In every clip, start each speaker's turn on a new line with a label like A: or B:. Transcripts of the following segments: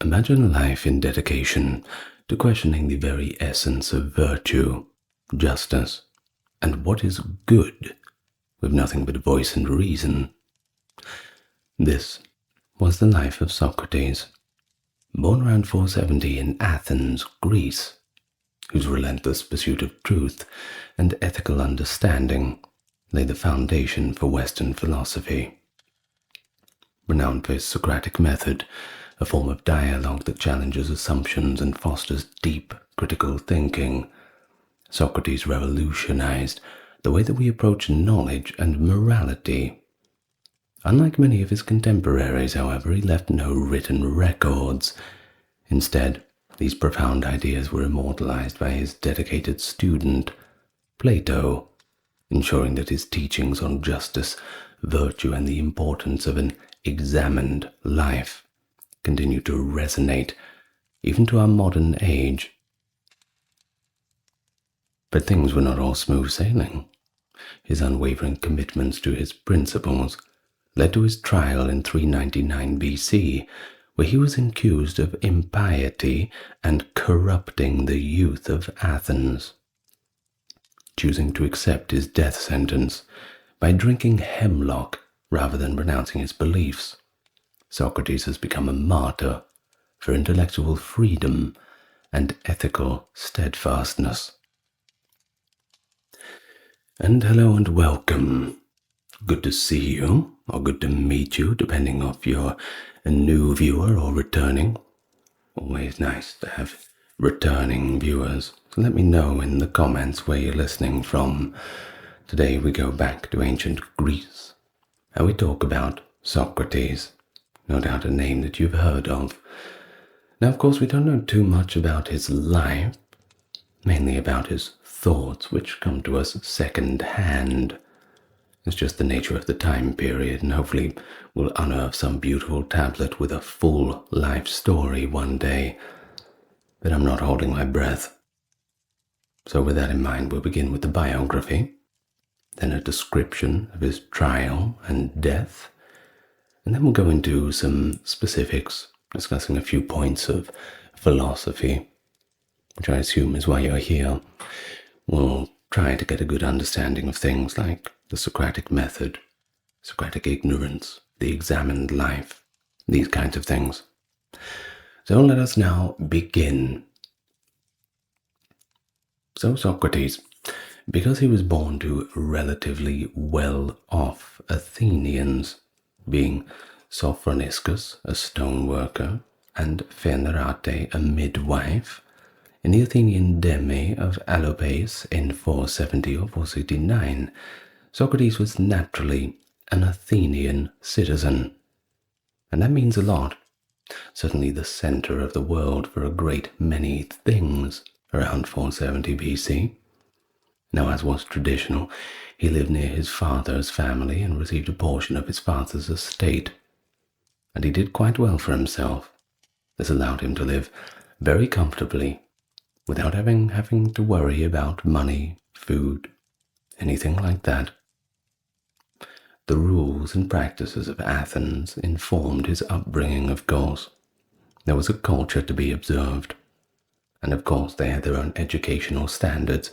A: Imagine a life in dedication to questioning the very essence of virtue, justice, and what is good, with nothing but voice and reason. This was the life of Socrates, born around 470 in Athens, Greece, whose relentless pursuit of truth and ethical understanding laid the foundation for Western philosophy. Renowned for his Socratic Method, a form of dialogue that challenges assumptions and fosters deep critical thinking, Socrates revolutionized the way that we approach knowledge and morality. Unlike many of his contemporaries, however, he left no written records. Instead, these profound ideas were immortalized by his dedicated student, Plato, ensuring that his teachings on justice, virtue, and the importance of an examined life continue to resonate even to our modern age. But things were not all smooth sailing. His unwavering commitments to his principles led to his trial in 399 BC, where he was accused of impiety and corrupting the youth of Athens. Choosing to accept his death sentence by drinking hemlock rather than renouncing his beliefs, Socrates has become a martyr for intellectual freedom and ethical steadfastness. And hello and welcome. Good to see you, or good to meet you, depending if you're a new viewer or returning. Always nice to have returning viewers. So let me know in the comments where you're listening from. Today we go back to ancient Greece, and we talk about Socrates, no doubt a name that you've heard of. Now, of course, we don't know too much about his life, mainly about his thoughts, which come to us second hand. It's just the nature of the time period, and hopefully we'll unearth some beautiful tablet with a full life story one day. But I'm not holding my breath. So with that in mind, we'll begin with the biography, then a description of his trial and death, and then we'll go into some specifics, discussing a few points of philosophy, which I assume is why you're here. We'll try to get a good understanding of things like the Socratic Method, Socratic ignorance, the examined life, these kinds of things. So let us now begin. So Socrates, because he was born to relatively well-off Athenians, being Sophroniscus, a stoneworker, and Phanerate, a midwife, in the Athenian deme of Alopes in 470 or 469, Socrates was naturally an Athenian citizen. And that means a lot. Certainly the center of the world for a great many things around 470 BC. Now, as was traditional, he lived near his father's family and received a portion of his father's estate. And he did quite well for himself. This allowed him to live very comfortably, without having to worry about money, food, anything like that. The rules and practices of Athens informed his upbringing, of course. There was a culture to be observed. And of course they had their own educational standards,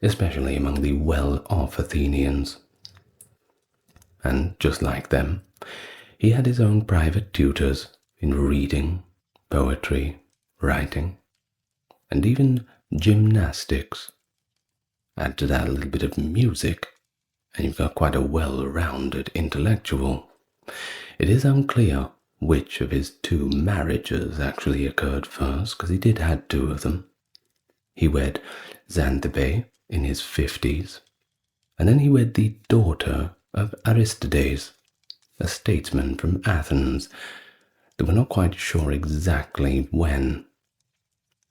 A: especially among the well-off Athenians. And just like them, he had his own private tutors in reading, poetry, writing, and even gymnastics. Add to that a little bit of music, and you've got quite a well-rounded intellectual. It is unclear which of his two marriages actually occurred first, because he did have two of them. He wed Xanthippe in his 50s, and then he wed the daughter of Aristotle, a statesman from Athens, though we're not quite sure exactly when.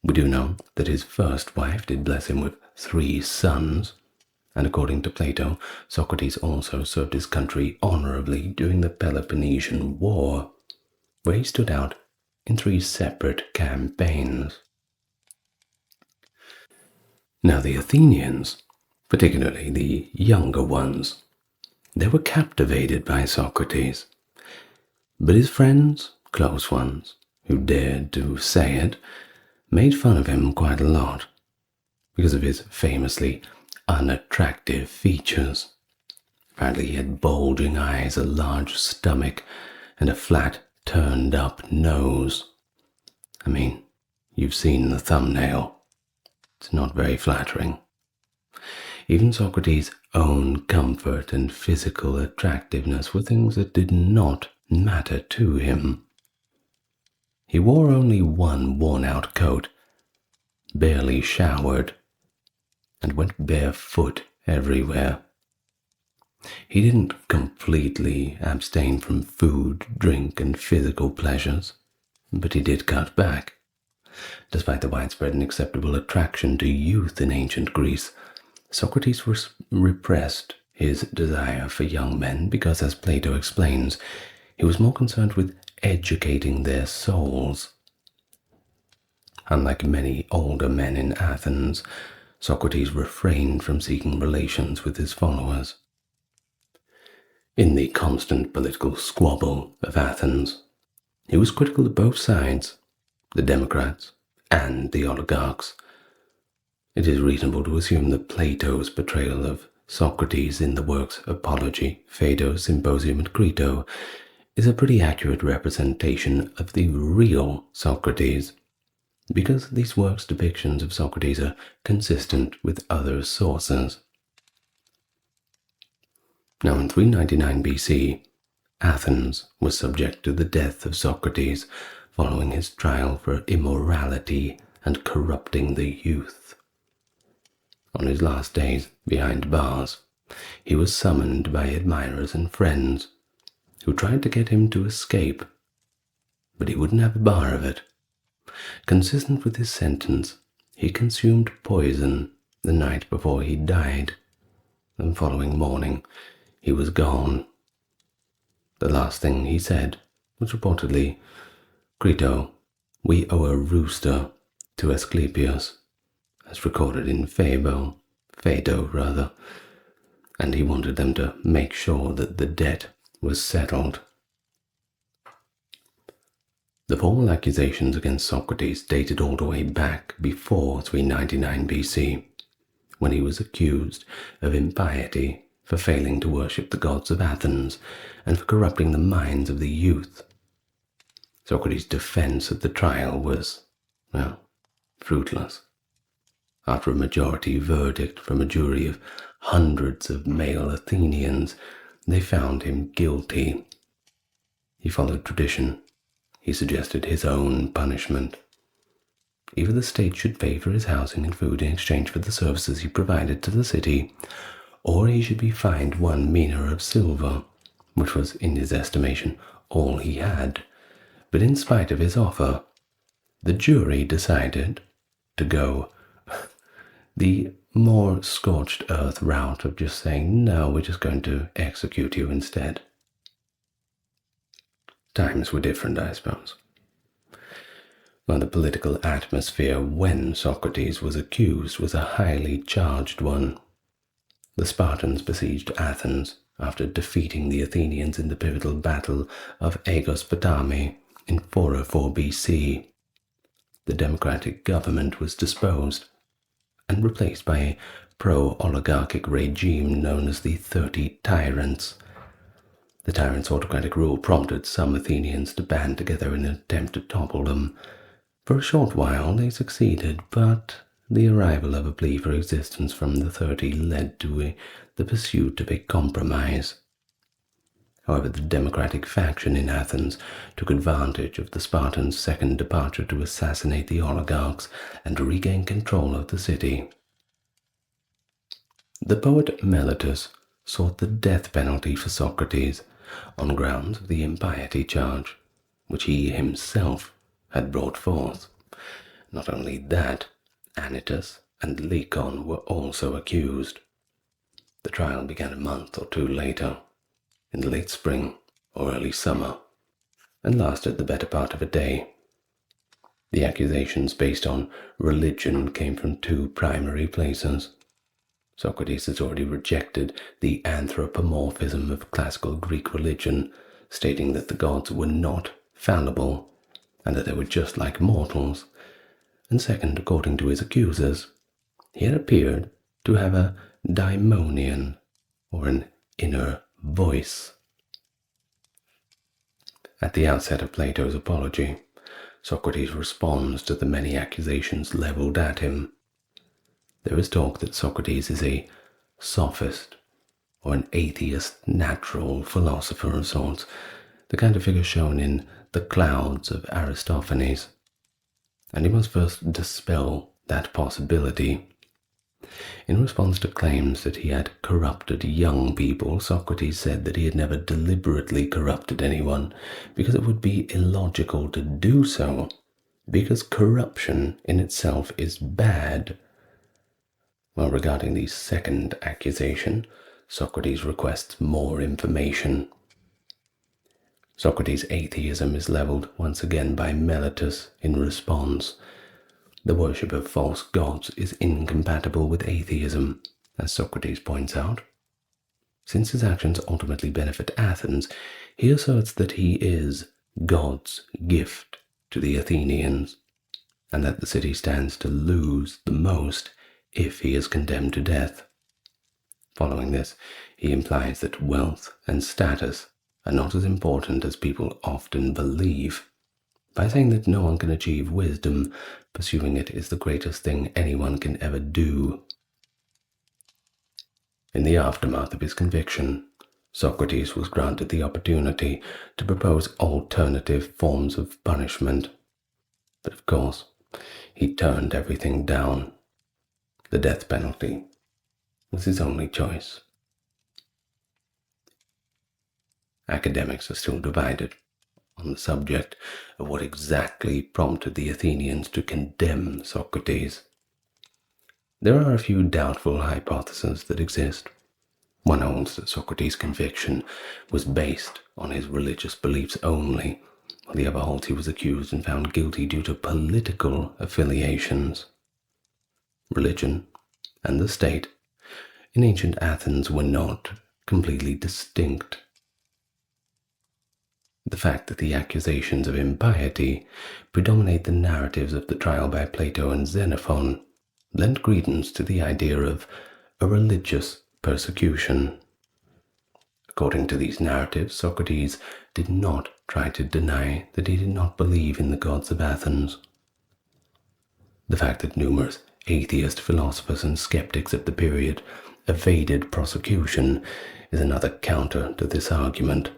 A: We do know that his first wife did bless him with 3 sons, and according to Plato, Socrates also served his country honorably during the Peloponnesian War, where he stood out in 3 separate campaigns. Now the Athenians, particularly the younger ones, they were captivated by Socrates, but his friends, close ones, who dared to say it, made fun of him quite a lot because of his famously unattractive features. Apparently he had bulging eyes, a large stomach, and a flat, turned-up nose. I mean, you've seen the thumbnail. It's not very flattering. Even Socrates' own comfort and physical attractiveness were things that did not matter to him. He wore only one worn-out coat, barely showered, and went barefoot everywhere. He didn't completely abstain from food, drink, and physical pleasures, but he did cut back. Despite the widespread and acceptable attraction to youth in ancient Greece, Socrates repressed his desire for young men because, as Plato explains, he was more concerned with educating their souls. Unlike many older men in Athens, Socrates refrained from seeking relations with his followers. In the constant political squabble of Athens, he was critical of both sides, the democrats and the oligarchs. It is reasonable to assume that Plato's portrayal of Socrates in the works Apology, Phaedo, Symposium, and Crito is a pretty accurate representation of the real Socrates, because these works' depictions of Socrates are consistent with other sources. Now, in 399 BC, Athens was subject to the death of Socrates following his trial for immorality and corrupting the youth. On his last days behind bars, he was summoned by admirers and friends who tried to get him to escape, but he wouldn't have a bar of it. Consistent with his sentence, he consumed poison the night before he died. The following morning, he was gone. The last thing he said was reportedly, "Crito, we owe a rooster to Asclepius," as recorded in Phaedo, and he wanted them to make sure that the debt was settled. The formal accusations against Socrates dated all the way back before 399 BC, when he was accused of impiety for failing to worship the gods of Athens and for corrupting the minds of the youth. Socrates' defense at the trial was, fruitless. After a majority verdict from a jury of hundreds of male Athenians, they found him guilty. He followed tradition. He suggested his own punishment. Either the state should pay for his housing and food in exchange for the services he provided to the city, or he should be fined 1 mina of silver, which was, in his estimation, all he had. But in spite of his offer, the jury decided to go the more scorched earth route of just saying, no, we're just going to execute you instead. Times were different, I suppose. Well, the political atmosphere when Socrates was accused was a highly charged one. The Spartans besieged Athens after defeating the Athenians in the pivotal battle of Aegospotami in 404 BC. The democratic government was disposed and replaced by a pro-oligarchic regime known as the 30 Tyrants. The tyrants' autocratic rule prompted some Athenians to band together in an attempt to topple them. For a short while they succeeded, but the arrival of a plea for existence from the 30 led to the pursuit of a compromise. However, the democratic faction in Athens took advantage of the Spartans' second departure to assassinate the oligarchs and regain control of the city. The poet Meletus sought the death penalty for Socrates on grounds of the impiety charge, which he himself had brought forth. Not only that, Anytus and Lycon were also accused. The trial began a month or two later, in the late spring or early summer, and lasted the better part of a day. The accusations based on religion came from 2 primary places. Socrates has already rejected the anthropomorphism of classical Greek religion, stating that the gods were not fallible, and that they were just like mortals, and second, according to his accusers, he had appeared to have a daimonion, or an inner voice. At the outset of Plato's Apology, Socrates responds to the many accusations leveled at him. There is talk that Socrates is a sophist, or an atheist natural philosopher of sorts, the kind of figure shown in The Clouds of Aristophanes, and he must first dispel that possibility. In response to claims that he had corrupted young people, Socrates said that he had never deliberately corrupted anyone, because it would be illogical to do so, because corruption in itself is bad. Well, regarding the second accusation, Socrates requests more information. Socrates' atheism is leveled once again by Meletus in response. The worship of false gods is incompatible with atheism, as Socrates points out. Since his actions ultimately benefit Athens, he asserts that he is God's gift to the Athenians, and that the city stands to lose the most if he is condemned to death. Following this, he implies that wealth and status are not as important as people often believe, by saying that no one can achieve wisdom, pursuing it is the greatest thing anyone can ever do. In the aftermath of his conviction, Socrates was granted the opportunity to propose alternative forms of punishment. But of course, he turned everything down. The death penalty was his only choice. Academics are still divided on the subject of what exactly prompted the Athenians to condemn Socrates. There are a few doubtful hypotheses that exist. One holds that Socrates' conviction was based on his religious beliefs only, while the other holds he was accused and found guilty due to political affiliations. Religion and the state in ancient Athens were not completely distinct. The fact that the accusations of impiety predominate the narratives of the trial by Plato and Xenophon lent credence to the idea of a religious persecution. According to these narratives, Socrates did not try to deny that he did not believe in the gods of Athens. The fact that numerous atheist philosophers and skeptics of the period evaded prosecution is another counter to this argument.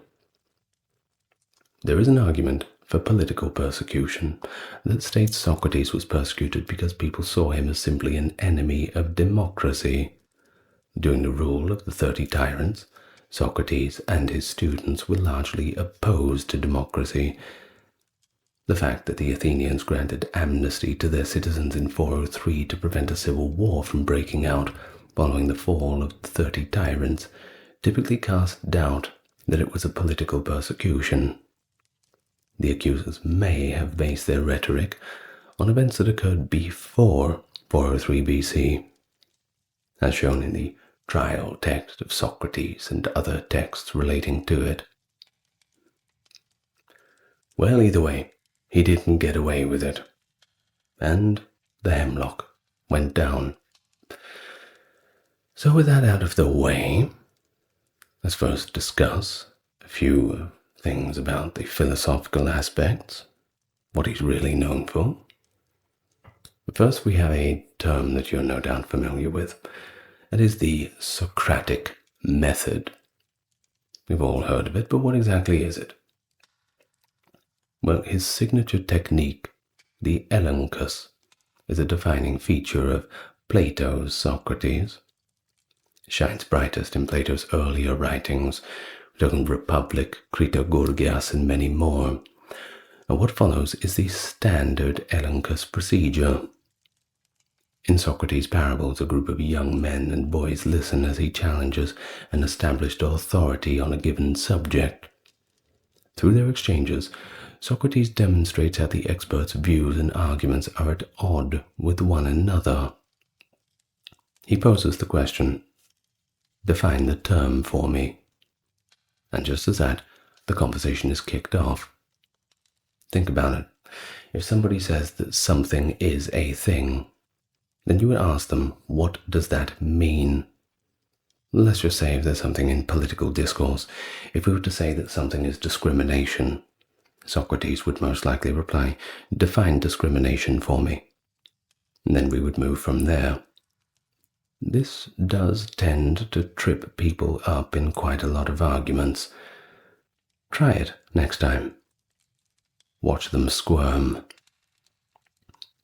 A: There is an argument for political persecution that states Socrates was persecuted because people saw him as simply an enemy of democracy. During the rule of the 30 tyrants, Socrates and his students were largely opposed to democracy. The fact that the Athenians granted amnesty to their citizens in 403 to prevent a civil war from breaking out following the fall of the 30 tyrants typically cast doubt that it was a political persecution. The accusers may have based their rhetoric on events that occurred before 403 BC, as shown in the trial text of Socrates and other texts relating to it. Well, either way, he didn't get away with it, and the hemlock went down. So with that out of the way, let's first discuss a few things about the philosophical aspects, what he's really known for. But first, we have a term that you're no doubt familiar with. That is the Socratic Method. We've all heard of it, but what exactly is it? Well, his signature technique, the elenchus, is a defining feature of Plato's Socrates. It shines brightest in Plato's earlier writings, Republic, Critogorgias, and many more. And what follows is the standard elenchus procedure. In Socrates' parables, a group of young men and boys listen as he challenges an established authority on a given subject. Through their exchanges, Socrates demonstrates how the expert's views and arguments are at odds with one another. He poses the question, "Define the term for me." And just as that, the conversation is kicked off. Think about it. If somebody says that something is a thing, then you would ask them, what does that mean? Let's just say if there's something in political discourse, if we were to say that something is discrimination, Socrates would most likely reply, define discrimination for me. And then we would move from there. This does tend to trip people up in quite a lot of arguments. Try it next time. Watch them squirm.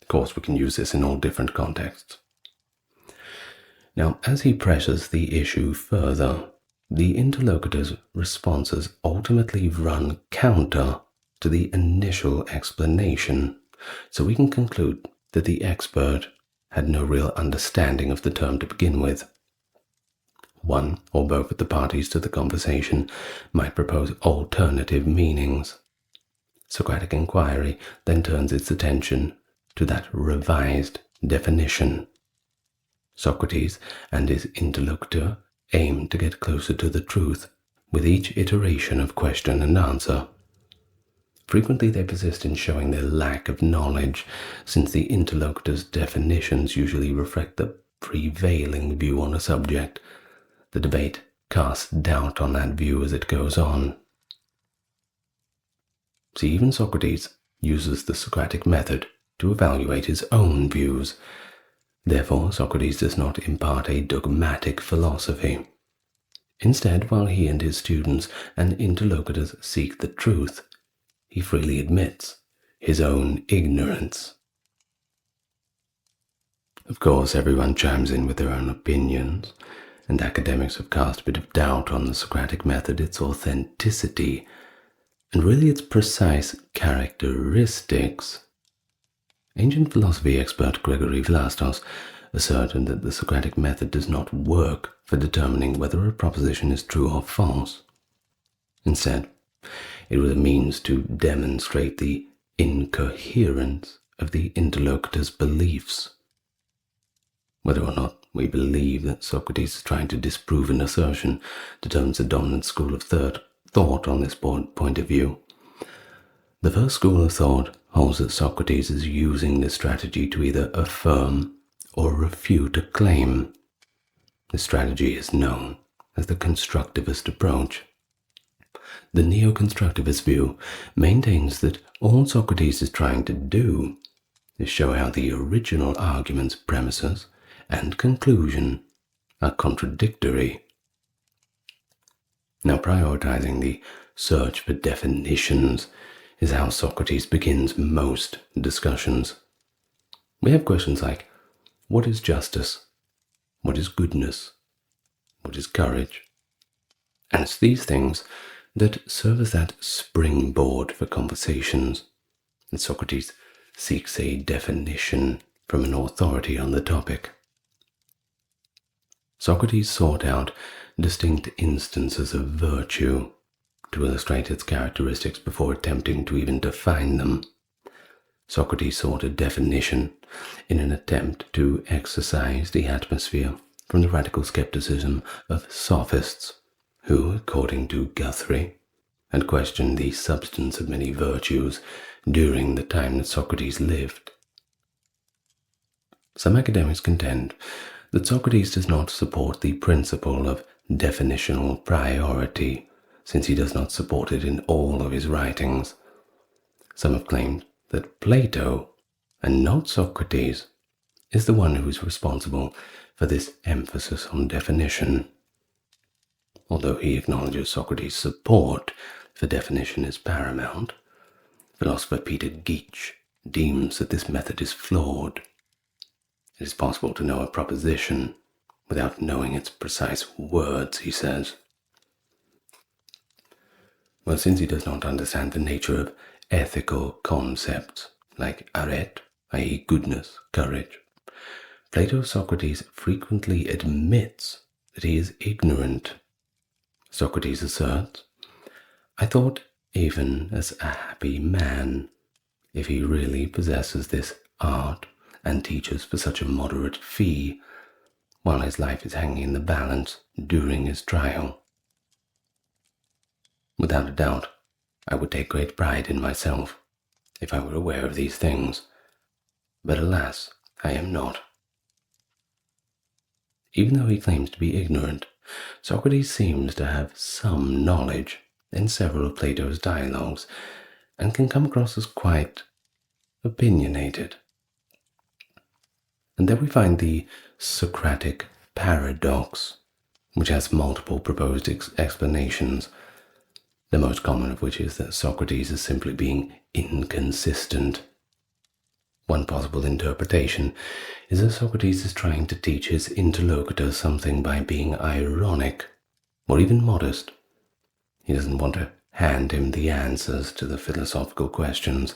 A: Of course, we can use this in all different contexts. Now, as he presses the issue further, the interlocutor's responses ultimately run counter to the initial explanation, so we can conclude that the expert had no real understanding of the term to begin with. One or both of the parties to the conversation might propose alternative meanings. Socratic inquiry then turns its attention to that revised definition. Socrates and his interlocutor aim to get closer to the truth with each iteration of question and answer. Frequently they persist in showing their lack of knowledge, since the interlocutor's definitions usually reflect the prevailing view on a subject. The debate casts doubt on that view as it goes on. See, even Socrates uses the Socratic method to evaluate his own views. Therefore, Socrates does not impart a dogmatic philosophy. Instead, while he and his students and interlocutors seek the truth, he freely admits his own ignorance. Of course, everyone chimes in with their own opinions, and academics have cast a bit of doubt on the Socratic method, its authenticity, and really its precise characteristics. Ancient philosophy expert Gregory Philastos asserted that the Socratic method does not work for determining whether a proposition is true or false. Instead, it was a means to demonstrate the incoherence of the interlocutor's beliefs. Whether or not we believe that Socrates is trying to disprove an assertion determines the dominant school of thought on this point of view. The first school of thought holds that Socrates is using this strategy to either affirm or refute a claim. This strategy is known as the constructivist approach. The neo-constructivist view maintains that all Socrates is trying to do is show how the original argument's premises and conclusion are contradictory. Now, prioritizing the search for definitions is how Socrates begins most discussions. We have questions like, what is justice? What is goodness? What is courage? And it's these things that serve as that springboard for conversations. And Socrates seeks a definition from an authority on the topic. Socrates sought out distinct instances of virtue to illustrate its characteristics before attempting to even define them. Socrates sought a definition in an attempt to exorcise the atmosphere from the radical skepticism of sophists, who, according to Guthrie, had questioned the substance of many virtues during the time that Socrates lived. Some academics contend that Socrates does not support the principle of definitional priority, since he does not support it in all of his writings. Some have claimed that Plato, and not Socrates, is the one who is responsible for this emphasis on definition. Although he acknowledges Socrates' support for definition is paramount, philosopher Peter Geach deems that this method is flawed. It is possible to know a proposition without knowing its precise words, he says. Well, since he does not understand the nature of ethical concepts like arete, i.e. goodness, courage, Plato Socrates frequently admits that he is ignorant. Socrates asserts, I thought even as a happy man, if he really possesses this art and teaches for such a moderate fee, while his life is hanging in the balance during his trial. Without a doubt, I would take great pride in myself if I were aware of these things. But alas, I am not. Even though he claims to be ignorant, Socrates seems to have some knowledge in several of Plato's dialogues, and can come across as quite opinionated. And then we find the Socratic paradox, which has multiple proposed explanations, the most common of which is that Socrates is simply being inconsistent. One possible interpretation is that Socrates is trying to teach his interlocutor something by being ironic, or even modest. He doesn't want to hand him the answers to the philosophical questions,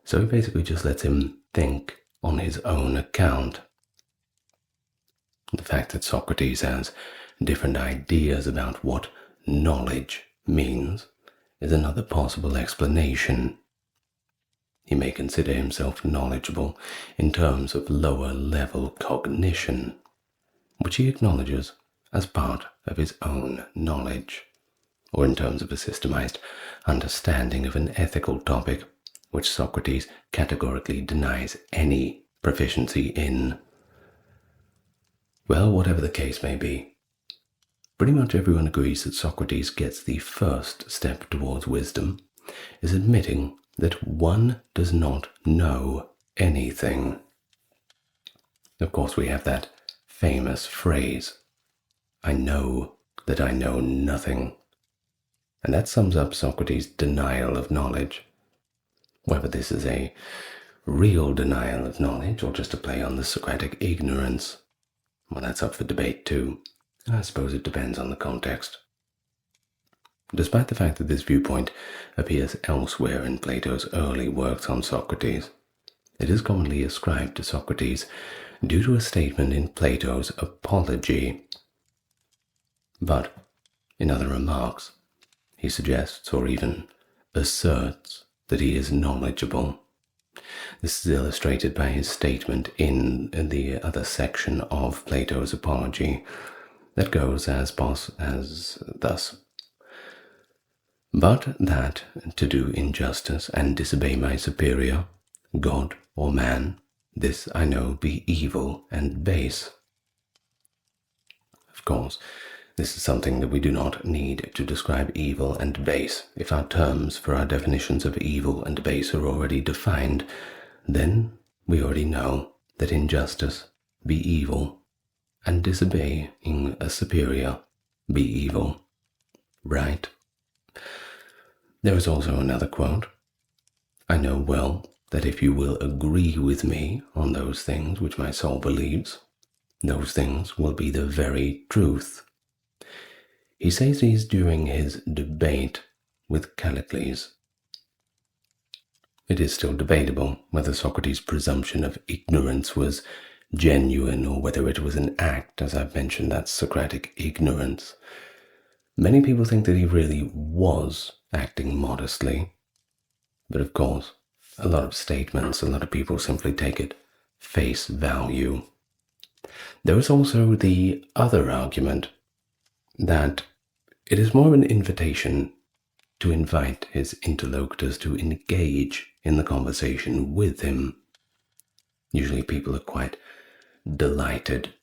A: so he basically just lets him think on his own account. The fact that Socrates has different ideas about what knowledge means is another possible explanation. He may consider himself knowledgeable in terms of lower level cognition, which he acknowledges as part of his own knowledge, or in terms of a systemized understanding of an ethical topic, which Socrates categorically denies any proficiency in. Well, whatever the case may be, pretty much everyone agrees that Socrates gets the first step towards wisdom, is admitting that one does not know anything. Of course, we have that famous phrase, I know that I know nothing. And that sums up Socrates' denial of knowledge. Whether this is a real denial of knowledge or just a play on the Socratic ignorance, well, that's up for debate too. And I suppose it depends on the context. Despite the fact that this viewpoint appears elsewhere in Plato's early works on Socrates, it is commonly ascribed to Socrates due to a statement in Plato's Apology. But in other remarks, he suggests or even asserts that he is knowledgeable. This is illustrated by his statement in the other section of Plato's Apology that goes as thus. But that to do injustice and disobey my superior, God or man, this I know be evil and base. Of course, this is something that we do not need to describe evil and base. If our terms for our definitions of evil and base are already defined, then we already know that injustice be evil and disobeying a superior be evil. Right? There is also another quote. I know well that if you will agree with me on those things which my soul believes, those things will be the very truth. He says these during his debate with Callicles. It is still debatable whether Socrates' presumption of ignorance was genuine or whether it was an act, as I've mentioned, that Socratic ignorance. Many people think that he really was acting modestly, but of course, a lot of people simply take it face value. There is also the other argument that it is more of an invitation to invite his interlocutors to engage in the conversation with him. Usually people are quite delighted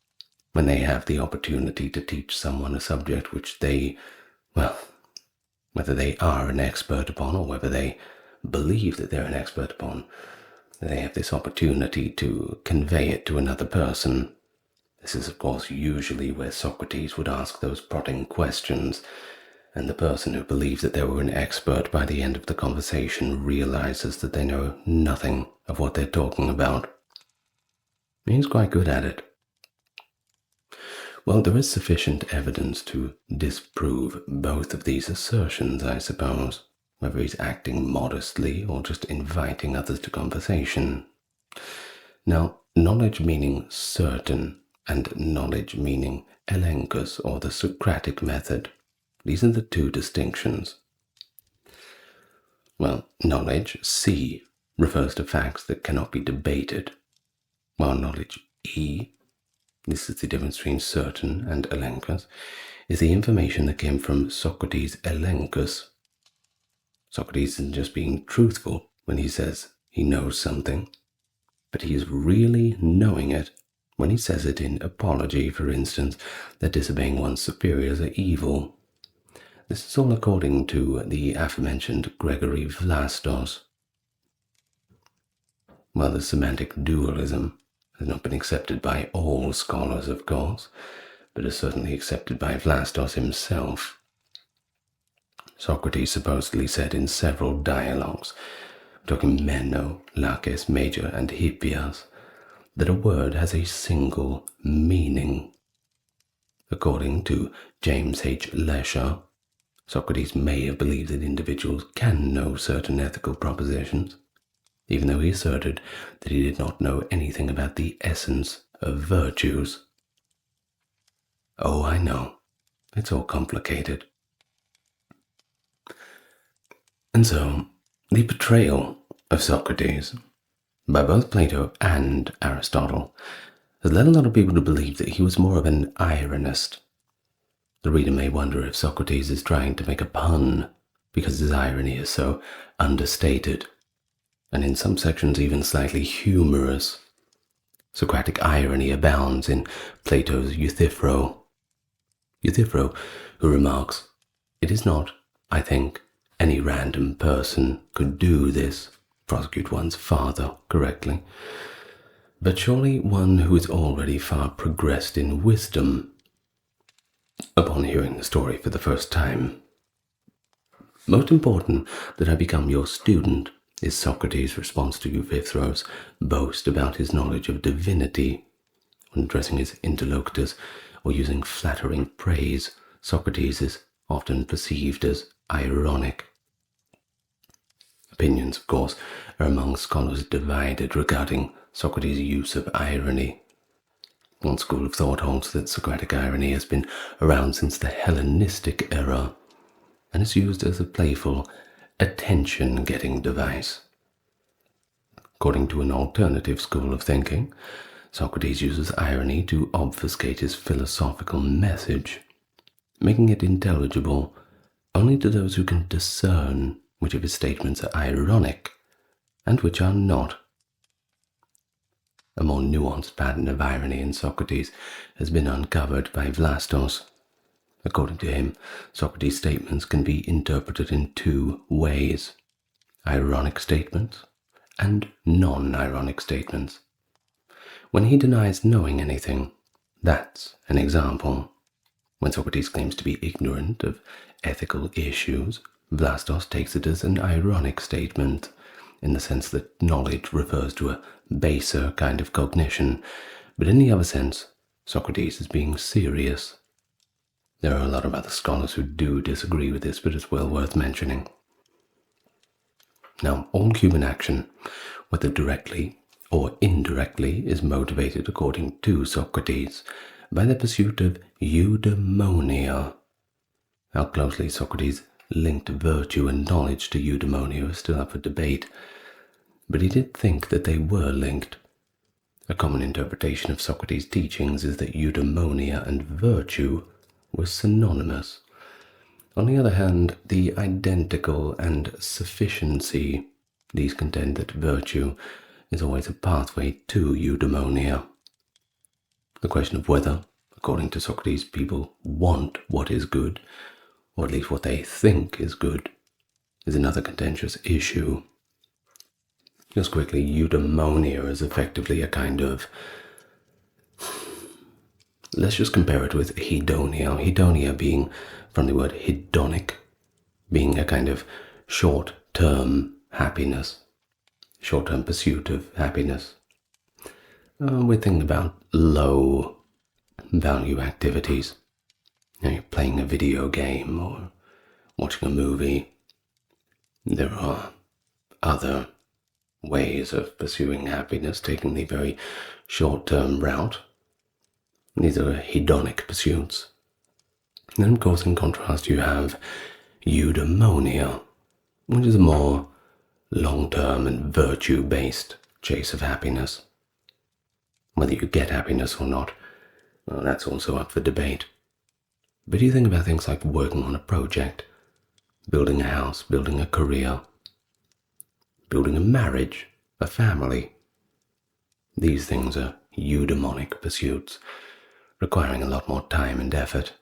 A: when they have the opportunity to teach someone a subject which they, whether they are an expert upon or whether they believe that they're an expert upon, they have this opportunity to convey it to another person. This is, of course, usually where Socrates would ask those prodding questions, and the person who believes that they were an expert by the end of the conversation realizes that they know nothing of what they're talking about. He's quite good at it. Well, there is sufficient evidence to disprove both of these assertions, I suppose, whether he's acting modestly or just inviting others to conversation. Now, knowledge meaning certain and knowledge meaning elenchus, or the Socratic Method, these are the two distinctions. Well, knowledge, C, refers to facts that cannot be debated, while knowledge, E, this is the difference between certain and elenchus, is the information that came from Socrates' elenchus. Socrates isn't just being truthful, when he says he knows something, but he is really knowing it when he says it in apology, for instance, that disobeying one's superiors are evil. This is all according to the aforementioned Gregory Vlastos. While the semantic dualism has not been accepted by all scholars, of course, but is certainly accepted by Vlastos himself. Socrates supposedly said in several dialogues, talking Meno, Laches, Major, and Hippias, that a word has a single meaning. According to James H. Lesher, Socrates may have believed that individuals can know certain ethical propositions, even though he asserted that he did not know anything about the essence of virtues. Oh, I know, it's all complicated. And so, the portrayal of Socrates by both Plato and Aristotle has led a lot of people to believe that he was more of an ironist. The reader may wonder if Socrates is trying to make a pun because his irony is so understated, and in some sections even slightly humorous. Socratic irony abounds in Plato's Euthyphro. Euthyphro, who remarks, "It is not, I think, any random person could do this, prosecute one's father correctly, but surely one who is already far progressed in wisdom." Upon hearing the story for the first time, "Most important that I become your student," is Socrates' response to Euthyphro's boast about his knowledge of divinity. When addressing his interlocutors or using flattering praise, Socrates is often perceived as ironic. Opinions, of course, are among scholars divided regarding Socrates' use of irony. One school of thought holds that Socratic irony has been around since the Hellenistic era and is used as a playful, attention-getting device. According to an alternative school of thinking, Socrates uses irony to obfuscate his philosophical message, making it intelligible only to those who can discern which of his statements are ironic and which are not. A more nuanced pattern of irony in Socrates has been uncovered by Vlastos. According to him, Socrates' statements can be interpreted in two ways: ironic statements and non-ironic statements. When he denies knowing anything, that's an example. When Socrates claims to be ignorant of ethical issues, Vlastos takes it as an ironic statement, in the sense that knowledge refers to a baser kind of cognition, but in the other sense, Socrates is being serious. There are a lot of other scholars who do disagree with this, but it's well worth mentioning. Now, all human action, whether directly or indirectly, is motivated, according to Socrates, by the pursuit of eudaimonia. How closely Socrates linked virtue and knowledge to eudaimonia is still up for debate, but he did think that they were linked. A common interpretation of Socrates' teachings is that eudaimonia and virtue were synonymous. On the other hand, the identical and sufficiency, these contend that virtue is always a pathway to eudaimonia. The question of whether, according to Socrates, people want what is good, or at least what they think is good, is another contentious issue. Just quickly, eudaimonia is effectively a kind of, let's just compare it with hedonia. Hedonia being from the word hedonic, being a kind of short-term happiness, short-term pursuit of happiness. We're thinking about low-value activities. You're playing a video game or watching a movie. There are other ways of pursuing happiness, taking the very short-term route. These are hedonic pursuits. And then, of course, in contrast, you have eudaimonia, which is a more long-term and virtue-based chase of happiness. Whether you get happiness or not, well, that's also up for debate. But you think about things like working on a project, building a house, building a career. building a marriage, a family. These things are eudaimonic pursuits, requiring a lot more time and effort.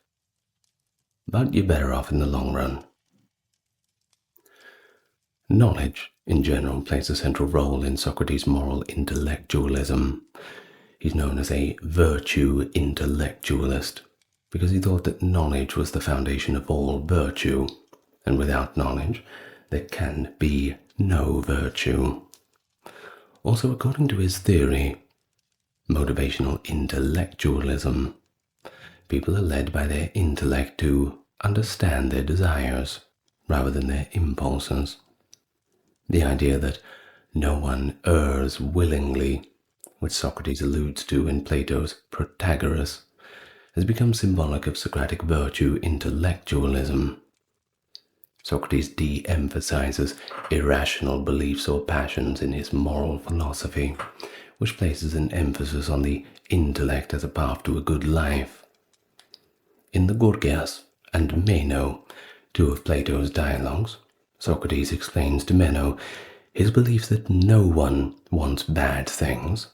A: But you're better off in the long run. Knowledge, in general, plays a central role in Socrates' moral intellectualism. He's known as a virtue intellectualist because he thought that knowledge was the foundation of all virtue, and without knowledge, there can be no virtue. Also, according to his theory, motivational intellectualism, people are led by their intellect to understand their desires rather than their impulses. The idea that no one errs willingly, which Socrates alludes to in Plato's Protagoras, has become symbolic of Socratic virtue intellectualism. Socrates de-emphasizes irrational beliefs or passions in his moral philosophy, which places an emphasis on the intellect as a path to a good life. In the Gorgias and Meno, two of Plato's dialogues, Socrates explains to Meno his belief that no one wants bad things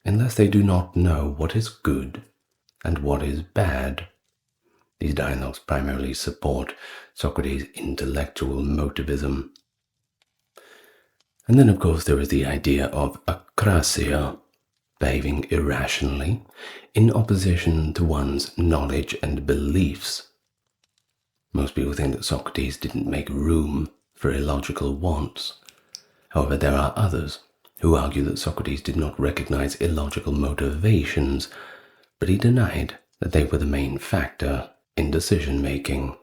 A: unless they do not know what is good and what is bad. These dialogues primarily support Socrates' intellectual motivism. And then, of course, there is the idea of akrasia, behaving irrationally, in opposition to one's knowledge and beliefs. Most people think that Socrates didn't make room for illogical wants. However, there are others who argue that Socrates did not recognize illogical motivations, but he denied that they were the main factor in decision-making.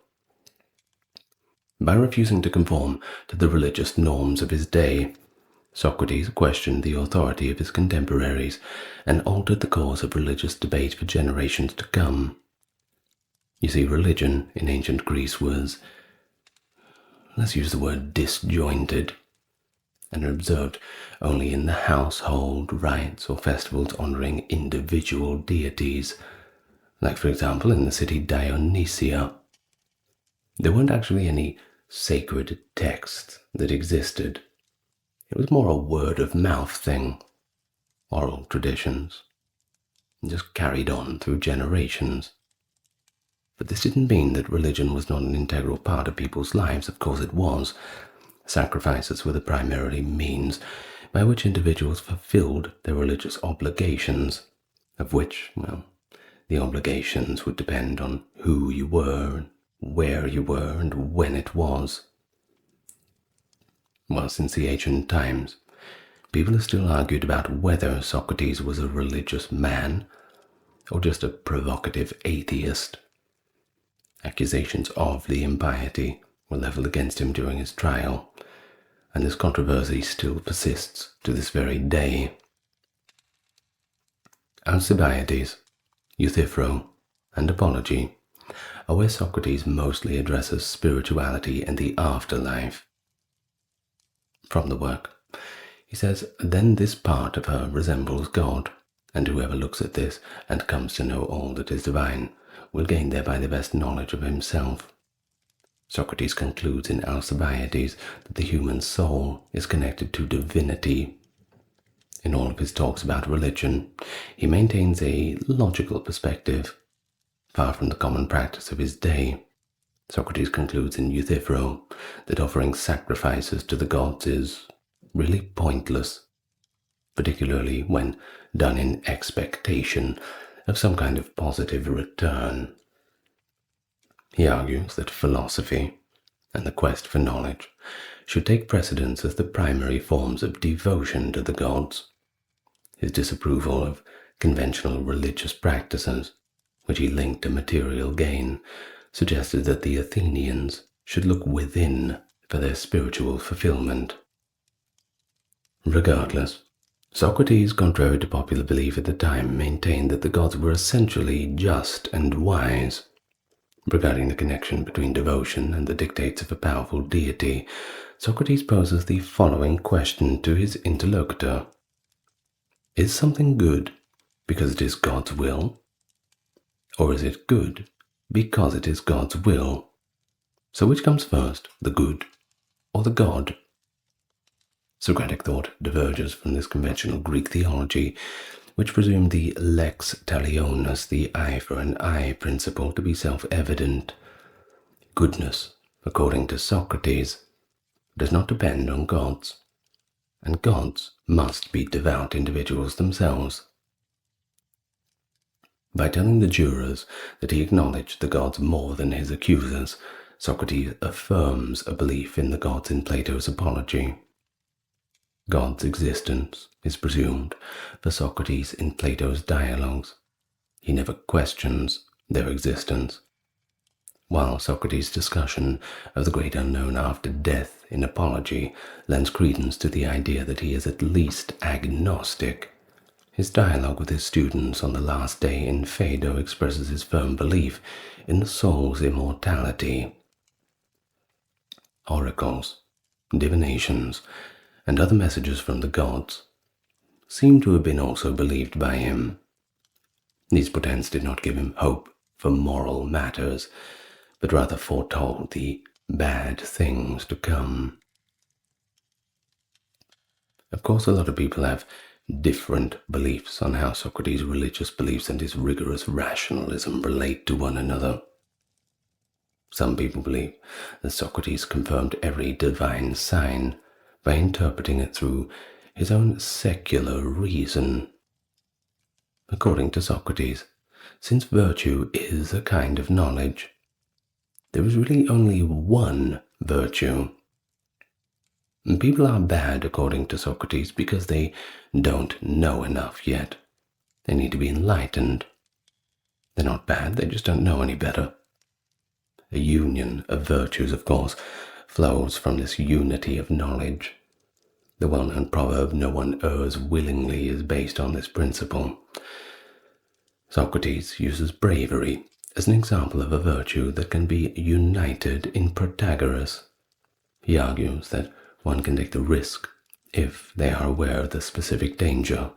A: By refusing to conform to the religious norms of his day, Socrates questioned the authority of his contemporaries and altered the course of religious debate for generations to come. You see, religion in ancient Greece was, let's use the word disjointed, and observed only in the household rites or festivals honoring individual deities, like for example in the city Dionysia. There weren't actually any sacred texts that existed. It was more a word-of-mouth thing, oral traditions, and just carried on through generations. But this didn't mean that religion was not an integral part of people's lives. Of course it was. Sacrifices were the primary means by which individuals fulfilled their religious obligations, of which, the obligations would depend on who you were, where you were, and when it was. Well, since the ancient times, people have still argued about whether Socrates was a religious man or just a provocative atheist. Accusations of the impiety were leveled against him during his trial, and this controversy still persists to this very day. Alcibiades, Euthyphro, and Apology are where Socrates mostly addresses spirituality and the afterlife. From the work, he says, "Then this part of her resembles God, and whoever looks at this and comes to know all that is divine will gain thereby the best knowledge of himself." Socrates concludes in Alcibiades that the human soul is connected to divinity. In all of his talks about religion, he maintains a logical perspective, far from the common practice of his day. Socrates concludes in Euthyphro that offering sacrifices to the gods is really pointless, particularly when done in expectation of some kind of positive return. He argues that philosophy and the quest for knowledge should take precedence as the primary forms of devotion to the gods. His disapproval of conventional religious practices, which he linked to material gain, suggested that the Athenians should look within for their spiritual fulfillment. Regardless, Socrates, contrary to popular belief at the time, maintained that the gods were essentially just and wise. Regarding the connection between devotion and the dictates of a powerful deity, Socrates poses the following question to his interlocutor. Is something good because it is God's will? Or is it good because it is God's will? So which comes first, the good or the God? Socratic thought diverges from this conventional Greek theology, which presumed the lex talionis, the eye for an eye principle, to be self-evident. Goodness, according to Socrates, does not depend on gods, and gods must be devout individuals themselves. By telling the jurors that he acknowledged the gods more than his accusers, Socrates affirms a belief in the gods in Plato's Apology. God's existence is presumed for Socrates in Plato's dialogues. He never questions their existence, while Socrates' discussion of the great unknown after death in Apology lends credence to the idea that he is at least agnostic. His dialogue with his students on the last day in Phaedo expresses his firm belief in the soul's immortality. Oracles, divinations, and other messages from the gods seem to have been also believed by him. These portents did not give him hope for moral matters, but rather foretold the bad things to come. Of course, a lot of people have different beliefs on how Socrates' religious beliefs and his rigorous rationalism relate to one another. Some people believe that Socrates confirmed every divine sign by interpreting it through his own secular reason. According to Socrates, since virtue is a kind of knowledge, there is really only one virtue. And people are bad, according to Socrates, because they don't know enough yet. They need to be enlightened. They're not bad, they just don't know any better. A union of virtues, of course, flows from this unity of knowledge. The well-known proverb, "No one errs willingly," is based on this principle. Socrates uses bravery as an example of a virtue that can be united in Protagoras. He argues that one can take the risk if they are aware of the specific danger.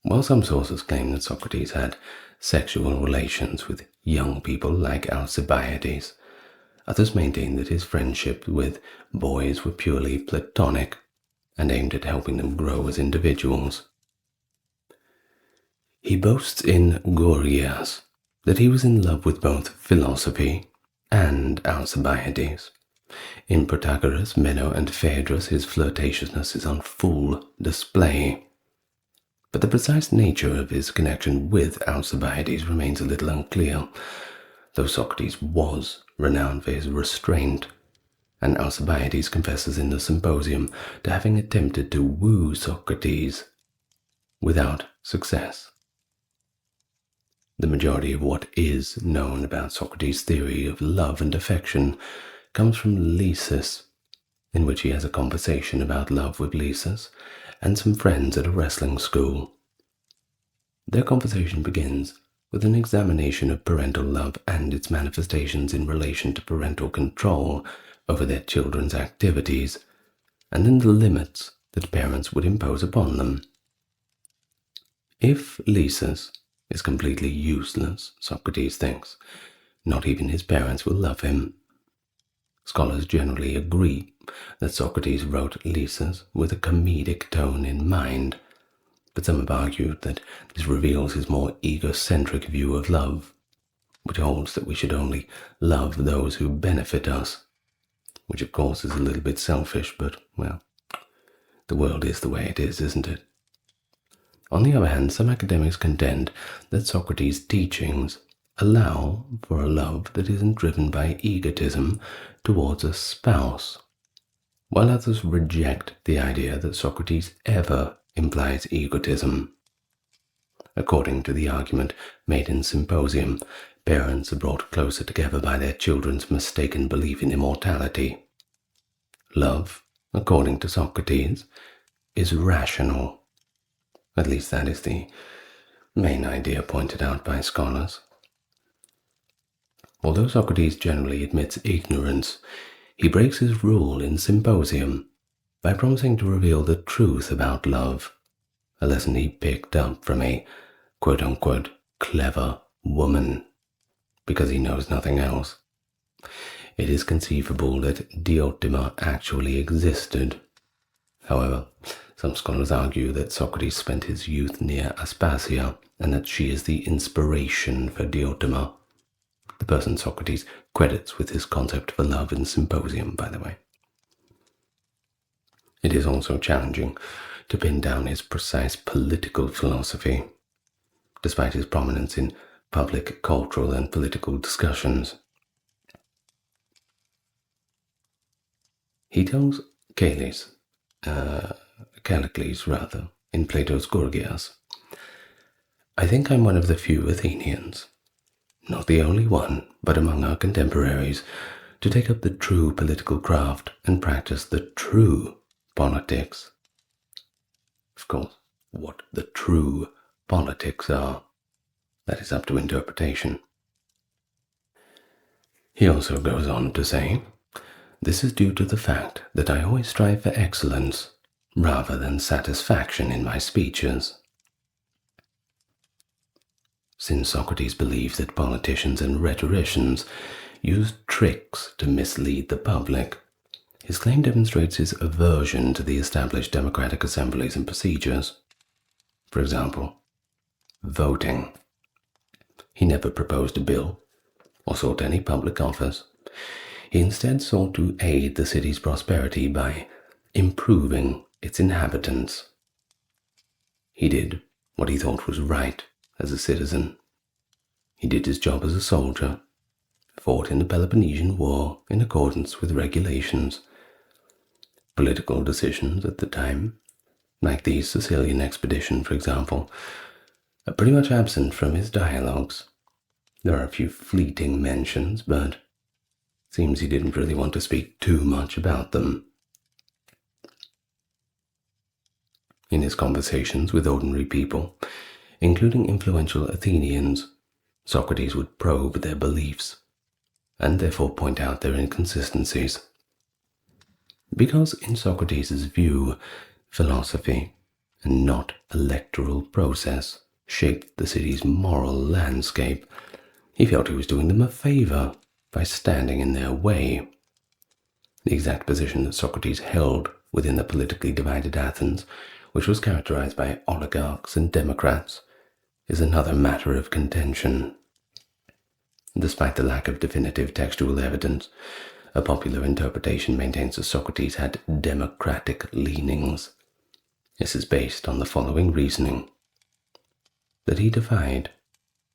A: While some sources claim that Socrates had sexual relations with young people like Alcibiades, others maintain that his friendship with boys were purely platonic and aimed at helping them grow as individuals. He boasts in Gorgias that he was in love with both philosophy and Alcibiades. In Protagoras, Meno, and Phaedrus, his flirtatiousness is on full display. But the precise nature of his connection with Alcibiades remains a little unclear, though Socrates was renowned for his restraint, and Alcibiades confesses in the Symposium to having attempted to woo Socrates without success. The majority of what is known about Socrates' theory of love and affection comes from Lysis, in which he has a conversation about love with Lysis and some friends at a wrestling school. Their conversation begins with an examination of parental love and its manifestations in relation to parental control over their children's activities, and then the limits that parents would impose upon them. If Lysis is completely useless, Socrates thinks, not even his parents will love him. Scholars generally agree that Socrates wrote Lysis with a comedic tone in mind, but some have argued that this reveals his more egocentric view of love, which holds that we should only love those who benefit us, which of course is a little bit selfish, but, well, the world is the way it is, isn't it? On the other hand, some academics contend that Socrates' teachings allow for a love that isn't driven by egotism towards a spouse, while others reject the idea that Socrates ever implies egotism. According to the argument made in Symposium, parents are brought closer together by their children's mistaken belief in immortality. Love, according to Socrates, is rational. At least that is the main idea pointed out by scholars. Although Socrates generally admits ignorance, he breaks his rule in Symposium by promising to reveal the truth about love, a lesson he picked up from a quote-unquote clever woman, because he knows nothing else. it is conceivable that Diotima actually existed. However, some scholars argue that Socrates spent his youth near Aspasia and that she is the inspiration for Diotima, the person Socrates credits with his concept for love in Symposium, by the way. It is also challenging to pin down his precise political philosophy, despite his prominence in public cultural and political discussions. He tells Callicles, in Plato's Gorgias, "I think I'm one of the few Athenians, not the only one, but among our contemporaries, to take up the true political craft and practice the true politics." Of course, what the true politics are, that is up to interpretation. He also goes on to say, "This is due to the fact that I always strive for excellence rather than satisfaction in my speeches." Since Socrates believes that politicians and rhetoricians use tricks to mislead the public, his claim demonstrates his aversion to the established democratic assemblies and procedures. For example, voting. He never proposed a bill or sought any public office. He instead sought to aid the city's prosperity by improving its inhabitants. He did what he thought was right as a citizen. He did his job as a soldier, fought in the Peloponnesian War in accordance with regulations. Political decisions at the time, like the Sicilian expedition, for example, are pretty much absent from his dialogues. There are a few fleeting mentions, but it seems he didn't really want to speak too much about them. In his conversations with ordinary people, including influential Athenians, Socrates would probe their beliefs, and therefore point out their inconsistencies. Because in Socrates' view, philosophy, and not electoral process, shaped the city's moral landscape, he felt he was doing them a favor by standing in their way. The exact position that Socrates held within the politically divided Athens, which was characterized by oligarchs and democrats, is another matter of contention. Despite the lack of definitive textual evidence, a popular interpretation maintains that Socrates had democratic leanings. This is based on the following reasoning: that he defied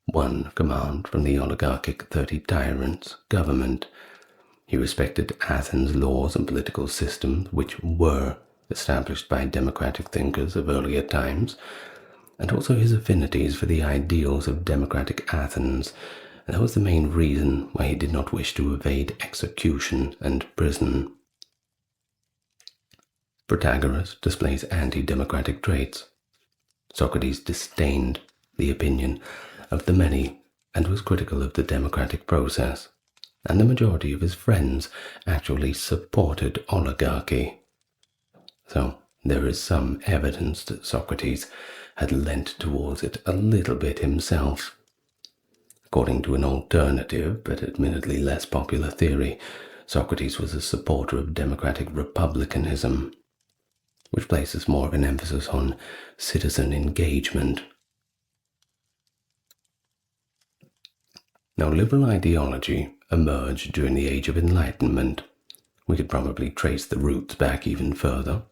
A: one command from the oligarchic 30 tyrants' government. He respected Athens' laws and political systems, which were established by democratic thinkers of earlier times, and also his affinities for the ideals of democratic Athens. And that was the main reason why he did not wish to evade execution and prison. Protagoras displays anti-democratic traits. Socrates disdained the opinion of the many and was critical of the democratic process, and the majority of his friends actually supported oligarchy. So there is some evidence that Socrates had leant towards it a little bit himself. According to an alternative, but admittedly less popular theory, Socrates was a supporter of democratic republicanism, which places more of an emphasis on citizen engagement. Now, liberal ideology emerged during the Age of Enlightenment. We could probably trace the roots back even further.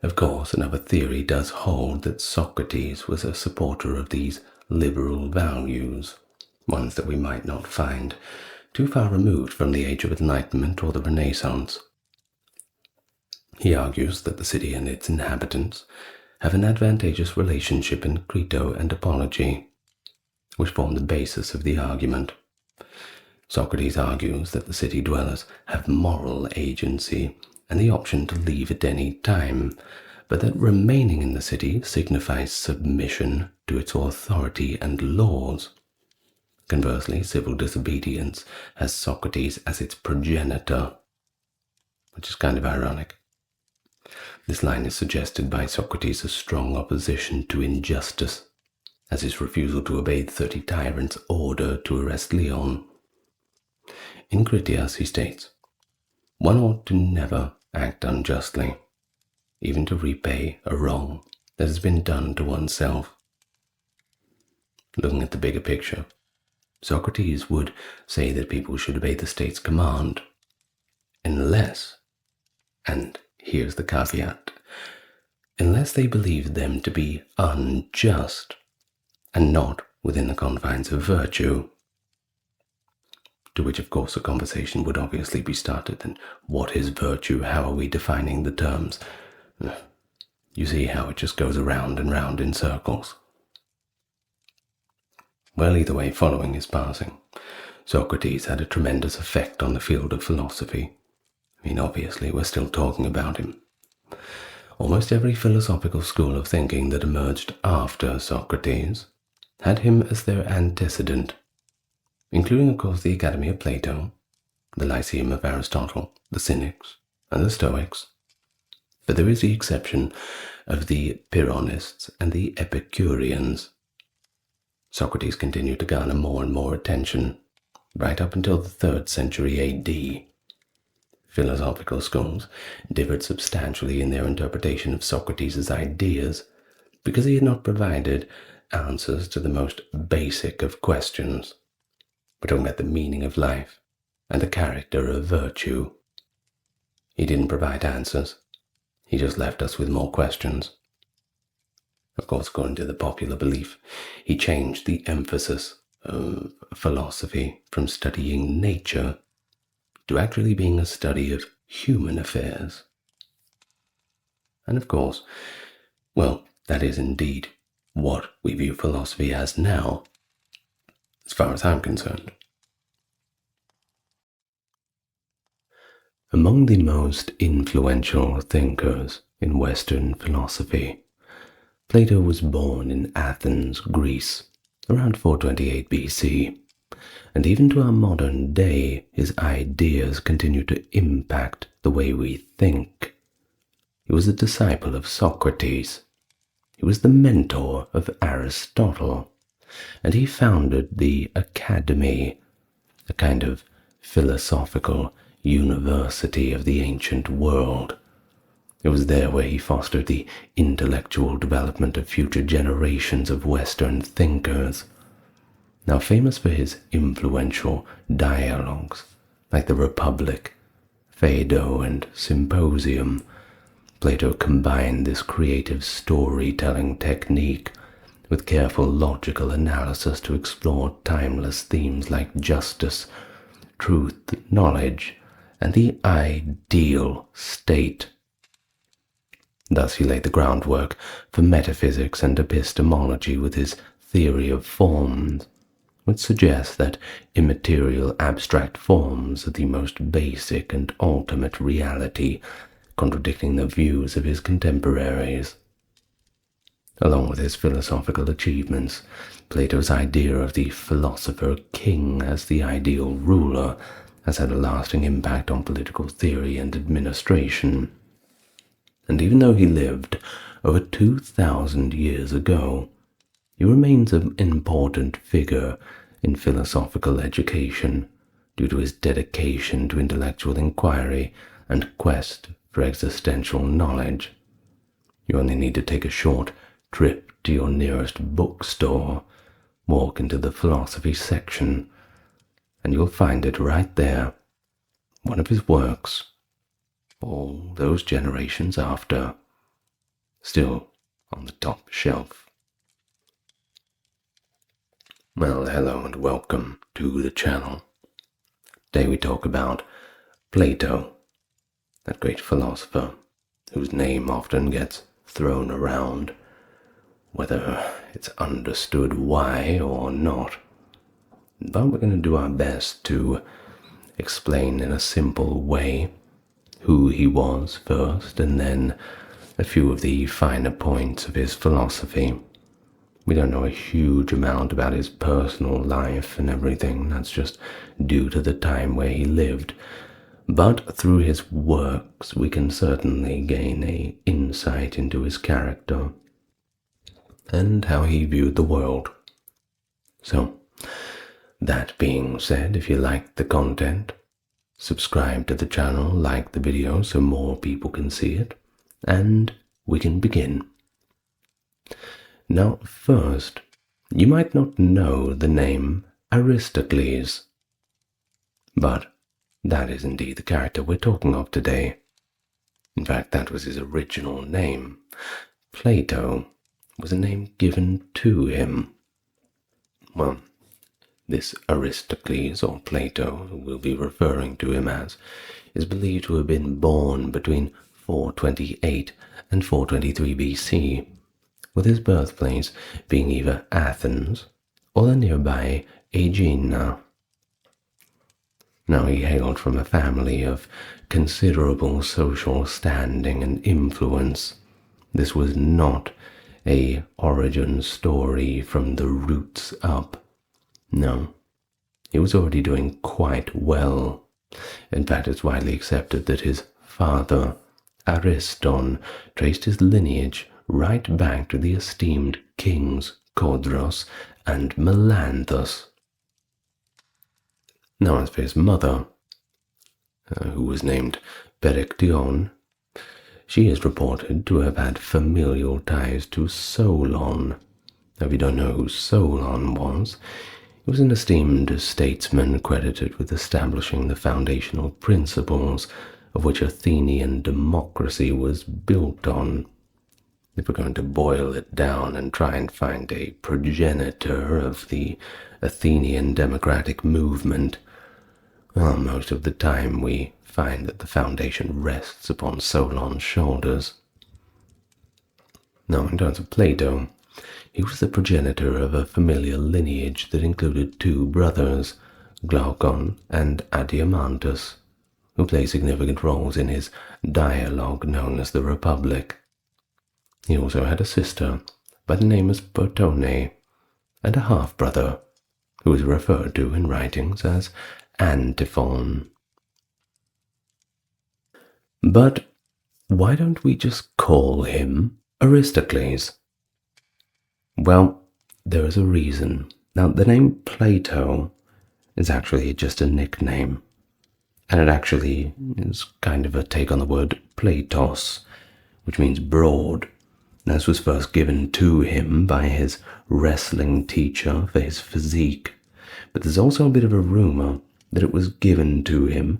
A: Of course, another theory does hold that Socrates was a supporter of these liberal values, ones that we might not find too far removed from the Age of Enlightenment or the Renaissance. He argues that the city and its inhabitants have an advantageous relationship in credo and apology, which form the basis of the argument. Socrates argues that the city dwellers have moral agency and the option to leave at any time, but that remaining in the city signifies submission to its authority and laws. Conversely, civil disobedience has Socrates as its progenitor, which is kind of ironic. This line is suggested by Socrates' strong opposition to injustice, as his refusal to obey the 30 tyrants' order to arrest Leon. In Critias, he states, one ought to never act unjustly, even to repay a wrong that has been done to oneself. Looking at the bigger picture, Socrates would say that people should obey the state's command unless, and here's the caveat, unless they believe them to be unjust and not within the confines of virtue. To which, of course, a conversation would obviously be started. And what is virtue? How are we defining the terms? You see how it just goes around and round in circles. Well, either way, following his passing, Socrates had a tremendous effect on the field of philosophy. I mean, obviously, we're still talking about him. Almost every philosophical school of thinking that emerged after Socrates had him as their antecedent, including, of course, the Academy of Plato, the Lyceum of Aristotle, the Cynics, and the Stoics. But there is the exception of the Pyrrhonists and the Epicureans. Socrates continued to garner more and more attention, right up until the 3rd century AD. Philosophical schools differed substantially in their interpretation of Socrates' ideas because he had not provided answers to the most basic of questions. We're talking about the meaning of life and the character of virtue. He didn't provide answers. He just left us with more questions. Of course, according to the popular belief, he changed the emphasis of philosophy from studying nature to actually being a study of human affairs. And of course, well, that is indeed what we view philosophy as now, as far as I'm concerned. Among the most influential thinkers in Western philosophy, Plato was born in Athens, Greece, around 428 BC, and even to our modern day, his ideas continue to impact the way we think. He was a disciple of Socrates. He was the mentor of Aristotle, and he founded the Academy, a kind of philosophical university of the ancient world. It was there where he fostered the intellectual development of future generations of Western thinkers. Now famous for his influential dialogues, like the Republic, Phaedo, and Symposium, Plato combined this creative storytelling technique with careful logical analysis to explore timeless themes like justice, truth, knowledge, and the ideal state. Thus he laid the groundwork for metaphysics and epistemology with his theory of forms, which suggests that immaterial abstract forms are the most basic and ultimate reality, contradicting the views of his contemporaries. Along with his philosophical achievements, Plato's idea of the philosopher king as the ideal ruler has had a lasting impact on political theory and administration. And even though he lived over 2,000 years ago, he remains an important figure in philosophical education due to his dedication to intellectual inquiry and quest for existential knowledge. You only need to take a short trip to your nearest bookstore, walk into the philosophy section, and you'll find it right there, one of his works, all those generations after, still on the top shelf. Well, hello and welcome to the channel. Today we talk about Plato, that great philosopher whose name often gets thrown around, whether it's understood why or not. But we're going to do our best to explain in a simple way who he was first, and then a few of the finer points of his philosophy. We don't know a huge amount about his personal life and everything. That's just due to the time where he lived. But through his works, we can certainly gain an insight into his character and how he viewed the world. So, that being said, if you like the content, subscribe to the channel, like the video so more people can see it, and we can begin. Now, first, you might not know the name Aristocles, but that is indeed the character we're talking of today. In fact, that was his original name. Plato was a name given to him. Well, this Aristocles, or Plato, who we'll be referring to him as, is believed to have been born between 428 and 423 BC, with his birthplace being either Athens or the nearby Aegina. Now, he hailed from a family of considerable social standing and influence. This was not a origin story from the roots up. No, he was already doing quite well. In fact, it's widely accepted that his father, Ariston, traced his lineage right back to the esteemed kings Codrus and Melanthus. Now, as for his mother, who was named Perictione, she is reported to have had familial ties to Solon. Now, if you don't know who Solon was, he was an esteemed statesman credited with establishing the foundational principles of which Athenian democracy was built on. If we're going to boil it down and try and find a progenitor of the Athenian democratic movement, well, most of the time we find that the foundation rests upon Solon's shoulders. Now, in terms of Plato, he was the progenitor of a familial lineage that included two brothers, Glaucon and Adeimantus, who play significant roles in his dialogue known as the Republic. He also had a sister by the name of Potone, and a half-brother, who is referred to in writings as Antiphon. But why don't we just call him Aristocles? Well, there is a reason. Now, the name Plato is actually just a nickname, and it actually is kind of a take on the word Platos, which means broad. This was first given to him by his wrestling teacher for his physique, but there's also a bit of a rumor that it was given to him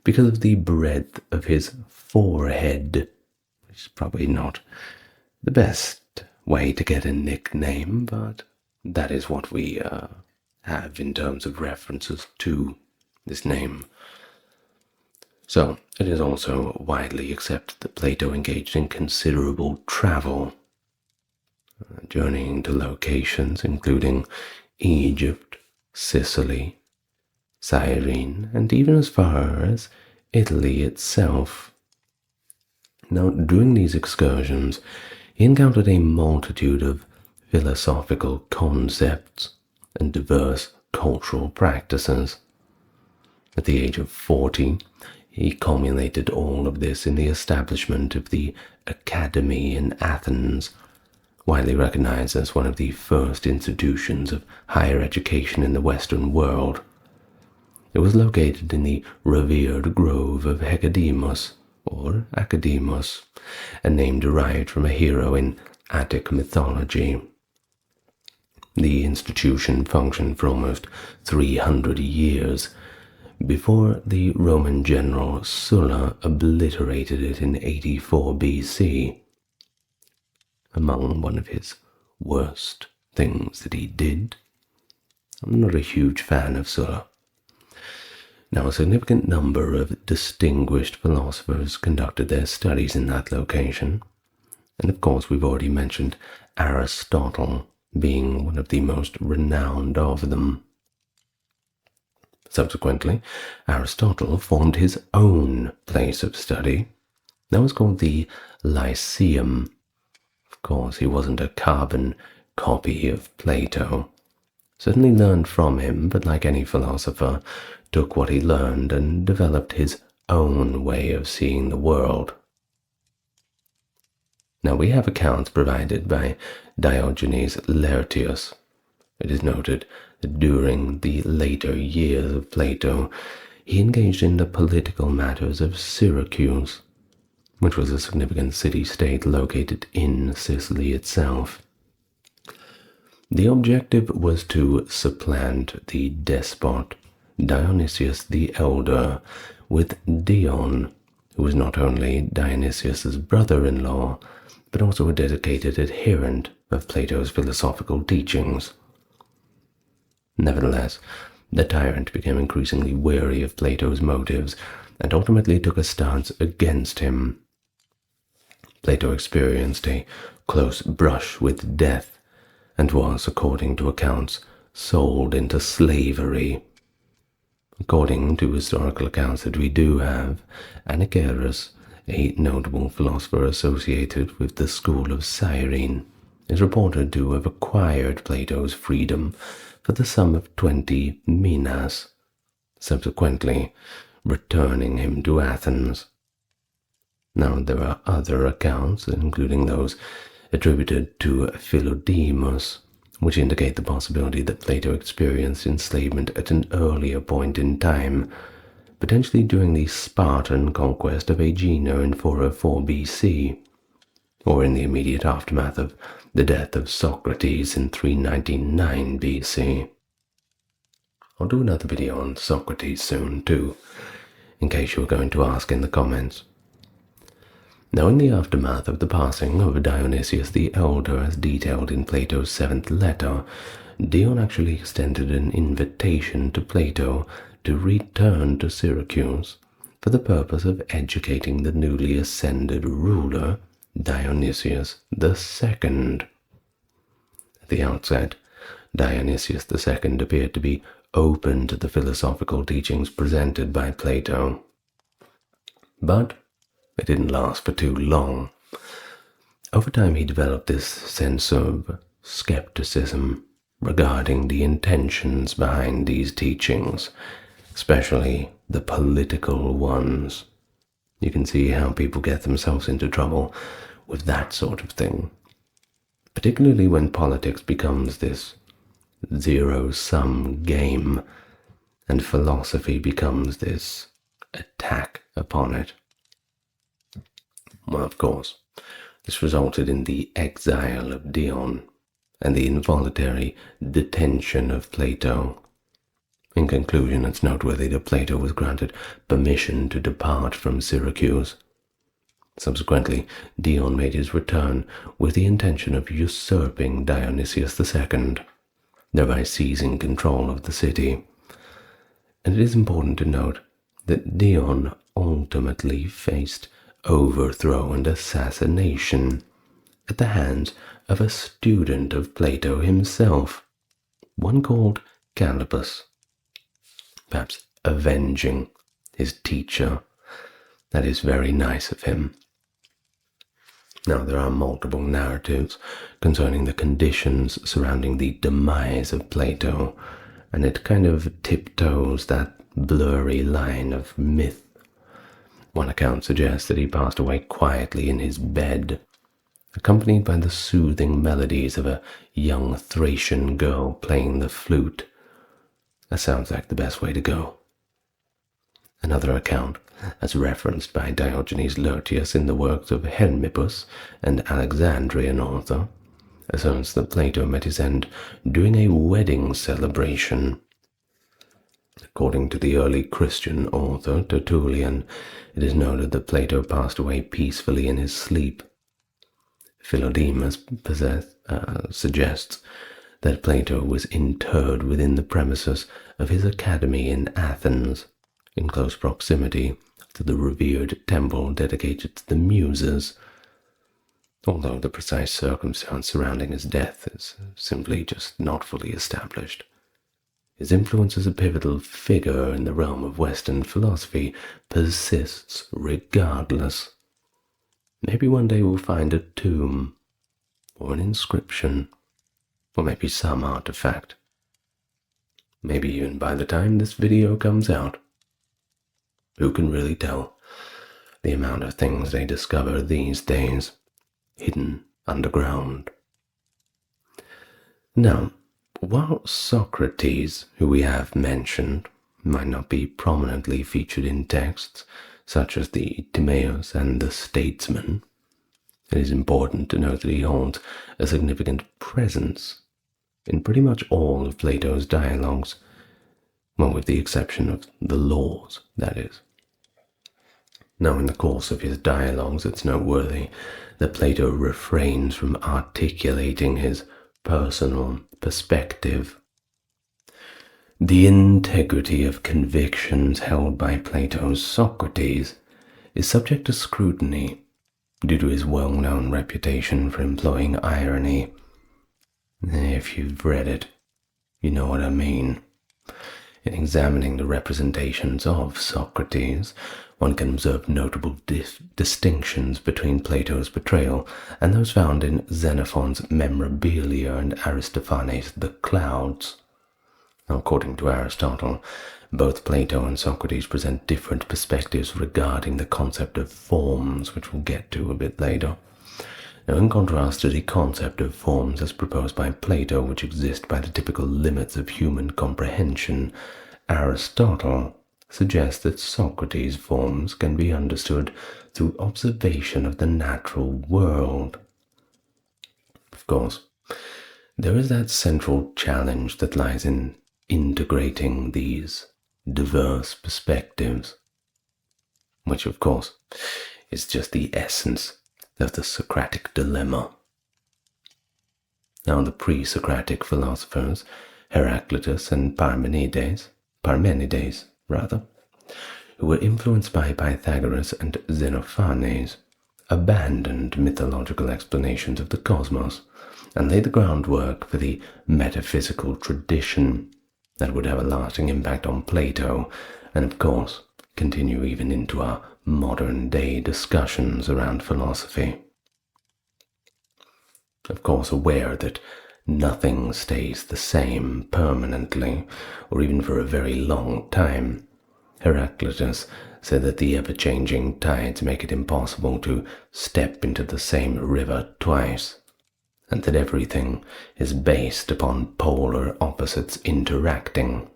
A: because of the breadth of his forehead, which is probably not the best way to get a nickname, but that is what we have in terms of references to this name. So, it is also widely accepted that Plato engaged in considerable travel, journeying to locations including Egypt, Sicily, Cyrene, and even as far as Italy itself. Now, during these excursions, he encountered a multitude of philosophical concepts and diverse cultural practices. At the age of 40, he culminated all of this in the establishment of the Academy in Athens, widely recognized as one of the first institutions of higher education in the Western world. It was located in the revered grove of Hecademus, or Academus, a name derived from a hero in Attic mythology. The institution functioned for almost 300 years, before the Roman general Sulla obliterated it in 84 BC. Among one of his worst things that he did. I'm not a huge fan of Sulla. Now, a significant number of distinguished philosophers conducted their studies in that location, and of course we've already mentioned Aristotle being one of the most renowned of them. Subsequently, Aristotle formed his own place of study. That was called the Lyceum. Of course, he wasn't a carbon copy of Plato. Certainly learned from him, but like any philosopher, took what he learned and developed his own way of seeing the world. Now, we have accounts provided by Diogenes Laertius, It is noted that during the later years of Plato, he engaged in the political matters of Syracuse, which was a significant city-state located in Sicily itself. The objective was to supplant the despot Dionysius the Elder with Dion, who was not only Dionysius's brother-in-law, but also a dedicated adherent of Plato's philosophical teachings. Nevertheless, the tyrant became increasingly wary of Plato's motives and ultimately took a stance against him. Plato experienced a close brush with death and was, according to accounts, sold into slavery. According to historical accounts that we do have, Anaxagoras, a notable philosopher associated with the school of Cyrene, is reported to have acquired Plato's freedom for the sum of 20 minas, subsequently returning him to Athens. Now, there are other accounts, including those attributed to Philodemus, which indicate the possibility that Plato experienced enslavement at an earlier point in time, potentially during the Spartan conquest of Aegina in 404 BC, or in the immediate aftermath of the death of Socrates in 399 BC. I'll do another video on Socrates soon too, in case you were going to ask in the comments. Now, in the aftermath of the passing of Dionysius the Elder, as detailed in Plato's 7th letter, Dion actually extended an invitation to Plato to return to Syracuse for the purpose of educating the newly ascended ruler, Dionysius II. At the outset, Dionysius II appeared to be open to the philosophical teachings presented by Plato. But it didn't last for too long. Over time, he developed this sense of skepticism regarding the intentions behind these teachings, especially the political ones. You can see how people get themselves into trouble with that sort of thing, particularly when politics becomes this zero-sum game and philosophy becomes this attack upon it. Well, of course, this resulted in the exile of Dion and the involuntary detention of Plato. In conclusion, it's noteworthy that Plato was granted permission to depart from Syracuse. Subsequently, Dion made his return with the intention of usurping Dionysius II, thereby seizing control of the city. And it is important to note that Dion ultimately faced overthrow and assassination at the hands of a student of Plato himself, one called Callippus, perhaps avenging his teacher. That is very nice of him. Now, there are multiple narratives concerning the conditions surrounding the demise of Plato, and it kind of tiptoes that blurry line of myth. One account suggests that he passed away quietly in his bed, accompanied by the soothing melodies of a young Thracian girl playing the flute. That sounds like the best way to go. Another account, as referenced by Diogenes Laertius in the works of Hermippus, an Alexandrian author, asserts that Plato met his end during a wedding celebration. According to the early Christian author Tertullian, it is noted that Plato passed away peacefully in his sleep. Philodemus suggests that Plato was interred within the premises of his academy in Athens, in close proximity to the revered temple dedicated to the Muses, although the precise circumstance surrounding his death is simply just not fully established. His influence as a pivotal figure in the realm of Western philosophy persists regardless. Maybe one day we'll find a tomb, or an inscription, or maybe some artifact. Maybe even by the time this video comes out. Who can really tell? The amount of things they discover these days, hidden underground. Now, While Socrates, who we have mentioned, might not be prominently featured in texts such as the Timaeus and the Statesman, it is important to note that he holds a significant presence in pretty much all of Plato's dialogues, well, with the exception of the laws, that is. Now, in the course of his dialogues, it's noteworthy that Plato refrains from articulating his personal perspective. The integrity of convictions held by Plato's Socrates is subject to scrutiny due to his well-known reputation for employing irony. If you've read it, you know what I mean. In examining the representations of Socrates, one can observe notable distinctions between Plato's portrayal and those found in Xenophon's Memorabilia and Aristophanes' The Clouds. According to Aristotle, both Plato and Socrates present different perspectives regarding the concept of forms, which we'll get to a bit later. Now, in contrast to the concept of forms as proposed by Plato, which exist by the typical limits of human comprehension, Aristotle suggests that Socrates' forms can be understood through observation of the natural world. Of course, there is that central challenge that lies in integrating these diverse perspectives, which of course is just the essence of the Socratic dilemma. Now, the pre-Socratic philosophers, Heraclitus and Parmenides, who were influenced by Pythagoras and Xenophanes, abandoned mythological explanations of the cosmos and laid the groundwork for the metaphysical tradition that would have a lasting impact on Plato and, of course, continue even into our modern-day discussions around philosophy. Of course, aware that nothing stays the same permanently, or even for a very long time, Heraclitus said that the ever-changing tides make it impossible to step into the same river twice, and that everything is based upon polar opposites interacting.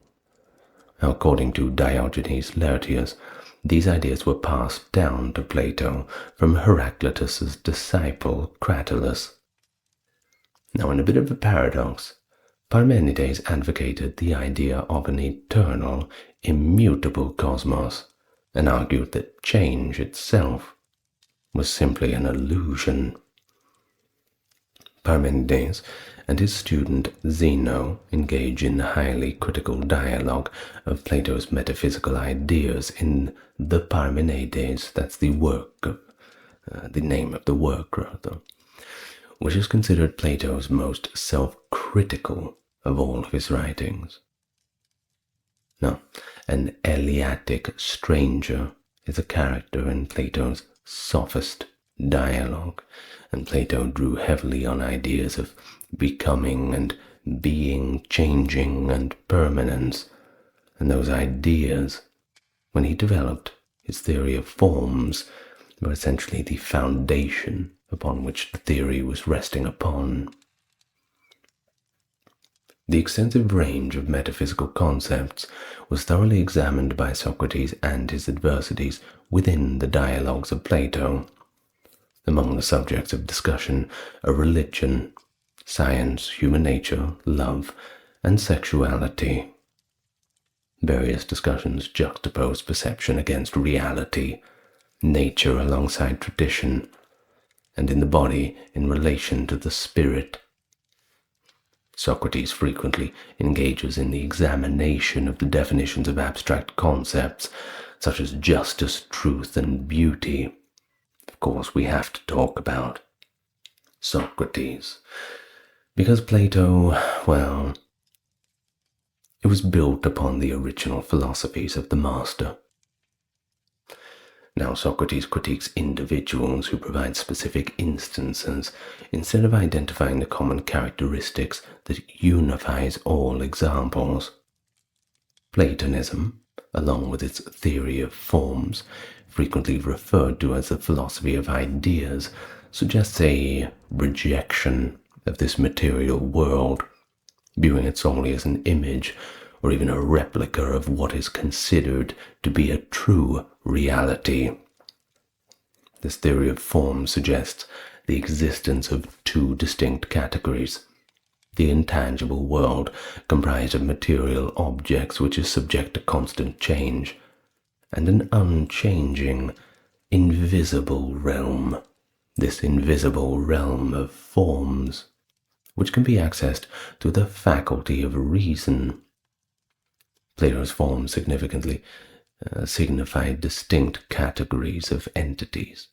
A: According to Diogenes Laertius, these ideas were passed down to Plato from Heraclitus's disciple Cratylus. Now, in a bit of a paradox, Parmenides advocated the idea of an eternal, immutable cosmos and argued that change itself was simply an illusion. Parmenides and his student Zeno engage in highly critical dialogue of Plato's metaphysical ideas in the Parmenides, that's the work of, the name of the work rather, which is considered Plato's most self-critical of all of his writings. Now, an Eleatic stranger is a character in Plato's sophist dialogue, and Plato drew heavily on ideas of becoming and being, changing and permanence, and those ideas, when he developed his theory of forms, were essentially the foundation upon which the theory was resting upon. The extensive range of metaphysical concepts was thoroughly examined by Socrates and his adversities within the dialogues of Plato. Among the subjects of discussion are religion, science, human nature, love, and sexuality. Various discussions juxtapose perception against reality, nature alongside tradition, and in the body in relation to the spirit. Socrates frequently engages in the examination of the definitions of abstract concepts such as justice, truth, and beauty. Of course, we have to talk about Socrates, because Plato, well, it was built upon the original philosophies of the master. Now, Socrates critiques individuals who provide specific instances instead of identifying the common characteristics that unifies all examples. Platonism, along with its theory of forms, frequently referred to as the philosophy of ideas, suggests a rejection of this material world viewing it solely as an image or even a replica of what is considered to be a true reality. This theory of form suggests the existence of two distinct categories: the intangible world, comprised of material objects which is subject to constant change, and an unchanging, invisible realm, this invisible realm of forms, which can be accessed through the faculty of reason. Plato's forms significantly signify distinct categories of entities,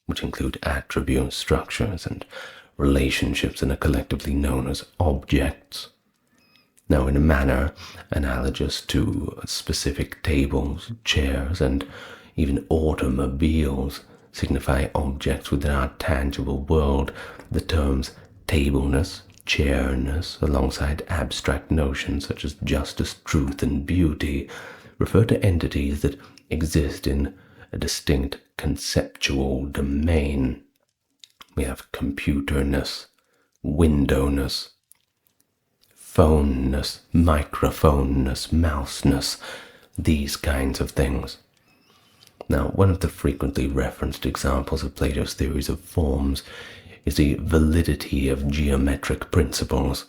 A: which include attributes, structures, and relationships, and are collectively known as objects. Now, in a manner analogous to specific tables, chairs, and even automobiles signify objects within our tangible world, the terms tableness, chairness, alongside abstract notions such as justice, truth, and beauty, refer to entities that exist in a distinct conceptual domain. We have computerness, windowness, phoneness, microphoneness, mouseness, these kinds of things. Now, one of the frequently referenced examples of Plato's theories of forms is the validity of geometric principles,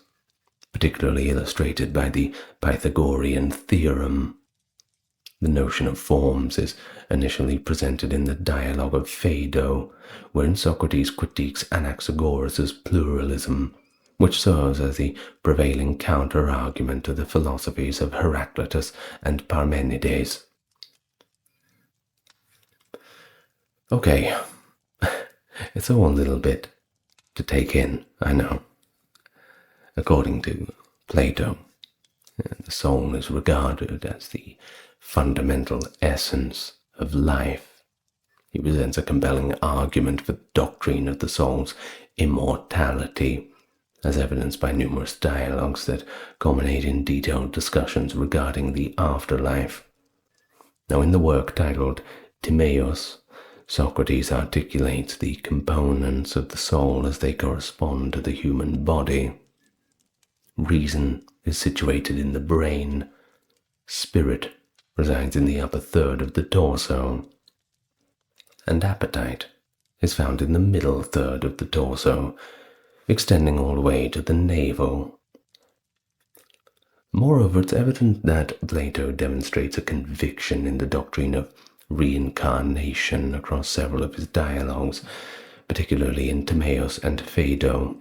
A: particularly illustrated by the Pythagorean theorem. The notion of forms is initially presented in the dialogue of Phaedo, wherein Socrates critiques Anaxagoras' pluralism, which serves as the prevailing counter-argument to the philosophies of Heraclitus and Parmenides. Okay, it's all a little bit to take in, I know. According to Plato, the soul is regarded as the fundamental essence of life. He presents a compelling argument for the doctrine of the soul's immortality, as evidenced by numerous dialogues that culminate in detailed discussions regarding the afterlife. Now, in the work titled Timaeus, Socrates articulates the components of the soul as they correspond to the human body. Reason is situated in the brain. Spirit resides in the upper third of the torso. And appetite is found in the middle third of the torso, extending all the way to the navel. Moreover, it's evident that Plato demonstrates a conviction in the doctrine of reincarnation across several of his dialogues, particularly in Timaeus and Phaedo.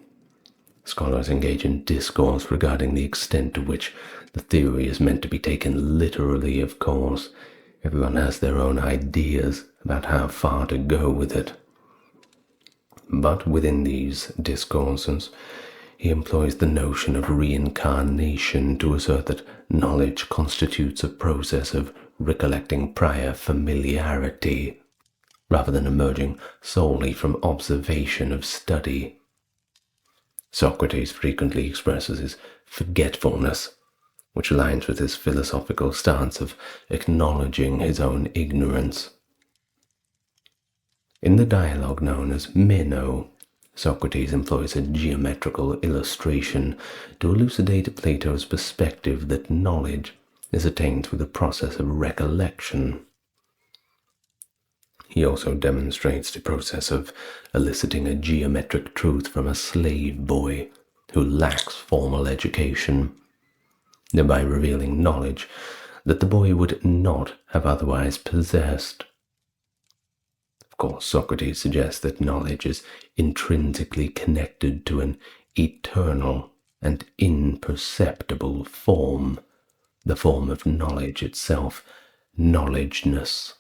A: Scholars engage in discourse regarding the extent to which the theory is meant to be taken literally, of course. Everyone has their own ideas about how far to go with it. But within these discourses, he employs the notion of reincarnation to assert that knowledge constitutes a process of recollecting prior familiarity, rather than emerging solely from observation of study. Socrates frequently expresses his forgetfulness, which aligns with his philosophical stance of acknowledging his own ignorance. In the dialogue known as Meno, Socrates employs a geometrical illustration to elucidate Plato's perspective that knowledge is attained through the process of recollection. He also demonstrates the process of eliciting a geometric truth from a slave boy who lacks formal education, thereby revealing knowledge that the boy would not have otherwise possessed. Of course, Socrates suggests that knowledge is intrinsically connected to an eternal and imperceptible form, the form of knowledge itself, knowledgeness.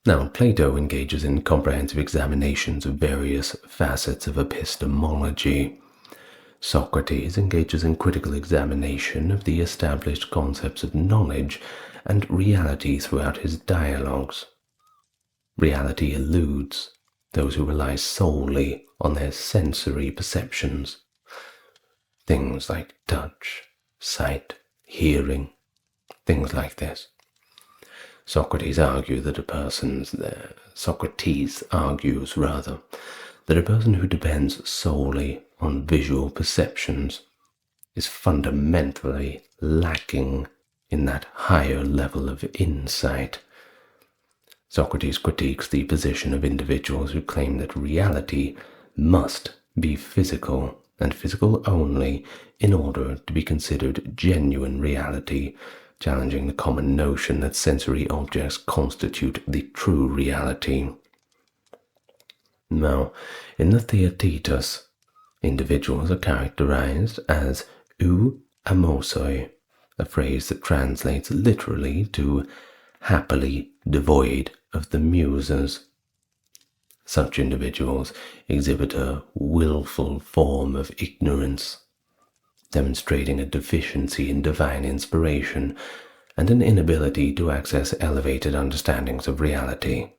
A: Now, Plato engages in comprehensive examinations of various facets of epistemology. Socrates engages in critical examination of the established concepts of knowledge and reality throughout his dialogues. Reality eludes those who rely solely on their sensory perceptions. Things like touch, sight, hearing, things like this. Socrates argues that that a person who depends solely on visual perceptions is fundamentally lacking in that higher level of insight. Socrates critiques the position of individuals who claim that reality must be physical, and physical only, in order to be considered genuine reality, challenging the common notion that sensory objects constitute the true reality. Now, in the Theaetetus, individuals are characterized as ou amosoi, a phrase that translates literally to happily devoid of the muses. Such individuals exhibit a willful form of ignorance, demonstrating a deficiency in divine inspiration and an inability to access elevated understandings of reality.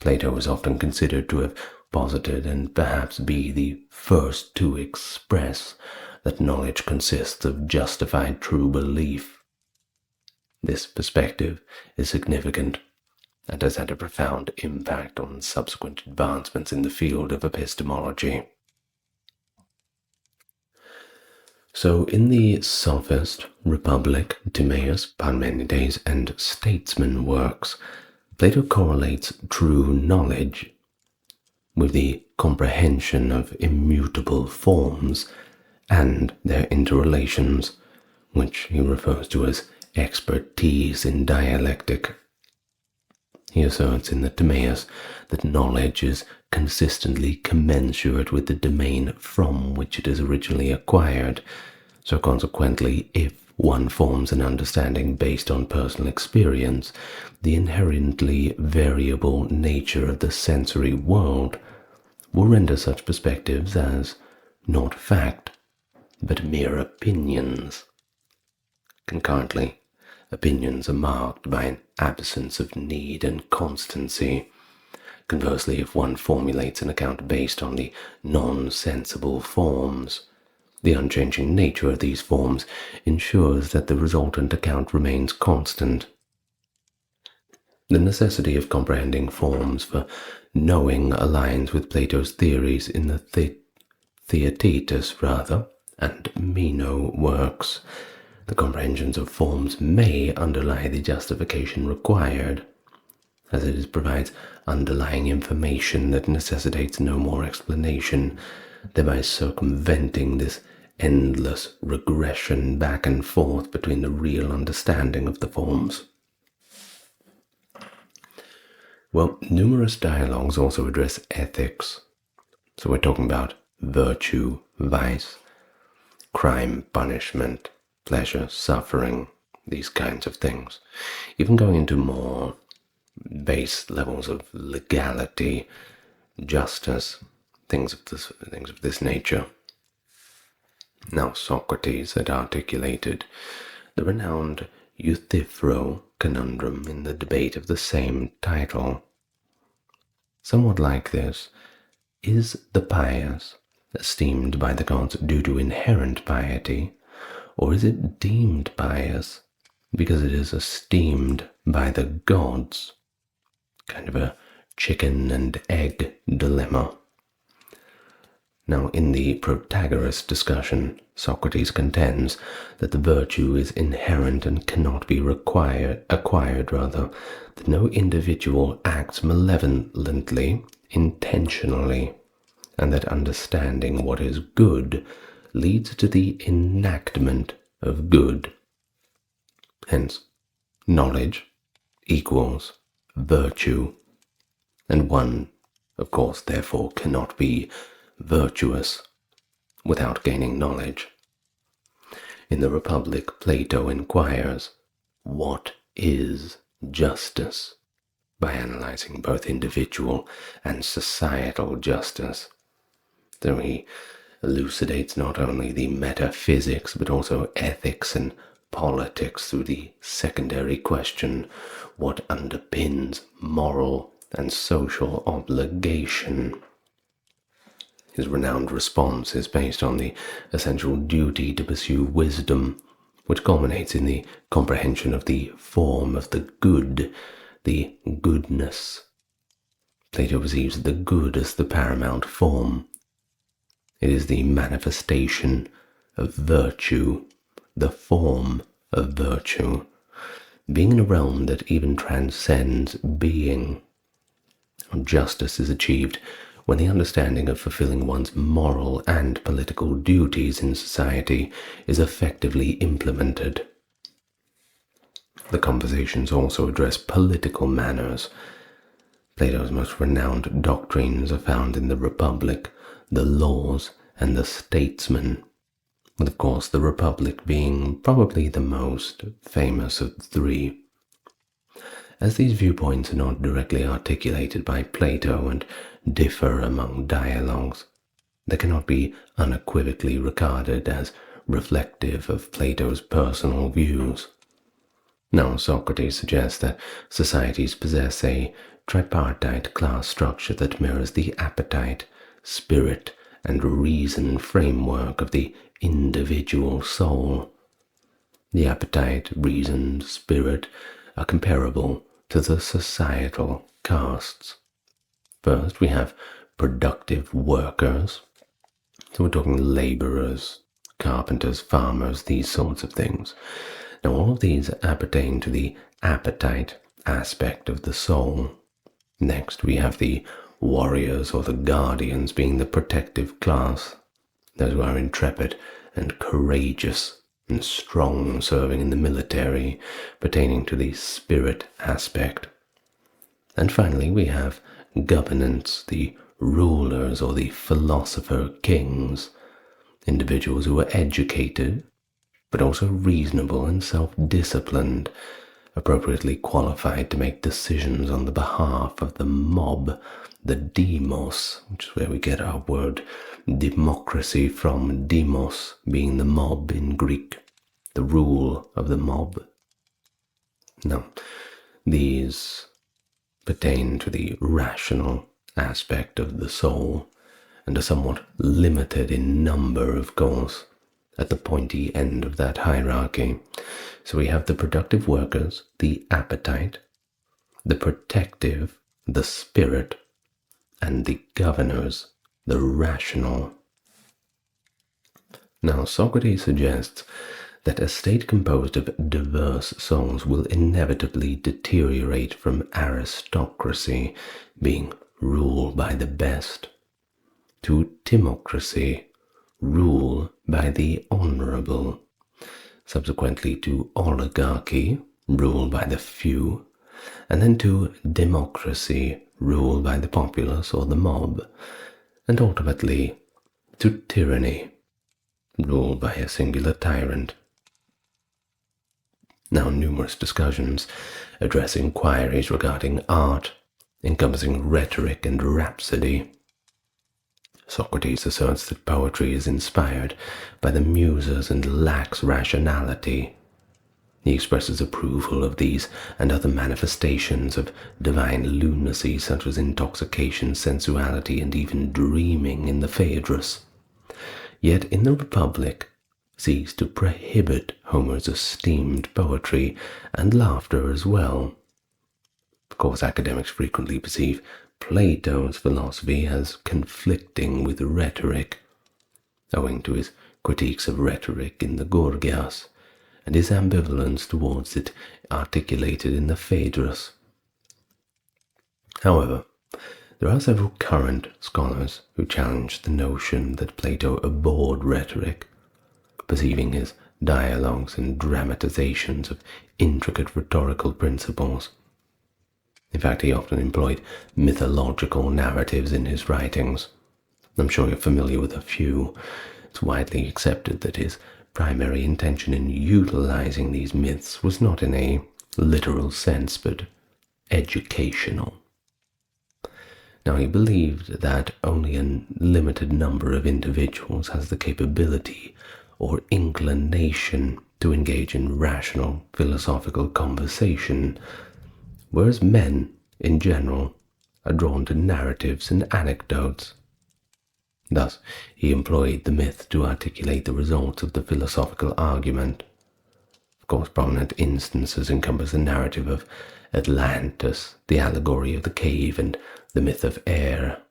A: Plato is often considered to have posited and perhaps be the first to express that knowledge consists of justified true belief. This perspective is significant and has had a profound impact on subsequent advancements in the field of epistemology. So in the Sophist, Republic, Timaeus, Parmenides, and Statesman works, Plato correlates true knowledge with the comprehension of immutable forms and their interrelations, which he refers to as expertise in dialectic. He asserts in the Timaeus that knowledge is consistently commensurate with the domain from which it is originally acquired. So consequently, if one forms an understanding based on personal experience, the inherently variable nature of the sensory world will render such perspectives as not fact, but mere opinions. Concurrently, opinions are marked by an absence of need and constancy. Conversely, if one formulates an account based on the non-sensible forms, the unchanging nature of these forms ensures that the resultant account remains constant. The necessity of comprehending forms for knowing aligns with Plato's theories in the Theaetetus and Meno works. The comprehensions of forms may underlie the justification required, as it provides underlying information that necessitates no more explanation, thereby circumventing this endless regression back and forth between the real understanding of the forms. Well, numerous dialogues also address ethics. So we're talking about virtue, vice, crime, punishment, pleasure, suffering, these kinds of things. Even going into more base levels of legality, justice, things of this nature. Now Socrates had articulated the renowned Euthyphro conundrum in the debate of the same title. Somewhat like this: is the pious esteemed by the gods due to inherent piety, or is it deemed pious because it is esteemed by the gods? Kind of a chicken and egg dilemma. Now, in the Protagoras discussion, Socrates contends that the virtue is inherent and cannot be acquired, that no individual acts malevolently, intentionally, and that understanding what is good leads to the enactment of good. Hence, knowledge equals virtue, and one, of course, therefore cannot be virtuous without gaining knowledge. In the Republic, Plato inquires, what is justice? By analyzing both individual and societal justice. So he elucidates not only the metaphysics, but also ethics and politics through the secondary question, what underpins moral and social obligation? His renowned response is based on the essential duty to pursue wisdom, which culminates in the comprehension of the form of the good, the goodness. Plato perceives the good as the paramount form. It is the manifestation of virtue, the form of virtue, being in a realm that even transcends being. Justice is achieved when the understanding of fulfilling one's moral and political duties in society is effectively implemented. The conversations also address political manners. Plato's most renowned doctrines are found in the Republic, the Laws, and the Statesman, with of course the Republic being probably the most famous of the three. As these viewpoints are not directly articulated by Plato and differ among dialogues, they cannot be unequivocally regarded as reflective of Plato's personal views. Now, Socrates suggests that societies possess a tripartite class structure that mirrors the appetite, spirit, and reason framework of the individual soul. The appetite, reason, spirit are comparable to the societal castes. First, we have productive workers. So we're talking laborers, carpenters, farmers, these sorts of things. Now, all of these appertain to the appetite aspect of the soul. Next, we have the warriors or the guardians, being the protective class, those who are intrepid and courageous and strong, serving in the military, pertaining to the spirit aspect. And finally, we have governance, the rulers or the philosopher kings, individuals who are educated, but also reasonable and self-disciplined, appropriately qualified to make decisions on the behalf of the mob, the demos, which is where we get our word democracy from, demos being the mob in Greek, the rule of the mob. Now, these pertain to the rational aspect of the soul and are somewhat limited in number, of course, at the pointy end of that hierarchy. So we have the productive workers, the appetite, the protective, the spirit, and the governors, the rational. Now, Socrates suggests that a state composed of diverse souls will inevitably deteriorate from aristocracy, being rule by the best, to timocracy, rule by the honorable, subsequently to oligarchy, rule by the few, and then to democracy, rule by the populace or the mob, and ultimately to tyranny, rule by a singular tyrant. Now, numerous discussions address inquiries regarding art, encompassing rhetoric and rhapsody. Socrates asserts that poetry is inspired by the muses and lacks rationality. He expresses approval of these and other manifestations of divine lunacy, such as intoxication, sensuality, and even dreaming in the Phaedrus. Yet in the Republic, seeks to prohibit Homer's esteemed poetry and laughter as well. Of course, academics frequently perceive Plato's philosophy as conflicting with rhetoric, owing to his critiques of rhetoric in the Gorgias and his ambivalence towards it articulated in the Phaedrus. However, there are several current scholars who challenge the notion that Plato abhorred rhetoric, perceiving his dialogues and dramatizations of intricate rhetorical principles. In fact, he often employed mythological narratives in his writings. I'm sure you're familiar with a few. It's widely accepted that his primary intention in utilizing these myths was not in a literal sense, but educational. Now, he believed that only a limited number of individuals has the capability or inclination to engage in rational philosophical conversation, whereas men, in general, are drawn to narratives and anecdotes. Thus, he employed the myth to articulate the results of the philosophical argument. Of course, prominent instances encompass the narrative of Atlantis, the allegory of the cave, and the myth of air.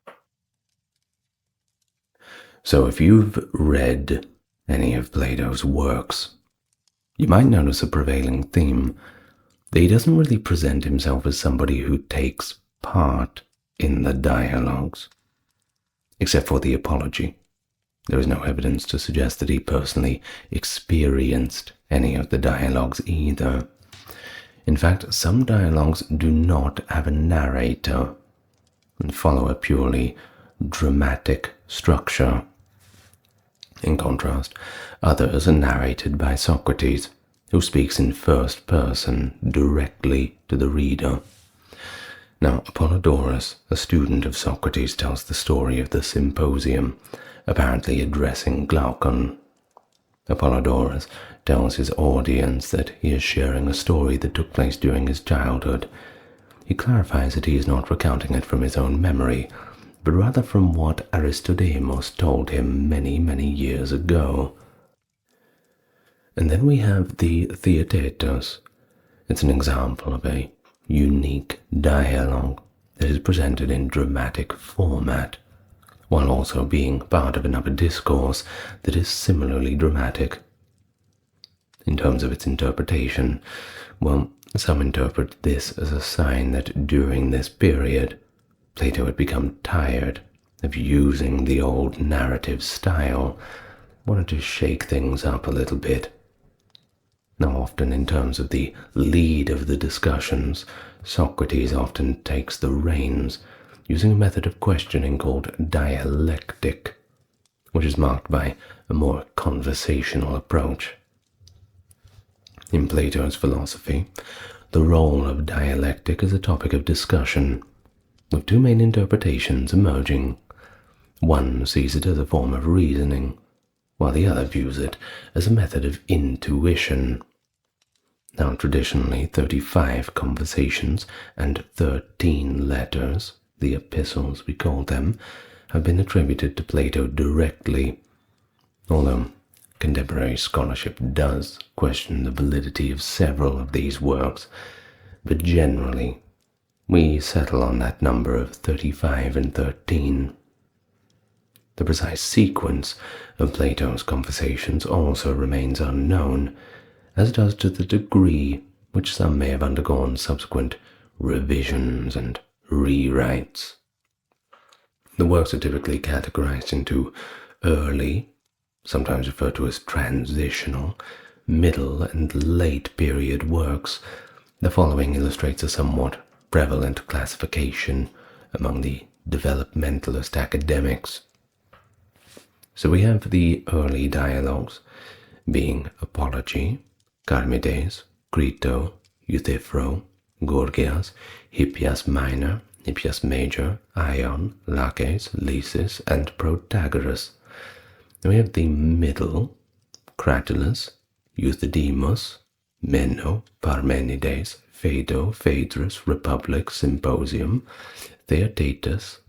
A: So if you've read any of Plato's works, you might notice a prevailing theme that he doesn't really present himself as somebody who takes part in the dialogues, except for the apology. There is no evidence to suggest that he personally experienced any of the dialogues either. In fact, some dialogues do not have a narrator and follow a purely dramatic structure. In contrast, others are narrated by Socrates, who speaks in first person directly to the reader. Now, Apollodorus, a student of Socrates, tells the story of the symposium, apparently addressing Glaucon. Apollodorus tells his audience that he is sharing a story that took place during his childhood. He clarifies that he is not recounting it from his own memory, but rather from what Aristotle told him many, many years ago. And then we have the Theaetetus. It's an example of a unique dialogue that is presented in dramatic format, while also being part of another discourse that is similarly dramatic. In terms of its interpretation, well, some interpret this as a sign that during this period, Plato had become tired of using the old narrative style, wanted to shake things up a little bit. Now, often in terms of the lead of the discussions, Socrates often takes the reins, using a method of questioning called dialectic, which is marked by a more conversational approach. In Plato's philosophy, the role of dialectic is a topic of discussion, with two main interpretations emerging. One sees it as a form of reasoning, while the other views it as a method of intuition. Now, traditionally, 35 conversations and 13 letters, the epistles we call them, have been attributed to Plato directly, although contemporary scholarship does question the validity of several of these works, but generally we settle on that number of 35 and 13. The precise sequence of Plato's conversations also remains unknown, as does to the degree which some may have undergone subsequent revisions and rewrites. The works are typically categorized into early, sometimes referred to as transitional, middle, and late period works. The following illustrates a somewhat prevalent classification among the developmentalist academics. So we have the early dialogues, being Apology, Charmides, Crito, Euthyphro, Gorgias, Hippias Minor, Hippias Major, Ion, Laches, Lysis, and Protagoras. Then we have the middle, Cratylus, Euthydemus, Meno, Parmenides, Phaedo, Phaedrus, Republic, Symposium, Theaetetus,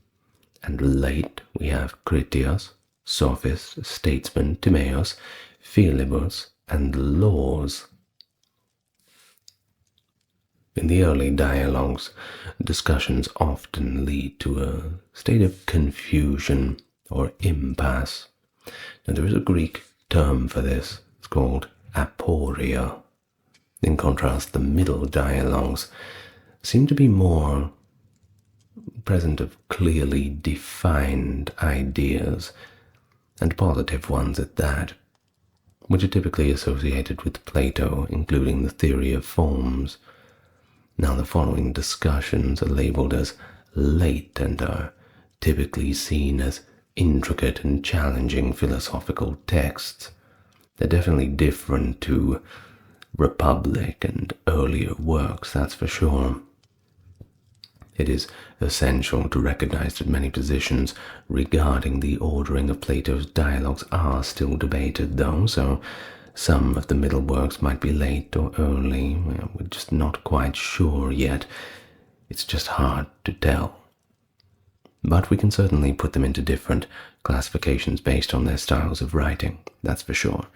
A: and late we have Critias, Sophist, Statesman, Timaeus, Philebus, and Laws. In the early dialogues, discussions often lead to a state of confusion or impasse. Now, there is a Greek term for this. It's called aporia. In contrast, the middle dialogues seem to be more present of clearly defined ideas, and positive ones at that, which are typically associated with Plato, including the theory of forms. Now, the following discussions are labeled as late and are typically seen as intricate and challenging philosophical texts. They're definitely different to Republic and earlier works, that's for sure. It is essential to recognize that many positions regarding the ordering of Plato's dialogues are still debated, though, so some of the middle works might be late or early. We're just not quite sure yet. It's just hard to tell. But we can certainly put them into different classifications based on their styles of writing, that's for sure.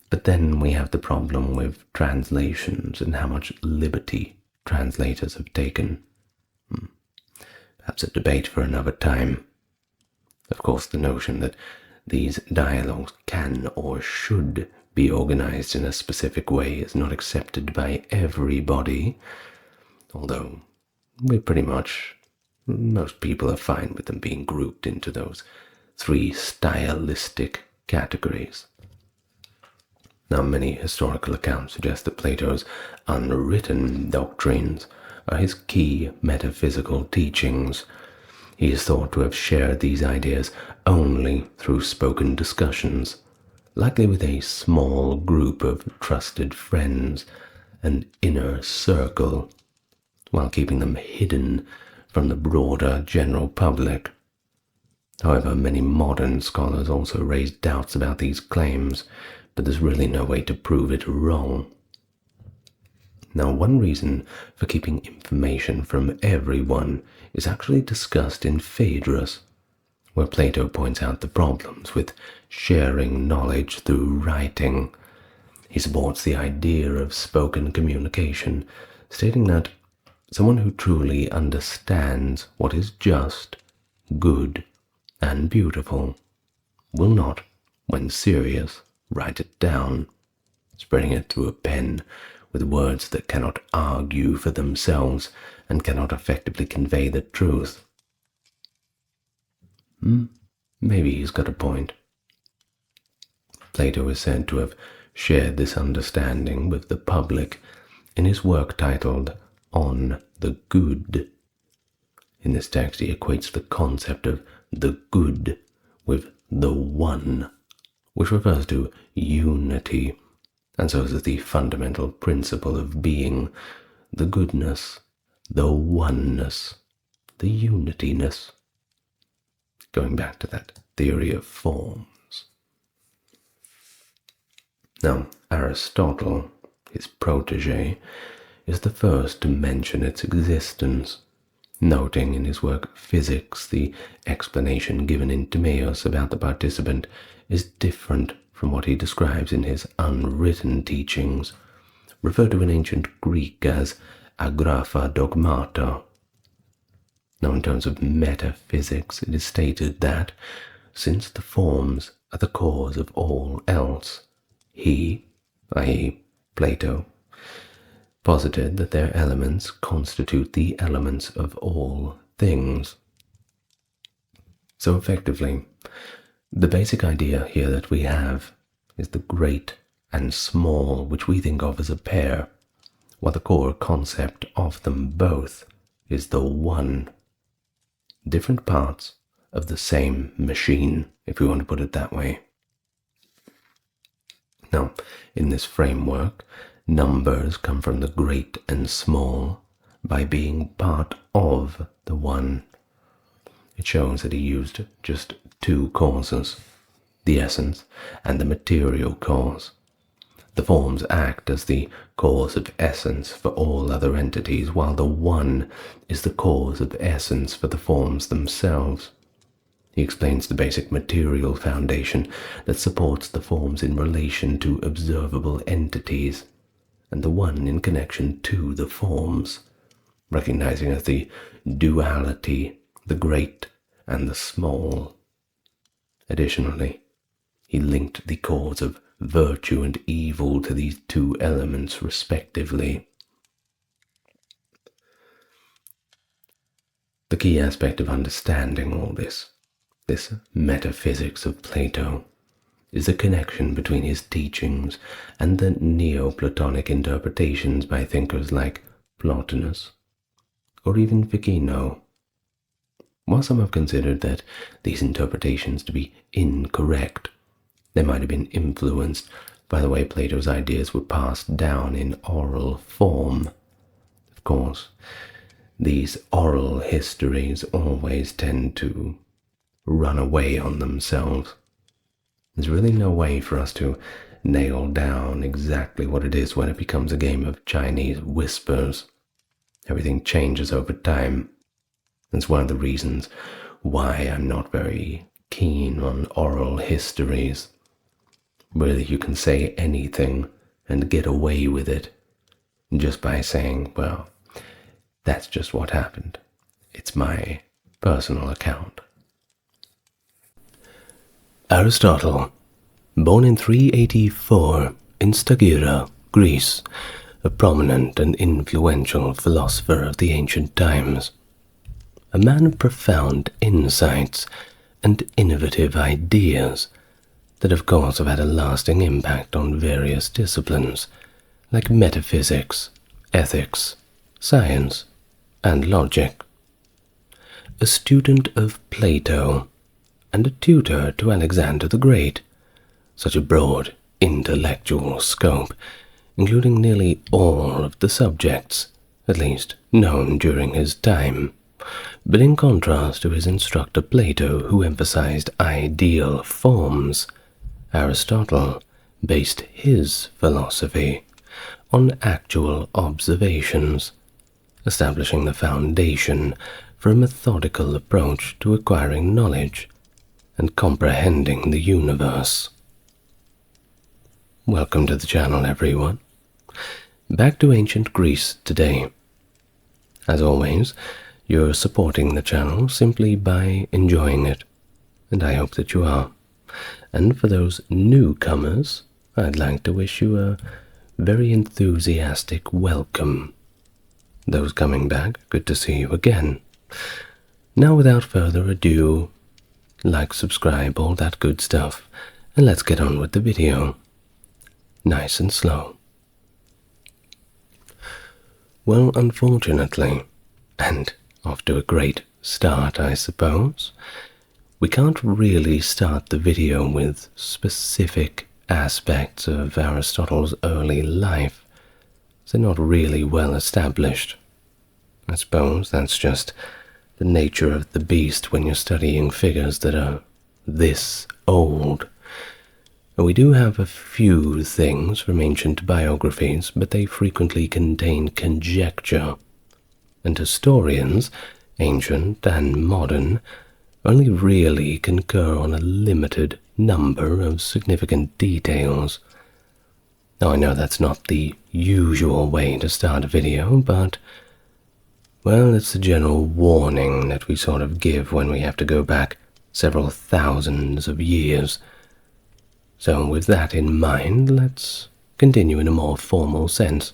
A: But then we have the problem with translations and how much liberty translators have taken. Perhaps a debate for another time. Of course, the notion that these dialogues can or should be organized in a specific way is not accepted by everybody, although most people are fine with them being grouped into those three stylistic categories. Now, many historical accounts suggest that Plato's unwritten doctrines are his key metaphysical teachings. He is thought to have shared these ideas only through spoken discussions, likely with a small group of trusted friends, an inner circle, while keeping them hidden from the broader general public. However, many modern scholars also raise doubts about these claims, but there's really no way to prove it wrong. Now, one reason for keeping information from everyone is actually discussed in Phaedrus, where Plato points out the problems with sharing knowledge through writing. He supports the idea of spoken communication, stating that someone who truly understands what is just, good, and beautiful will not, when serious, write it down, spreading it through a pen with words that cannot argue for themselves and cannot effectively convey the truth. Maybe he's got a point. Plato is said to have shared this understanding with the public in his work titled On the Good. In this text, he equates the concept of the good with the one, which refers to unity, and so is the fundamental principle of being, the goodness, the oneness, the unitiness. Going back to that theory of forms. Now, Aristotle, his protege, is the first to mention its existence, noting in his work Physics the explanation given in Timaeus about the participant is different from what he describes in his unwritten teachings, referred to in ancient Greek as agrapha dogmata. Now, in terms of metaphysics, it is stated that, since the forms are the cause of all else, he, i.e. Plato, posited that their elements constitute the elements of all things. So effectively, the basic idea here that we have is the great and small, which we think of as a pair, while the core concept of them both is the one. Different parts of the same machine, if we want to put it that way. Now, in this framework, numbers come from the great and small by being part of the one. It shows that he used just two causes, the essence and the material cause. The forms act as the cause of essence for all other entities, while the one is the cause of essence for the forms themselves. He explains the basic material foundation that supports the forms in relation to observable entities, and the one in connection to the forms, recognizing as the duality, the great and the small. Additionally, he linked the cause of virtue and evil to these two elements respectively. The key aspect of understanding all this metaphysics of Plato, is the connection between his teachings and the Neoplatonic interpretations by thinkers like Plotinus or even Ficino. While some have considered that these interpretations to be incorrect, they might have been influenced by the way Plato's ideas were passed down in oral form. Of course, these oral histories always tend to run away on themselves. There's really no way for us to nail down exactly what it is when it becomes a game of Chinese whispers. Everything changes over time. That's one of the reasons why I'm not very keen on oral histories. Really, you can say anything and get away with it just by saying, well, that's just what happened. It's my personal account. Aristotle, born in 384 in Stagira, Greece, a prominent and influential philosopher of the ancient times. A man of profound insights and innovative ideas that of course have had a lasting impact on various disciplines like metaphysics, ethics, science, and logic. A student of Plato and a tutor to Alexander the Great, such a broad intellectual scope, including nearly all of the subjects, at least known during his time. But in contrast to his instructor Plato, who emphasized ideal forms, Aristotle based his philosophy on actual observations, establishing the foundation for a methodical approach to acquiring knowledge and comprehending the universe. Welcome to the channel, everyone. Back to ancient Greece today. As always, you're supporting the channel simply by enjoying it, and I hope that you are. And for those newcomers, I'd like to wish you a very enthusiastic welcome. Those coming back, good to see you again. Now, without further ado, like, subscribe, all that good stuff, and let's get on with the video. Nice and slow. Well, unfortunately, and off to a great start, I suppose, we can't really start the video with specific aspects of Aristotle's early life. They're not really well established. I suppose that's just the nature of the beast when you're studying figures that are this old. We do have a few things from ancient biographies, but they frequently contain conjecture, and historians, ancient and modern, only really concur on a limited number of significant details. Now, I know that's not the usual way to start a video, but, well, it's the general warning that we sort of give when we have to go back several thousands of years. So with that in mind, let's continue in a more formal sense.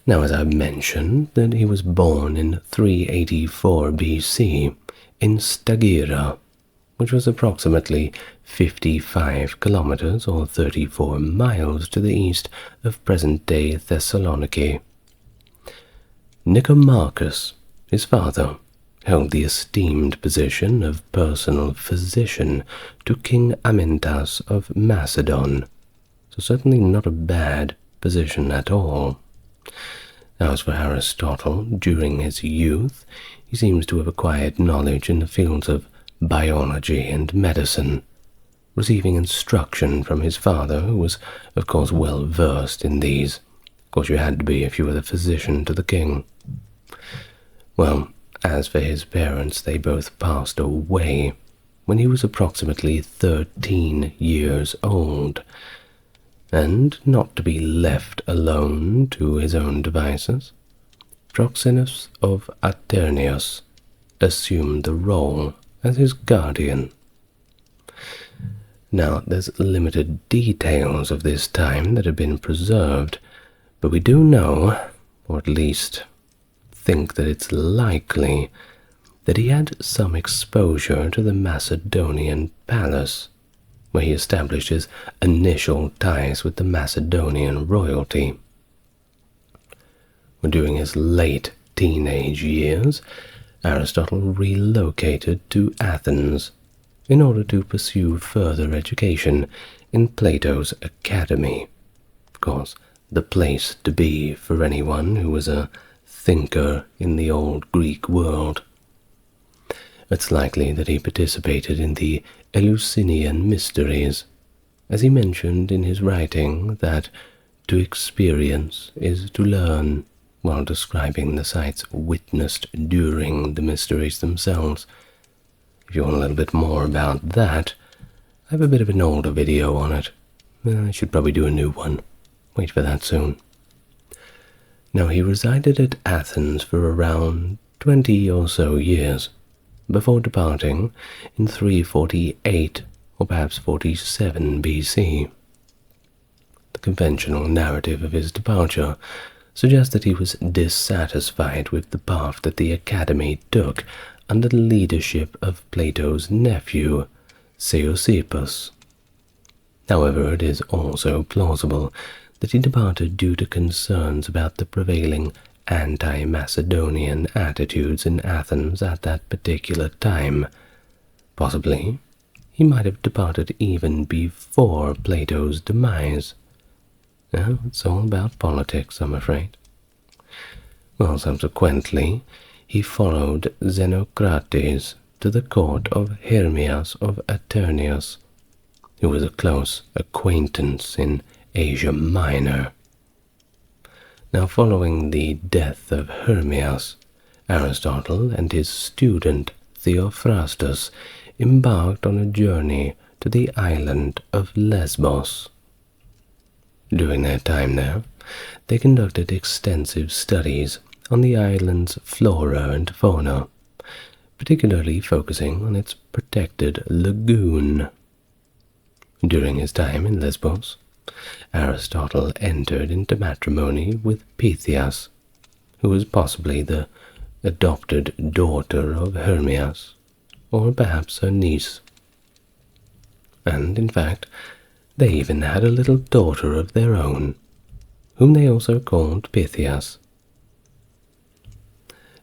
A: Now, as I've mentioned, that he was born in 384 BC in Stagira, which was approximately 55 kilometers or 34 miles to the east of present-day Thessaloniki. Nicomachus, his father, held the esteemed position of personal physician to King Amyntas of Macedon, so certainly not a bad position at all. Now, as for Aristotle, during his youth, he seems to have acquired knowledge in the fields of biology and medicine, receiving instruction from his father, who was, of course, well versed in these. Of course, you had to be if you were the physician to the king. Well, as for his parents, they both passed away when he was approximately 13 years old, and not to be left alone to his own devices, Proxenus of Aternius assumed the role as his guardian. Now, there's limited details of this time that have been preserved, but we do know, or at least think that it's likely, that he had some exposure to the Macedonian palace, where he established his initial ties with the Macedonian royalty. During his late teenage years, Aristotle relocated to Athens in order to pursue further education in Plato's academy. Of course, the place to be for anyone who was a thinker in the old Greek world. It's likely that he participated in the Eleusinian mysteries, as he mentioned in his writing that to experience is to learn, while describing the sights witnessed during the mysteries themselves. If you want a little bit more about that, I have a bit of an older video on it. I should probably do a new one. Wait for that soon. Now, he resided at Athens for around 20 or so years before departing in 348 or perhaps 47 BC. The conventional narrative of his departure suggests that he was dissatisfied with the path that the Academy took under the leadership of Plato's nephew, Zeuxippus. However, it is also plausible that he departed due to concerns about the prevailing anti-Macedonian attitudes in Athens at that particular time. Possibly, he might have departed even before Plato's demise. Now, it's all about politics, I'm afraid. Well, subsequently, he followed Xenocrates to the court of Hermias of Aternius, who was a close acquaintance in Asia Minor. Now, following the death of Hermias, Aristotle and his student Theophrastus embarked on a journey to the island of Lesbos. During their time there, they conducted extensive studies on the island's flora and fauna, particularly focusing on its protected lagoon. During his time in Lesbos, Aristotle entered into matrimony with Pythias, who was possibly the adopted daughter of Hermias, or perhaps her niece. And, in fact, they even had a little daughter of their own, whom they also called Pythias.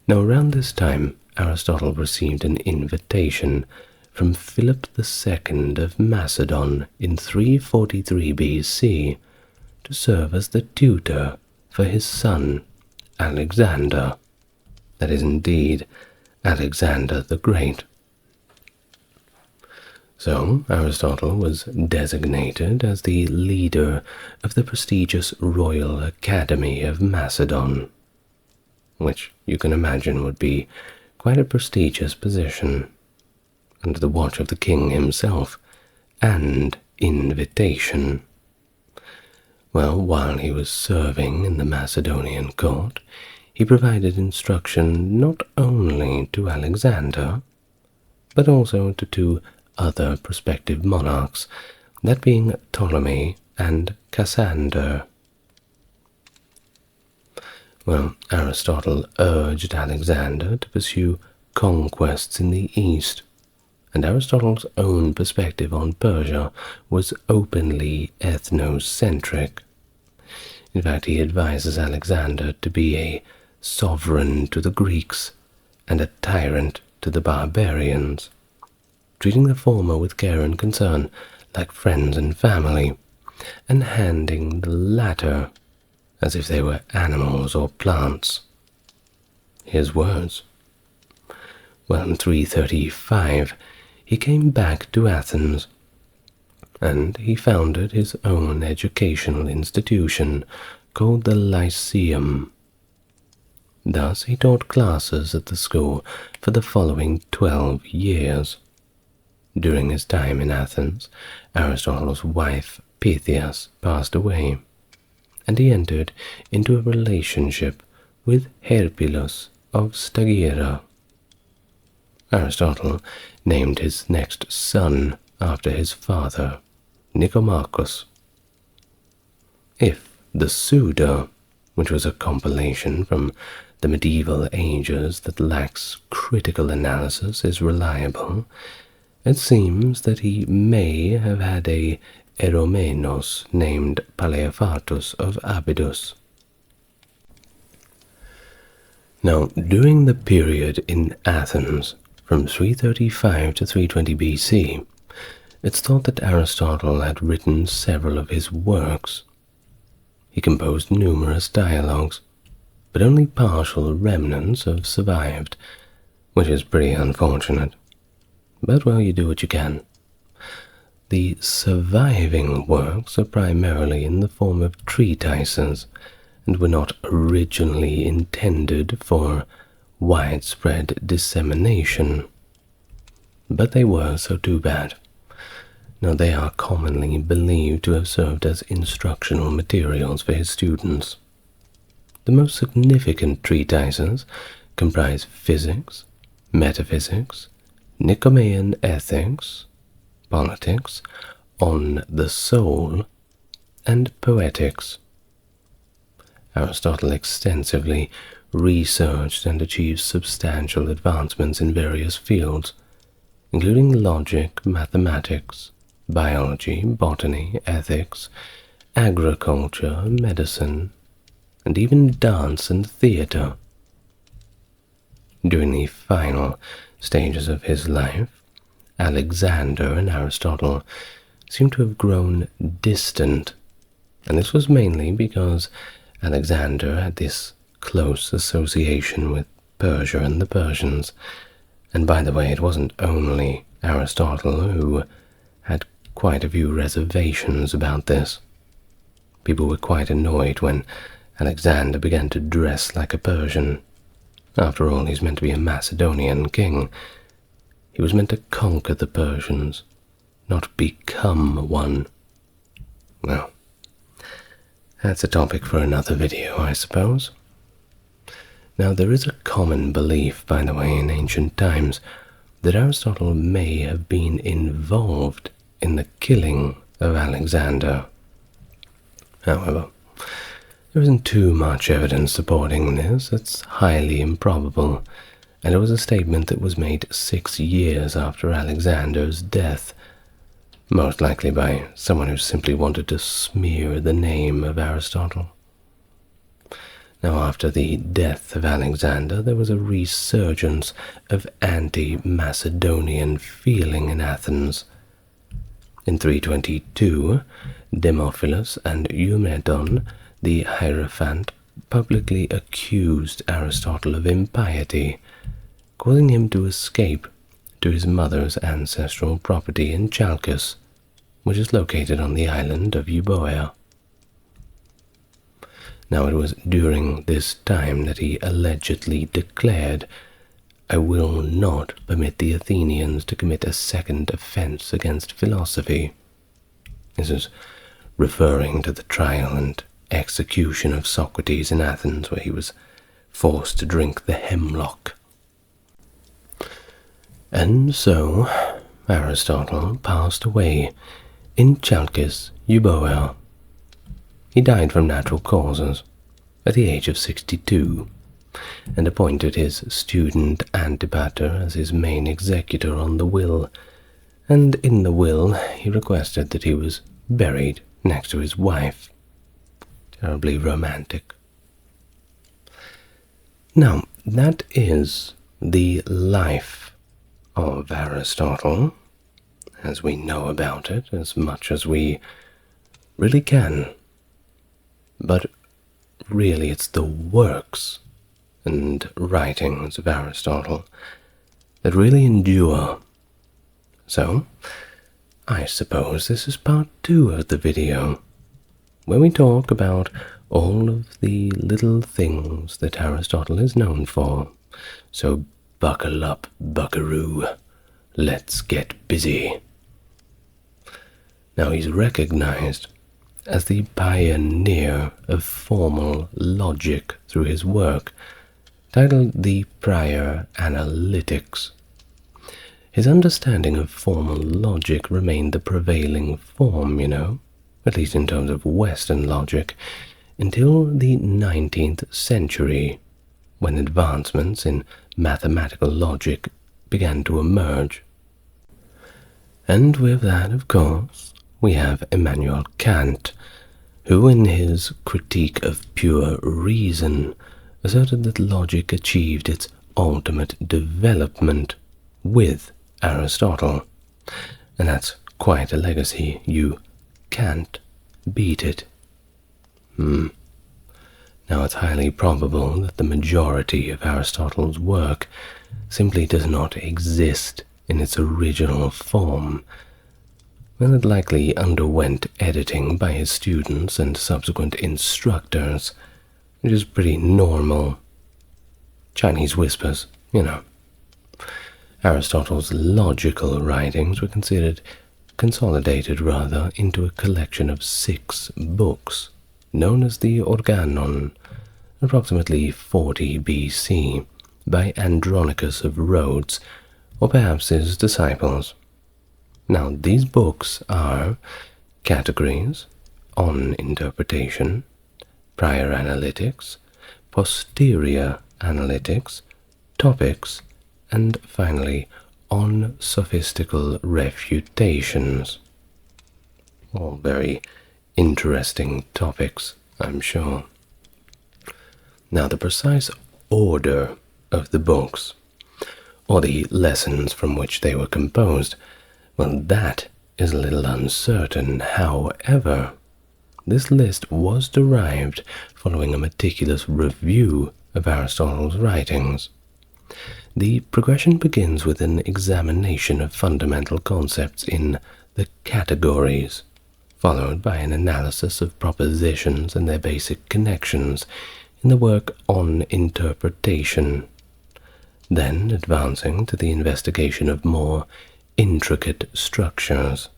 A: Now, around this time, Aristotle received an invitation from Philip II of Macedon in 343 BC to serve as the tutor for his son, Alexander. That is indeed Alexander the Great. So Aristotle was designated as the leader of the prestigious Royal Academy of Macedon, which you can imagine would be quite a prestigious position, under the watch of the king himself, and invitation. Well, while he was serving in the Macedonian court, he provided instruction not only to Alexander, but also to two other prospective monarchs, that being Ptolemy and Cassander. Well, Aristotle urged Alexander to pursue conquests in the East, and Aristotle's own perspective on Persia was openly ethnocentric. In fact, he advises Alexander to be a sovereign to the Greeks and a tyrant to the barbarians, treating the former with care and concern like friends and family, and handing the latter as if they were animals or plants. His words. Well, in 335, he came back to Athens, and he founded his own educational institution called the Lyceum. Thus he taught classes at the school for the following 12 years. During his time in Athens, Aristotle's wife Pythias passed away, and he entered into a relationship with Herpylus of Stagira. Aristotle named his next son after his father, Nicomachus. If the Suda, which was a compilation from the medieval ages that lacks critical analysis, is reliable, it seems that he may have had a Eromenos named Paleophatus of Abydos. Now, during the period in Athens, from 335 to 320 BC, it's thought that Aristotle had written several of his works. He composed numerous dialogues, but only partial remnants have survived, which is pretty unfortunate. But, well, you do what you can. The surviving works are primarily in the form of treatises, and were not originally intended for widespread dissemination. But they were, so too bad. Now, they are commonly believed to have served as instructional materials for his students. The most significant treatises comprise physics, metaphysics, Nicomachean ethics, politics, on the soul, and poetics. Aristotle extensively researched and achieved substantial advancements in various fields, including logic, mathematics, biology, botany, ethics, agriculture, medicine, and even dance and theatre. During the final stages of his life, Alexander and Aristotle seem to have grown distant, and this was mainly because Alexander had this close association with Persia and the Persians. And by the way, it wasn't only Aristotle who had quite a few reservations about this. People were quite annoyed when Alexander began to dress like a Persian. After all, he's meant to be a Macedonian king. He was meant to conquer the Persians, not become one. Well, that's a topic for another video, I suppose. Now, there is a common belief, by the way, in ancient times, that Aristotle may have been involved in the killing of Alexander. However, there isn't too much evidence supporting this. It's highly improbable, and it was a statement that was made 6 years after Alexander's death, most likely by someone who simply wanted to smear the name of Aristotle. Now, after the death of Alexander, there was a resurgence of anti-Macedonian feeling in Athens. In 322, Demophilus and Eumeton, the Hierophant, publicly accused Aristotle of impiety, causing him to escape to his mother's ancestral property in Chalcis, which is located on the island of Euboea. Now, it was during this time that he allegedly declared, "I will not permit the Athenians to commit a second offense against philosophy." This is referring to the trial and execution of Socrates in Athens, where he was forced to drink the hemlock. And so Aristotle passed away in Chalcis, Euboea. He died from natural causes at the age of 62, and appointed his student Antipater as his main executor on the will, and in the will he requested that he was buried next to his wife. Terribly romantic. Now, that is the life of Aristotle, as we know about it, as much as we really can. But really, it's the works and writings of Aristotle that really endure. So, I suppose this is part 2 of the video, where we talk about all of the little things that Aristotle is known for. So buckle up, buckaroo. Let's get busy. Now, he's recognized as the pioneer of formal logic through his work, titled The Prior Analytics. His understanding of formal logic remained the prevailing form, at least in terms of Western logic, until the 19th century, when advancements in mathematical logic began to emerge. And with that, of course, we have Immanuel Kant, who in his Critique of Pure Reason asserted that logic achieved its ultimate development with Aristotle. And that's quite a legacy. You can't beat it. Now, it's highly probable that the majority of Aristotle's work simply does not exist in its original form, and it likely underwent editing by his students and subsequent instructors, which is pretty normal. Chinese whispers, Aristotle's logical writings were consolidated into a collection of 6 books, known as the Organon, approximately 40 BC, by Andronicus of Rhodes, or perhaps his disciples. Now, these books are Categories, On Interpretation, Prior Analytics, Posterior Analytics, Topics, and finally, On Sophistical Refutations. All very interesting topics, I'm sure. Now, the precise order of the books, or the lessons from which they were composed, well, that is a little uncertain. However, this list was derived following a meticulous review of Aristotle's writings. The progression begins with an examination of fundamental concepts in the categories, followed by an analysis of propositions and their basic connections in the work On Interpretation, then advancing to the investigation of more intricate structures,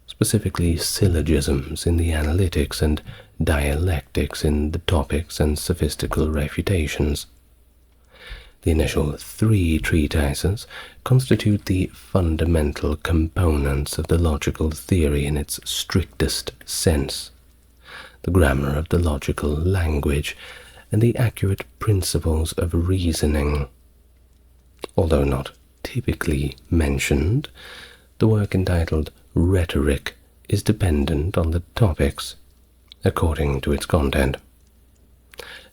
A: specifically syllogisms in the Analytics and dialectics in the Topics and Sophistical Refutations. The initial 3 treatises constitute the fundamental components of the logical theory in its strictest sense, the grammar of the logical language, and the accurate principles of reasoning. Although not typically mentioned, the work entitled Rhetoric is dependent on the Topics, according to its content.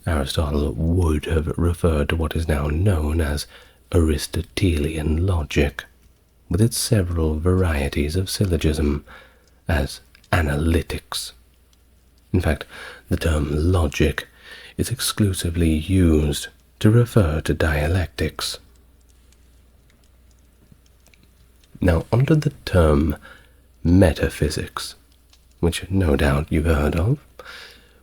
A: Aristotle would have referred to what is now known as Aristotelian logic, with its several varieties of syllogism, as analytics. In fact, the term logic is exclusively used to refer to dialectics. Now, under the term metaphysics, which no doubt you've heard of,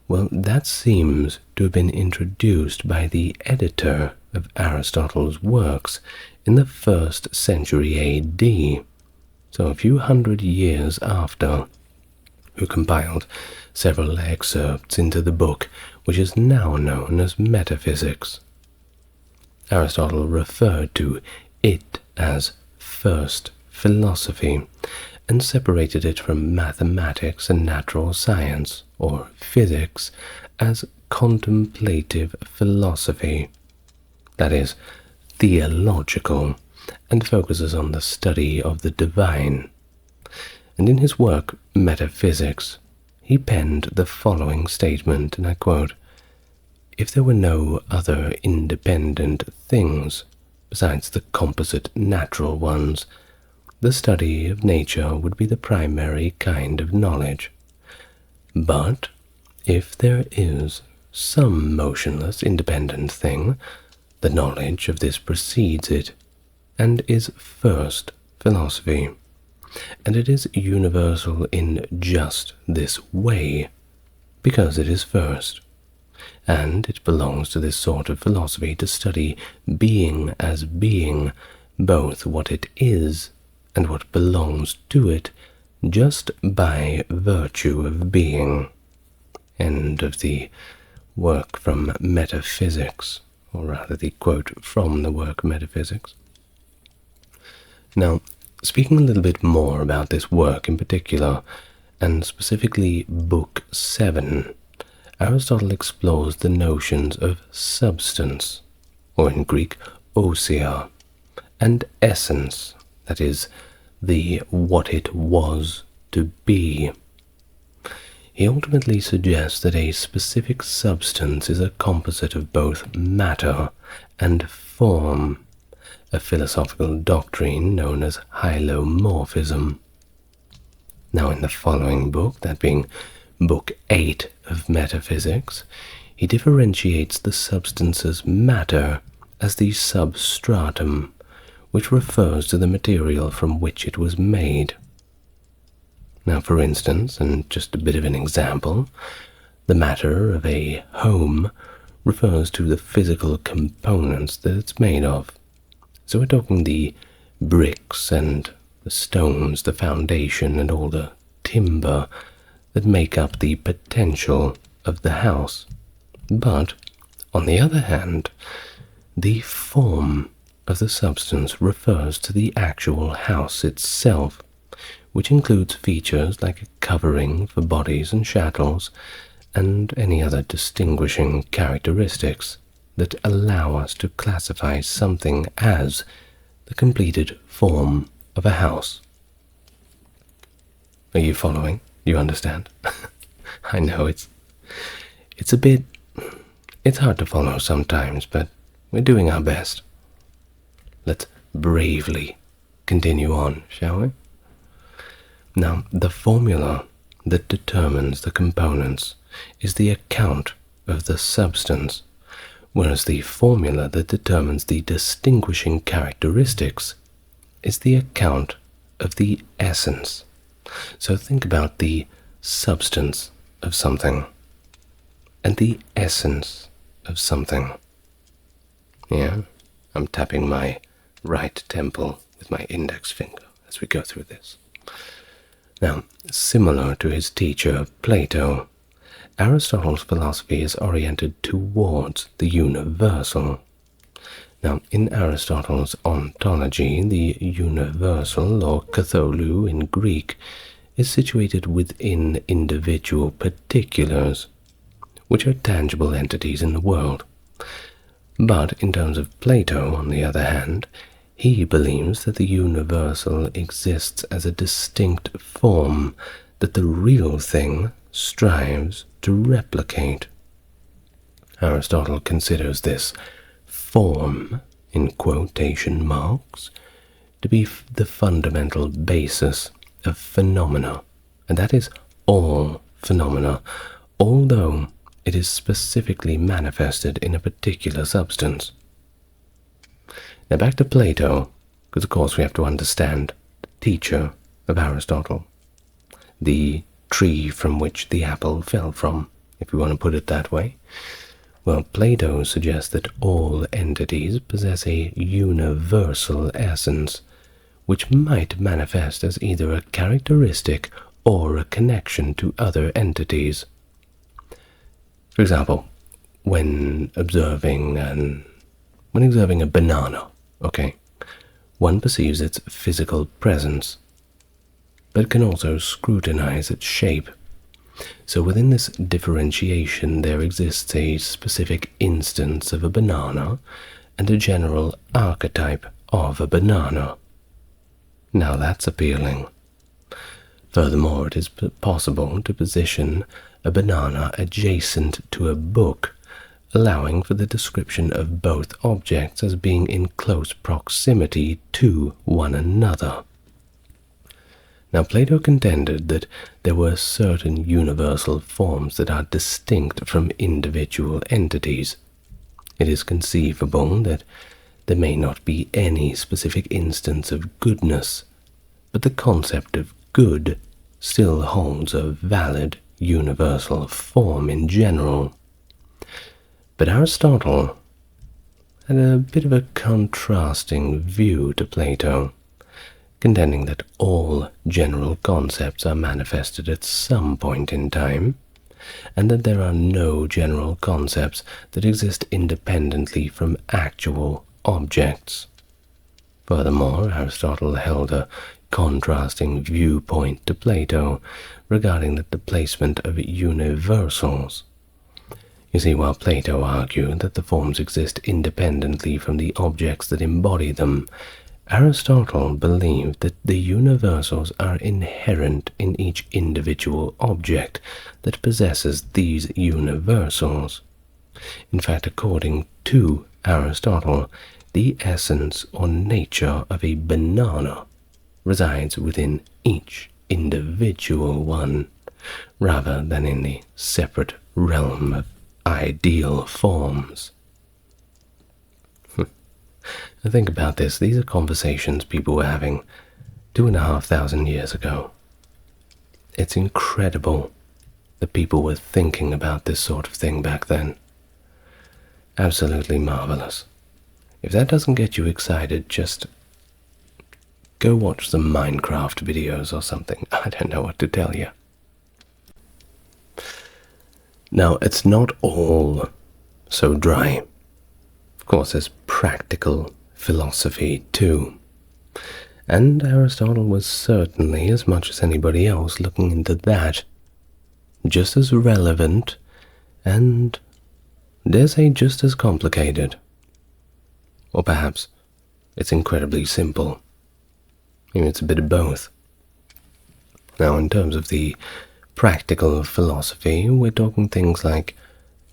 A: well, that seems to have been introduced by the editor of Aristotle's works in the 1st century AD, so a few hundred years after, who compiled several excerpts into the book which is now known as Metaphysics. Aristotle referred to it as first philosophy, and separated it from mathematics and natural science, or physics, as contemplative philosophy, that is, theological, and focuses on the study of the divine. And in his work, Metaphysics, he penned the following statement, and I quote, "If there were no other independent things besides the composite natural ones, the study of nature would be the primary kind of knowledge. But if there is some motionless independent thing, the knowledge of this precedes it, and is first philosophy, and it is universal in just this way, because it is first, and it belongs to this sort of philosophy to study being as being, both what it is and what belongs to it, just by virtue of being." End of the work from Metaphysics, or rather the quote from the work Metaphysics. Now, speaking a little bit more about this work in particular, and specifically Book 7, Aristotle explores the notions of substance, or in Greek, ousia, and essence, that is, the what it was to be. He ultimately suggests that a specific substance is a composite of both matter and form, a philosophical doctrine known as hylomorphism. Now, in the following book, that being Book 8 of Metaphysics, he differentiates the substance's matter as the substratum, which refers to the material from which it was made. Now, for instance, and just a bit of an example, the matter of a home refers to the physical components that it's made of. So we're talking the bricks and the stones, the foundation, and all the timber that make up the potential of the house. But, on the other hand, The form of the substance refers to the actual house itself, which includes features like a covering for bodies and chattels, and any other distinguishing characteristics that allow us to classify something as the completed form of a house. Are you following? You understand? I know it's hard to follow sometimes, but we're doing our best. Let's bravely continue on, shall we? Now, the formula that determines the components is the account of the substance, whereas the formula that determines the distinguishing characteristics is the account of the essence. So think about the substance of something and the essence of something. Yeah, I'm tapping my right temple with my index finger as we go through this. Now, similar to his teacher Plato, Aristotle's philosophy is oriented towards the universal. Now, in Aristotle's ontology, the universal, or katholu in Greek, is situated within individual particulars, which are tangible entities in the world. But in terms of Plato, on the other hand, he believes that the universal exists as a distinct form that the real thing strives to replicate. Aristotle considers this form, in quotation marks, to be the fundamental basis of phenomena, and that is all phenomena, although it is specifically manifested in a particular substance. Now back to Plato, because of course we have to understand the teacher of Aristotle, the tree from which the apple fell from, if you want to put it that way. Well, Plato suggests that all entities possess a universal essence, which might manifest as either a characteristic or a connection to other entities. For example, when observing a banana, okay, one perceives its physical presence, but can also scrutinize its shape. So within this differentiation there exists a specific instance of a banana and a general archetype of a banana. Now that's appealing. Furthermore, it is possible to position a banana adjacent to a book, allowing for the description of both objects as being in close proximity to one another. Now, Plato contended that there were certain universal forms that are distinct from individual entities. It is conceivable that there may not be any specific instance of goodness, but the concept of good still holds a valid universal form in general. But Aristotle had a bit of a contrasting view to Plato, contending that all general concepts are manifested at some point in time, and that there are no general concepts that exist independently from actual objects. Furthermore, Aristotle held a contrasting viewpoint to Plato regarding the placement of universals. You see, while Plato argued that the forms exist independently from the objects that embody them, Aristotle believed that the universals are inherent in each individual object that possesses these universals. In fact, according to Aristotle, the essence or nature of a banana resides within each individual one, rather than in the separate realm of ideal forms. Think about this. These are conversations people were having 2,500 years ago. It's incredible that people were thinking about this sort of thing back then. Absolutely marvelous. If that doesn't get you excited, just go watch some Minecraft videos or something. I don't know what to tell you. Now, it's not all so dry. Of course, there's practical philosophy too. And Aristotle was certainly, as much as anybody else, looking into that, just as relevant and, dare say, just as complicated. Or perhaps it's incredibly simple. Maybe it's a bit of both. Now, in terms of the practical philosophy, we're talking things like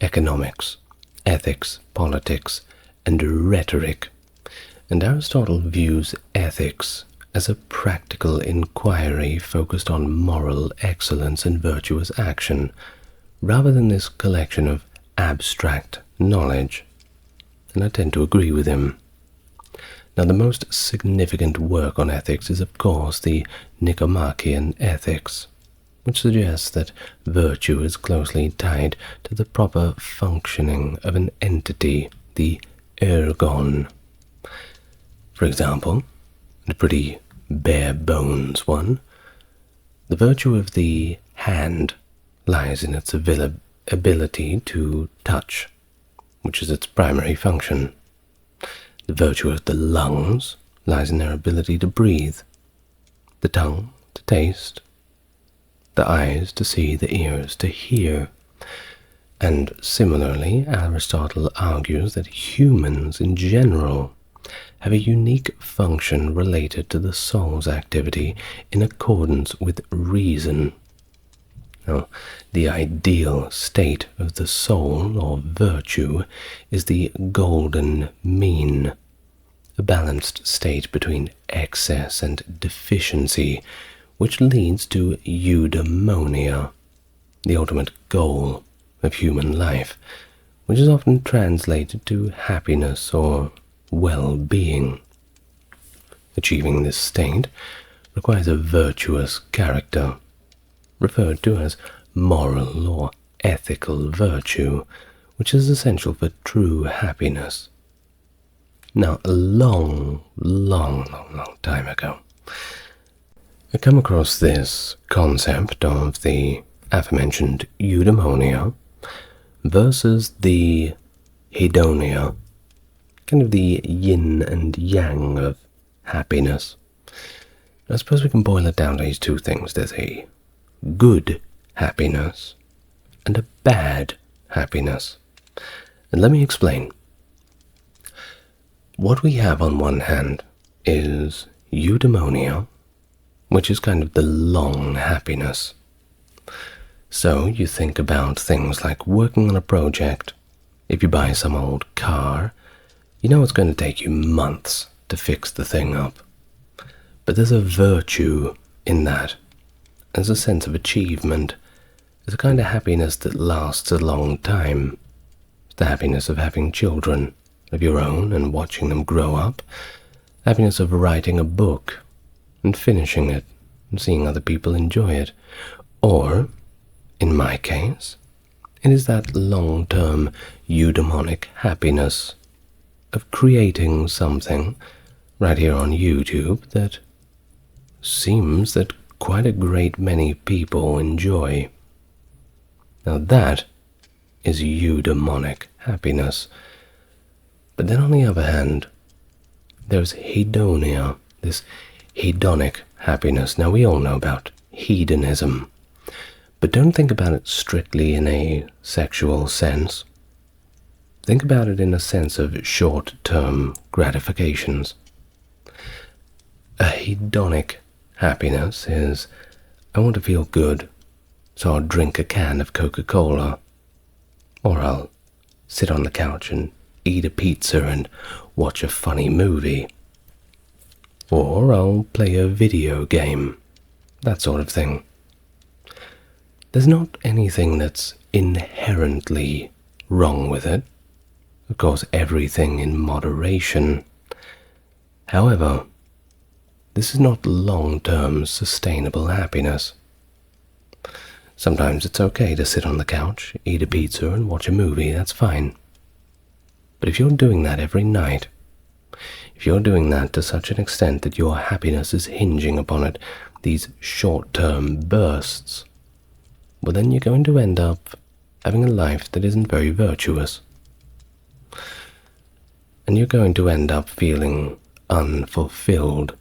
A: economics, ethics, politics, and rhetoric. And Aristotle views ethics as a practical inquiry focused on moral excellence and virtuous action, rather than this collection of abstract knowledge. And I tend to agree with him. Now, the most significant work on ethics is, of course, the Nicomachean Ethics, which suggests that virtue is closely tied to the proper functioning of an entity, the ergon. For example, a pretty bare bones one, the virtue of the hand lies in its ability to touch, which is its primary function. The virtue of the lungs lies in their ability to breathe, the tongue to taste, the eyes to see, the ears to hear. And similarly, Aristotle argues that humans in general have a unique function related to the soul's activity in accordance with reason. Now, the ideal state of the soul, or virtue, is the golden mean, a balanced state between excess and deficiency, which leads to eudaimonia, the ultimate goal of human life, which is often translated to happiness or well-being. Achieving this state requires a virtuous character, referred to as moral or ethical virtue, which is essential for true happiness. Now, a long time ago, I come across this concept of the aforementioned eudaimonia versus the hedonia, kind of the yin and yang of happiness. I suppose we can boil it down to these two things. There's a good happiness and a bad happiness. And let me explain. What we have on one hand is eudaimonia, which is kind of the long happiness. So you think about things like working on a project. If you buy some old car, you know it's going to take you months to fix the thing up. But there's a virtue in that. There's a sense of achievement. There's a kind of happiness that lasts a long time. It's the happiness of having children of your own and watching them grow up. Happiness of writing a book and finishing it and seeing other people enjoy it. Or, in my case, it is that long-term eudaimonic happiness of creating something right here on YouTube that seems that quite a great many people enjoy. Now that is eudaimonic happiness. But then on the other hand, there's hedonia, this hedonic happiness. Now we all know about hedonism, but don't think about it strictly in a sexual sense. Think about it in a sense of short-term gratifications. A hedonic happiness is, I want to feel good, so I'll drink a can of Coca-Cola, or I'll sit on the couch and eat a pizza and watch a funny movie, or I'll play a video game, that sort of thing. There's not anything that's inherently wrong with it. Of course, everything in moderation. However, this is not long-term sustainable happiness. Sometimes it's okay to sit on the couch, eat a pizza, and watch a movie, that's fine. But if you're doing that every night, if you're doing that to such an extent that your happiness is hinging upon it, these short-term bursts, well then you're going to end up having a life that isn't very virtuous. and you're going to end up feeling unfulfilled.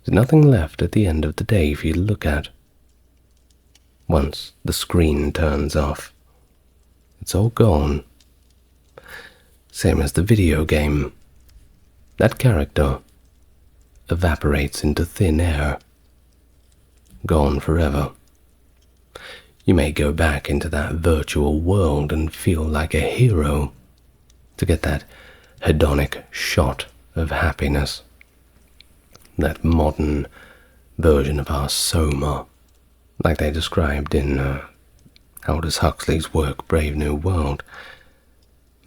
A: There's nothing left at the end of the day for you to look at. Once the screen turns off, it's all gone. Same as the video game. That character evaporates into thin air. Gone forever. You may go back into that virtual world and feel like a hero to get that hedonic shot of happiness. That modern version of our soma, like they described in Aldous Huxley's work Brave New World.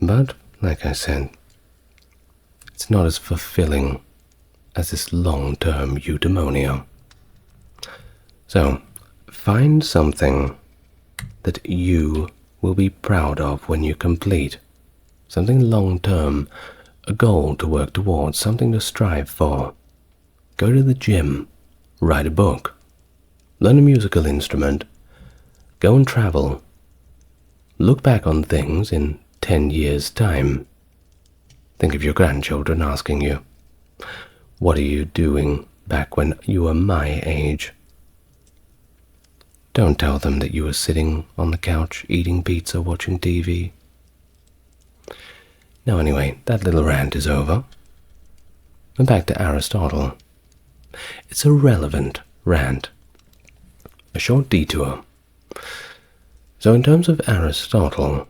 A: But, like I said, it's not as fulfilling as this long-term eudaimonia. So, find something that you will be proud of when you complete. Something long-term, a goal to work towards, something to strive for. Go to the gym, write a book, learn a musical instrument, go and travel. Look back on things in 10 years' time. Think of your grandchildren asking you, "What are you doing back when you were my age?" Don't tell them that you were sitting on the couch eating pizza, watching TV. Now anyway, that little rant is over. And back to Aristotle. It's a relevant rant. A short detour. So in terms of Aristotle,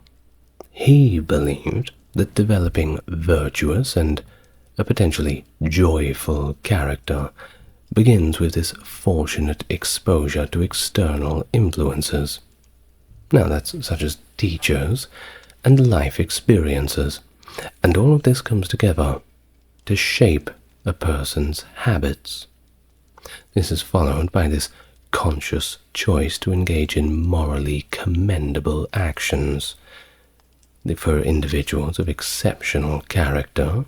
A: he believed that developing virtuous and a potentially joyful character begins with this fortunate exposure to external influences. Now that's such as teachers and life experiences, and all of this comes together to shape a person's habits. This is followed by this conscious choice to engage in morally commendable actions. For individuals of exceptional character,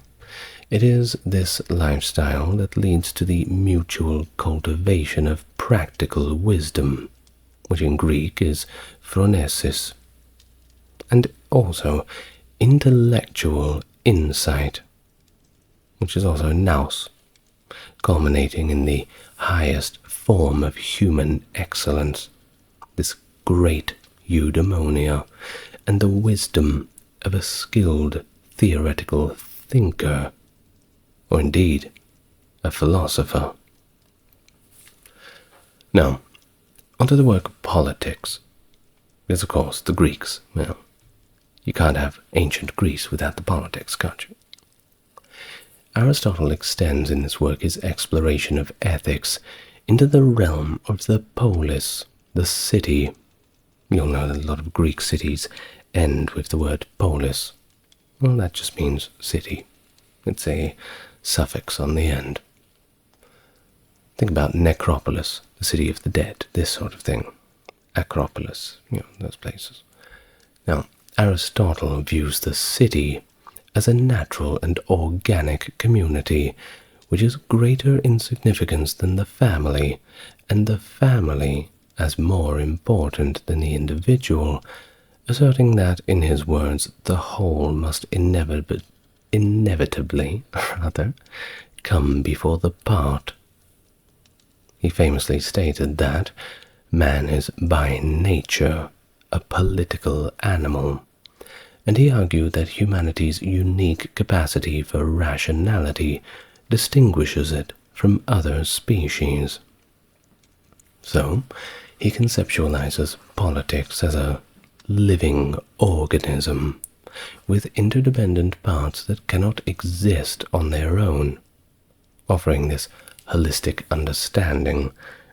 A: it is this lifestyle that leads to the mutual cultivation of practical wisdom, which in Greek is phronesis, and also intellectual insight, which is also nous, culminating in the highest form of human excellence, this great eudaimonia, and the wisdom of a skilled theoretical thinker, or indeed a philosopher. Now, onto the work of politics, because of course the Greeks, well, you can't have ancient Greece without the politics, can't you? Aristotle extends in this work his exploration of ethics into the realm of the polis, the city. You'll know that a lot of Greek cities end with the word polis. Well, that just means city. It's a suffix on the end. Think about necropolis, the city of the dead, this sort of thing. Acropolis, those places. Now, Aristotle views the city as a natural and organic community, which is greater in significance than the family, and the family as more important than the individual, asserting that, in his words, the whole must inevitably come before the part. He famously stated that man is by nature a political animal, and he argued that humanity's unique capacity for rationality distinguishes it from other species. So, he conceptualizes politics as a living organism with interdependent parts that cannot exist on their own, offering this holistic understanding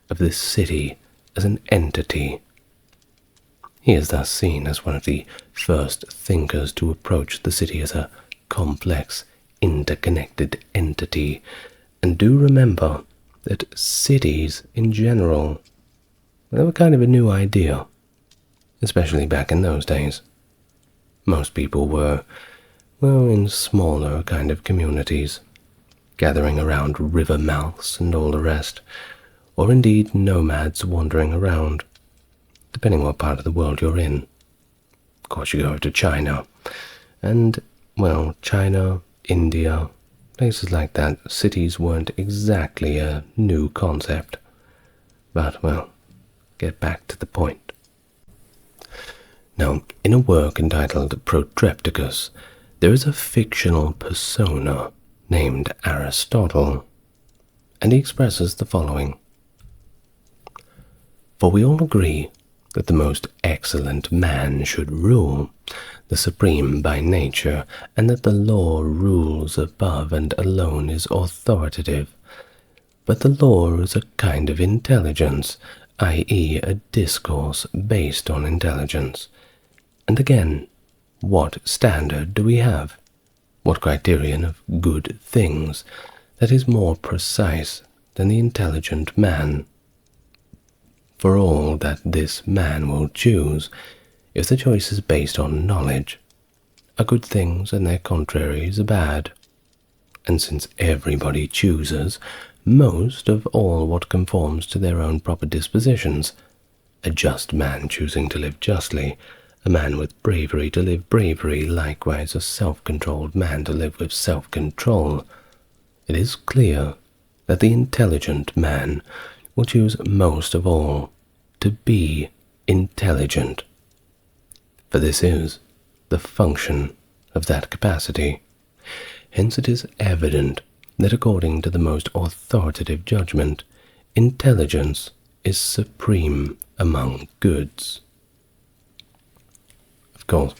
A: of this city as an entity. He is thus seen as one of the first thinkers to approach the city as a complex, interconnected entity, and do remember that cities in general, they were kind of a new idea, especially back in those days. Most people were, well, in smaller kind of communities, gathering around river mouths and all the rest, or indeed nomads wandering around, depending what part of the world you're in. Of course, you go over to China, and well, China, India, places like that, cities weren't exactly a new concept. But, well, get back to the point. Now, in a work entitled Protrepticus, there is a fictional persona named Aristotle, and he expresses the following. For we all agree that the most excellent man should rule, the supreme by nature, and that the law rules above and alone is authoritative. But the law is a kind of intelligence, i.e. a discourse based on intelligence. And again, what standard do we have? What criterion of good things that is more precise than the intelligent man? For all that this man will choose, if the choice is based on knowledge, are good things and their contraries are bad. And since everybody chooses most of all what conforms to their own proper dispositions, a just man choosing to live justly, a man with bravery to live bravery, likewise a self-controlled man to live with self-control, it is clear that the intelligent man will choose most of all to be intelligent. For this is the function of that capacity. Hence it is evident that according to the most authoritative judgment, intelligence is supreme among goods. Of course,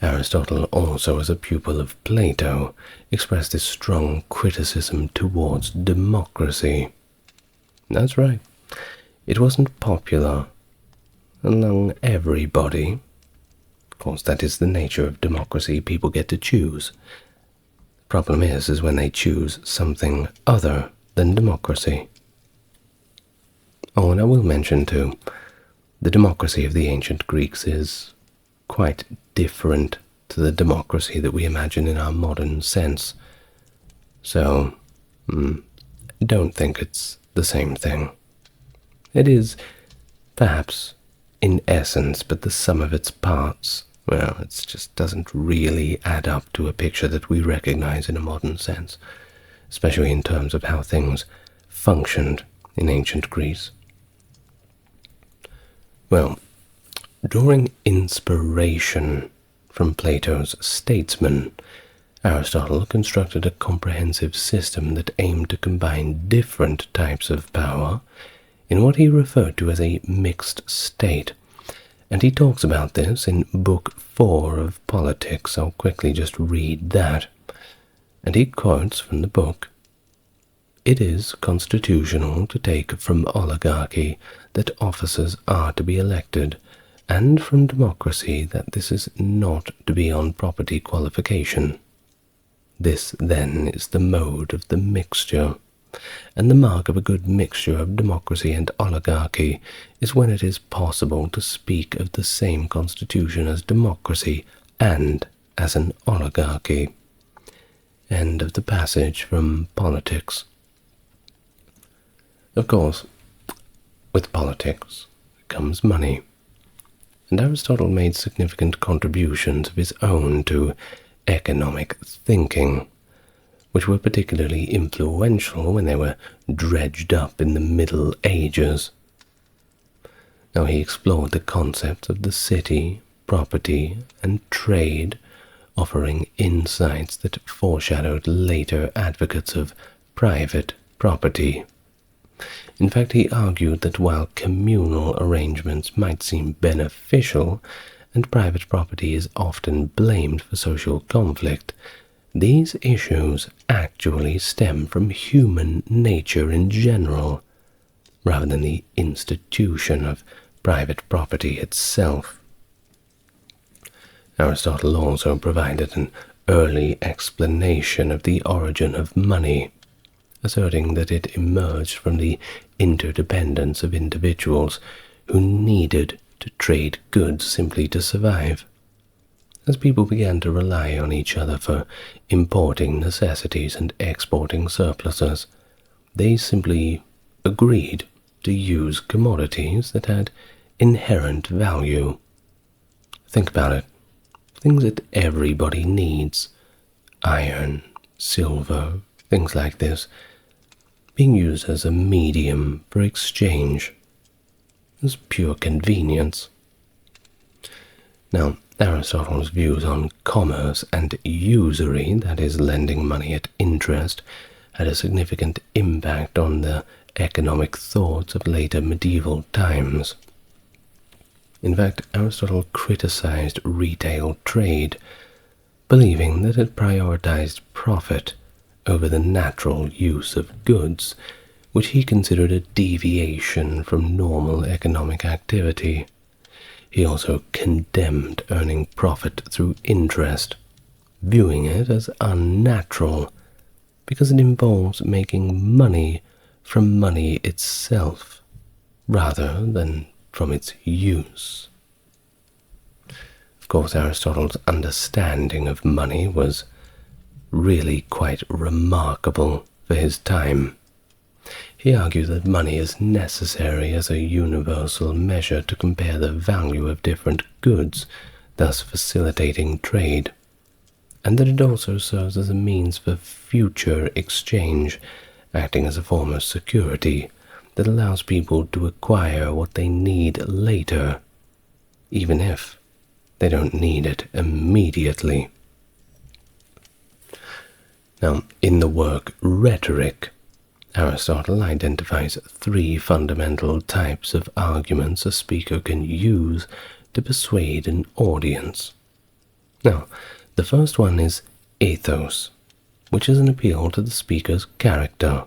A: Aristotle also, as a pupil of Plato, expressed this strong criticism towards democracy. That's right. It wasn't popular among everybody. Of course, that is the nature of democracy. People get to choose. The problem is when they choose something other than democracy. Oh, and I will mention too, the democracy of the ancient Greeks is quite different to the democracy that we imagine in our modern sense. So, don't think it's the same thing. It is, perhaps, in essence, but the sum of its parts, well, it just doesn't really add up to a picture that we recognize in a modern sense, especially in terms of how things functioned in ancient Greece. Well, drawing inspiration from Plato's statesmen, Aristotle constructed a comprehensive system that aimed to combine different types of power in what he referred to as a mixed state. And he talks about this in Book 4 of Politics. I'll quickly just read that. And he quotes from the book, "It is constitutional to take from oligarchy that officers are to be elected, and from democracy that this is not to be on property qualification. This, then, is the mode of the mixture. And the mark of a good mixture of democracy and oligarchy is when it is possible to speak of the same constitution as democracy and as an oligarchy." End of the passage from Politics. Of course, with politics comes money, and Aristotle made significant contributions of his own to economic thinking, which were particularly influential when they were dredged up in the Middle Ages. Now he explored the concepts of the city, property, and trade, offering insights that foreshadowed later advocates of private property. In fact, he argued that while communal arrangements might seem beneficial, and private property is often blamed for social conflict, these issues actually stem from human nature in general, rather than the institution of private property itself. Aristotle also provided an early explanation of the origin of money, asserting that it emerged from the interdependence of individuals who needed to trade goods simply to survive. As people began to rely on each other for importing necessities and exporting surpluses, they simply agreed to use commodities that had inherent value. Think about it. Things that everybody needs, iron, silver, things like this, being used as a medium for exchange, as pure convenience. Now, Aristotle's views on commerce and usury, that is, lending money at interest, had a significant impact on the economic thoughts of later medieval times. In fact, Aristotle criticized retail trade, believing that it prioritized profit over the natural use of goods, which he considered a deviation from normal economic activity. He also condemned earning profit through interest, viewing it as unnatural because it involves making money from money itself rather than from its use. Of course, Aristotle's understanding of money was really quite remarkable for his time. He argued that money is necessary as a universal measure to compare the value of different goods, thus facilitating trade, and that it also serves as a means for future exchange, acting as a form of security that allows people to acquire what they need later, even if they don't need it immediately. Now, in the work Rhetoric, Aristotle identifies three fundamental types of arguments a speaker can use to persuade an audience. Now, the first one is ethos, which is an appeal to the speaker's character,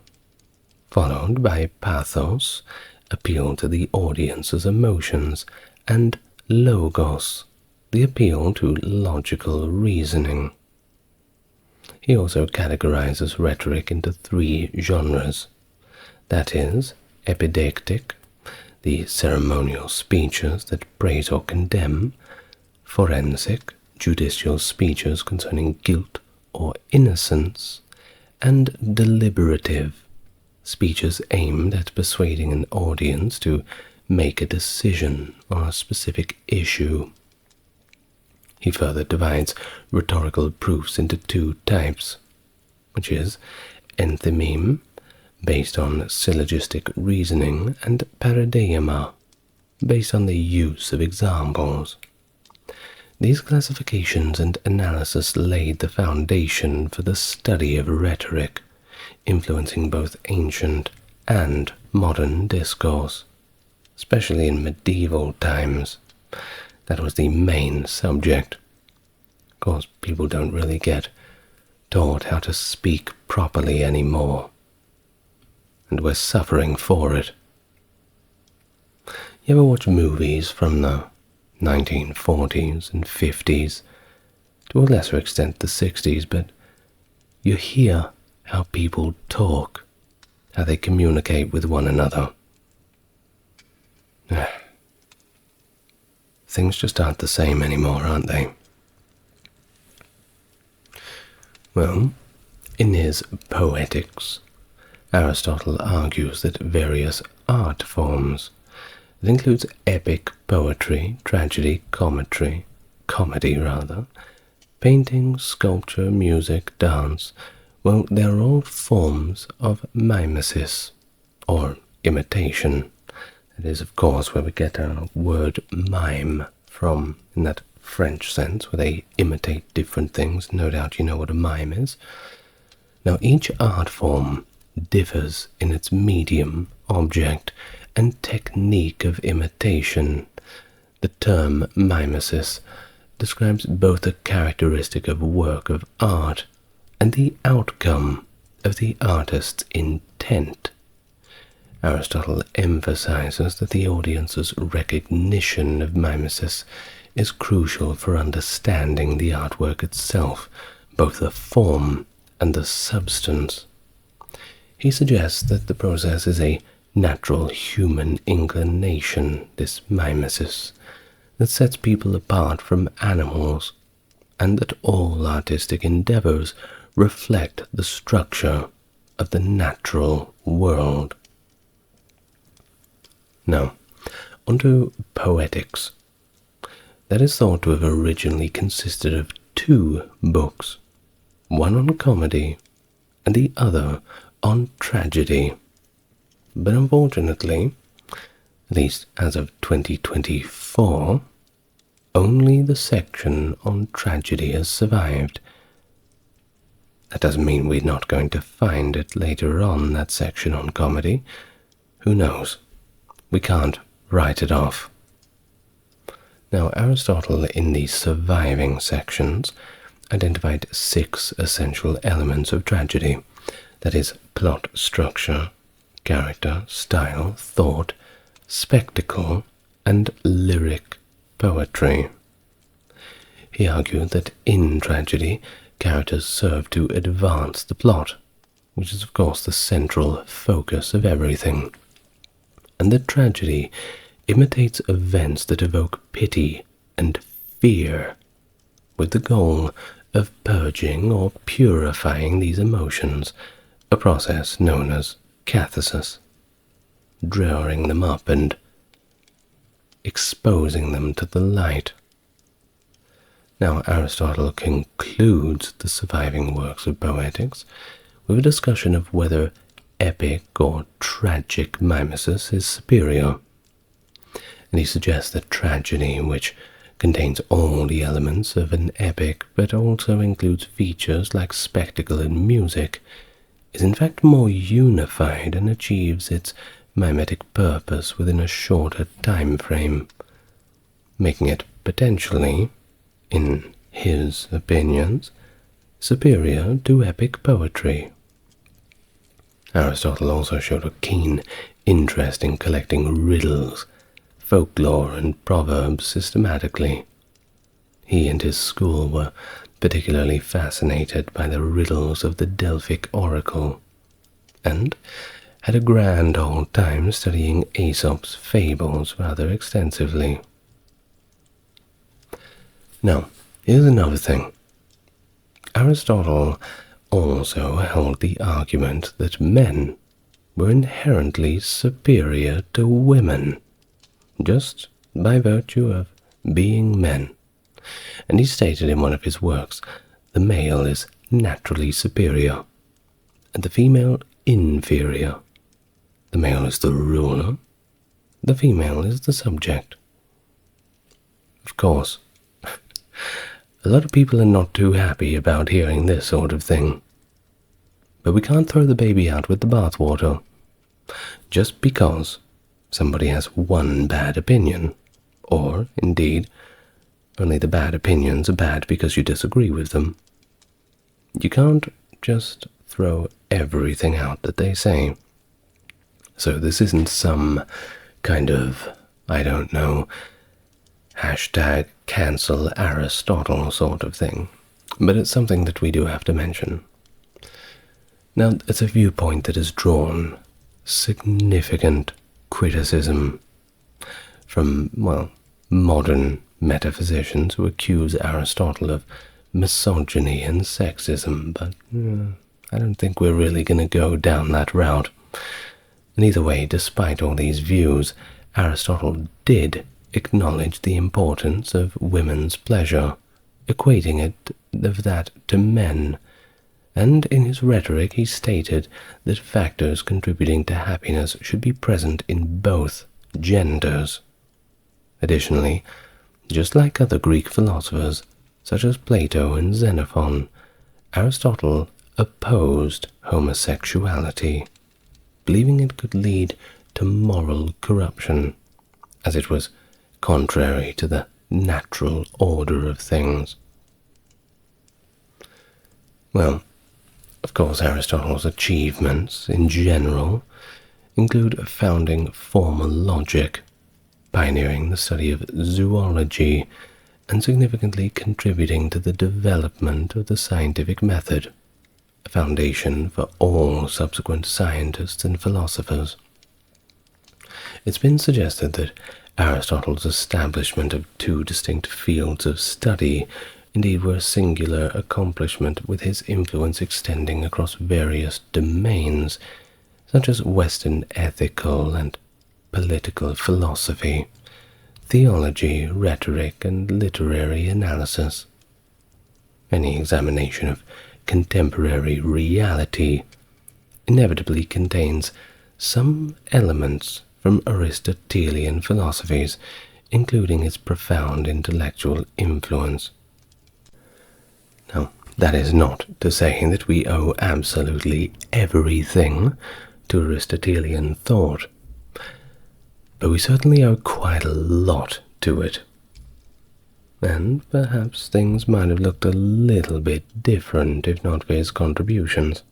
A: followed by pathos, appeal to the audience's emotions, and logos, the appeal to logical reasoning. He also categorizes rhetoric into three genres, that is, epidictic, the ceremonial speeches that praise or condemn, forensic, judicial speeches concerning guilt or innocence, and deliberative, speeches aimed at persuading an audience to make a decision on a specific issue. He further divides rhetorical proofs into two types, which is enthymeme, based on syllogistic reasoning, and paradeima, based on the use of examples. These classifications and analysis laid the foundation for the study of rhetoric, influencing both ancient and modern discourse, especially in medieval times. That was the main subject. Of course, people don't really get taught how to speak properly anymore, and we're suffering for it. You ever watch movies from the 1940s and 50s, to a lesser extent the 60s, but you hear how people talk, how they communicate with one another. Things just aren't the same anymore, aren't they? Well, in his Poetics, Aristotle argues that various art forms, that includes epic poetry, tragedy, comedy, painting, sculpture, music, dance, well, they're all forms of mimesis, or imitation. That is, of course, where we get our word mime from, in that French sense, where they imitate different things. No doubt you know what a mime is. Now, each art form differs in its medium, object, and technique of imitation. The term mimesis describes both a characteristic of a work of art and the outcome of the artist's intent. Aristotle emphasizes that the audience's recognition of mimesis is crucial for understanding the artwork itself, both the form and the substance. He suggests that the process is a natural human inclination, this mimesis, that sets people apart from animals, and that all artistic endeavors reflect the structure of the natural world. Now, onto Poetics. That is thought to have originally consisted of two books, one on comedy and the other on tragedy. But unfortunately, at least as of 2024, only the section on tragedy has survived. That doesn't mean we're not going to find it later on, that section on comedy. Who knows? We can't write it off. Now, Aristotle, in the surviving sections, identified 6 essential elements of tragedy. That is, plot structure, character, style, thought, spectacle, and lyric poetry. He argued that in tragedy, characters serve to advance the plot, which is of course the central focus of everything, and that tragedy imitates events that evoke pity and fear, with the goal of purging or purifying these emotions, a process known as catharsis, drawing them up and exposing them to the light. Now, Aristotle concludes the surviving works of poetics with a discussion of whether epic or tragic mimesis is superior. And he suggests that tragedy, which contains all the elements of an epic but also includes features like spectacle and music, is in fact more unified and achieves its mimetic purpose within a shorter time frame, making it potentially, in his opinions, superior to epic poetry. Aristotle also showed a keen interest in collecting riddles, folklore, and proverbs systematically. He and his school were particularly fascinated by the riddles of the Delphic oracle, and had a grand old time studying Aesop's fables rather extensively. Now, here's another thing. Aristotle also held the argument that men were inherently superior to women, just by virtue of being men. And he stated in one of his works, the male is naturally superior, and the female inferior. The male is the ruler, the female is the subject. Of course, a lot of people are not too happy about hearing this sort of thing. But we can't throw the baby out with the bathwater. Just because somebody has one bad opinion, or, indeed, only the bad opinions are bad because you disagree with them, you can't just throw everything out that they say. So this isn't some kind of, I don't know, hashtag cancel Aristotle sort of thing, but it's something that we do have to mention. Now, it's a viewpoint that has drawn significant criticism from, well, modern metaphysicians who accuse Aristotle of misogyny and sexism, but I don't think we're really going to go down that route. And either way, despite all these views, Aristotle did acknowledge the importance of women's pleasure, equating it of that to men, and in his rhetoric he stated that factors contributing to happiness should be present in both genders. Additionally, just like other Greek philosophers, such as Plato and Xenophon, Aristotle opposed homosexuality, believing it could lead to moral corruption, as it was contrary to the natural order of things. Well, of course, Aristotle's achievements in general include founding formal logic, pioneering the study of zoology, and significantly contributing to the development of the scientific method, a foundation for all subsequent scientists and philosophers. It's been suggested that Aristotle's establishment of 2 distinct fields of study indeed were a singular accomplishment, with his influence extending across various domains, such as Western ethical and political philosophy, theology, rhetoric, and literary analysis. Any examination of contemporary reality inevitably contains some elements from Aristotelian philosophies, including its profound intellectual influence. Now, that is not to say that we owe absolutely everything to Aristotelian thought, but we certainly owe quite a lot to it. And perhaps things might have looked a little bit different if not for his contributions.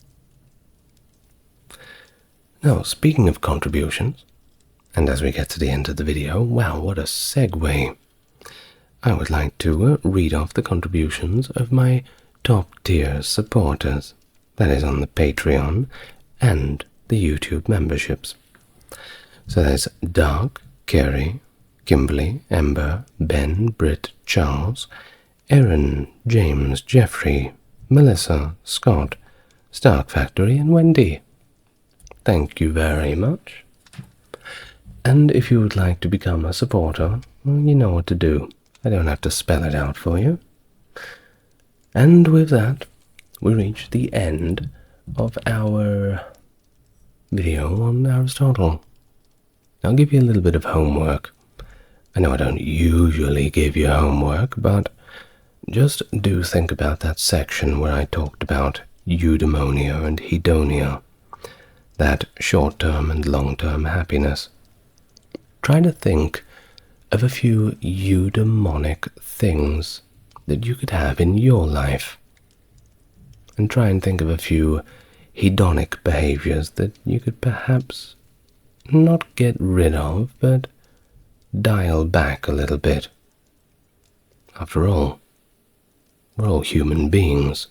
A: Now, speaking of contributions, and as we get to the end of the video, wow, what a segue! I would like to read off the contributions of my top-tier supporters, that is on the Patreon and the YouTube memberships. So there's Dark, Kerry, Kimberly, Ember, Ben, Britt, Charles, Aaron, James, Jeffrey, Melissa, Scott, Stark Factory, and Wendy. Thank you very much. And if you would like to become a supporter, well, you know what to do. I don't have to spell it out for you. And with that, we reach the end of our video on Aristotle. I'll give you a little bit of homework. I know I don't usually give you homework, but just do think about that section where I talked about eudaimonia and hedonia, that short-term and long-term happiness. Try to think of a few eudaimonic things that you could have in your life, and try and think of a few hedonic behaviors that you could perhaps not get rid of, but dial back a little bit. After all, we're all human beings.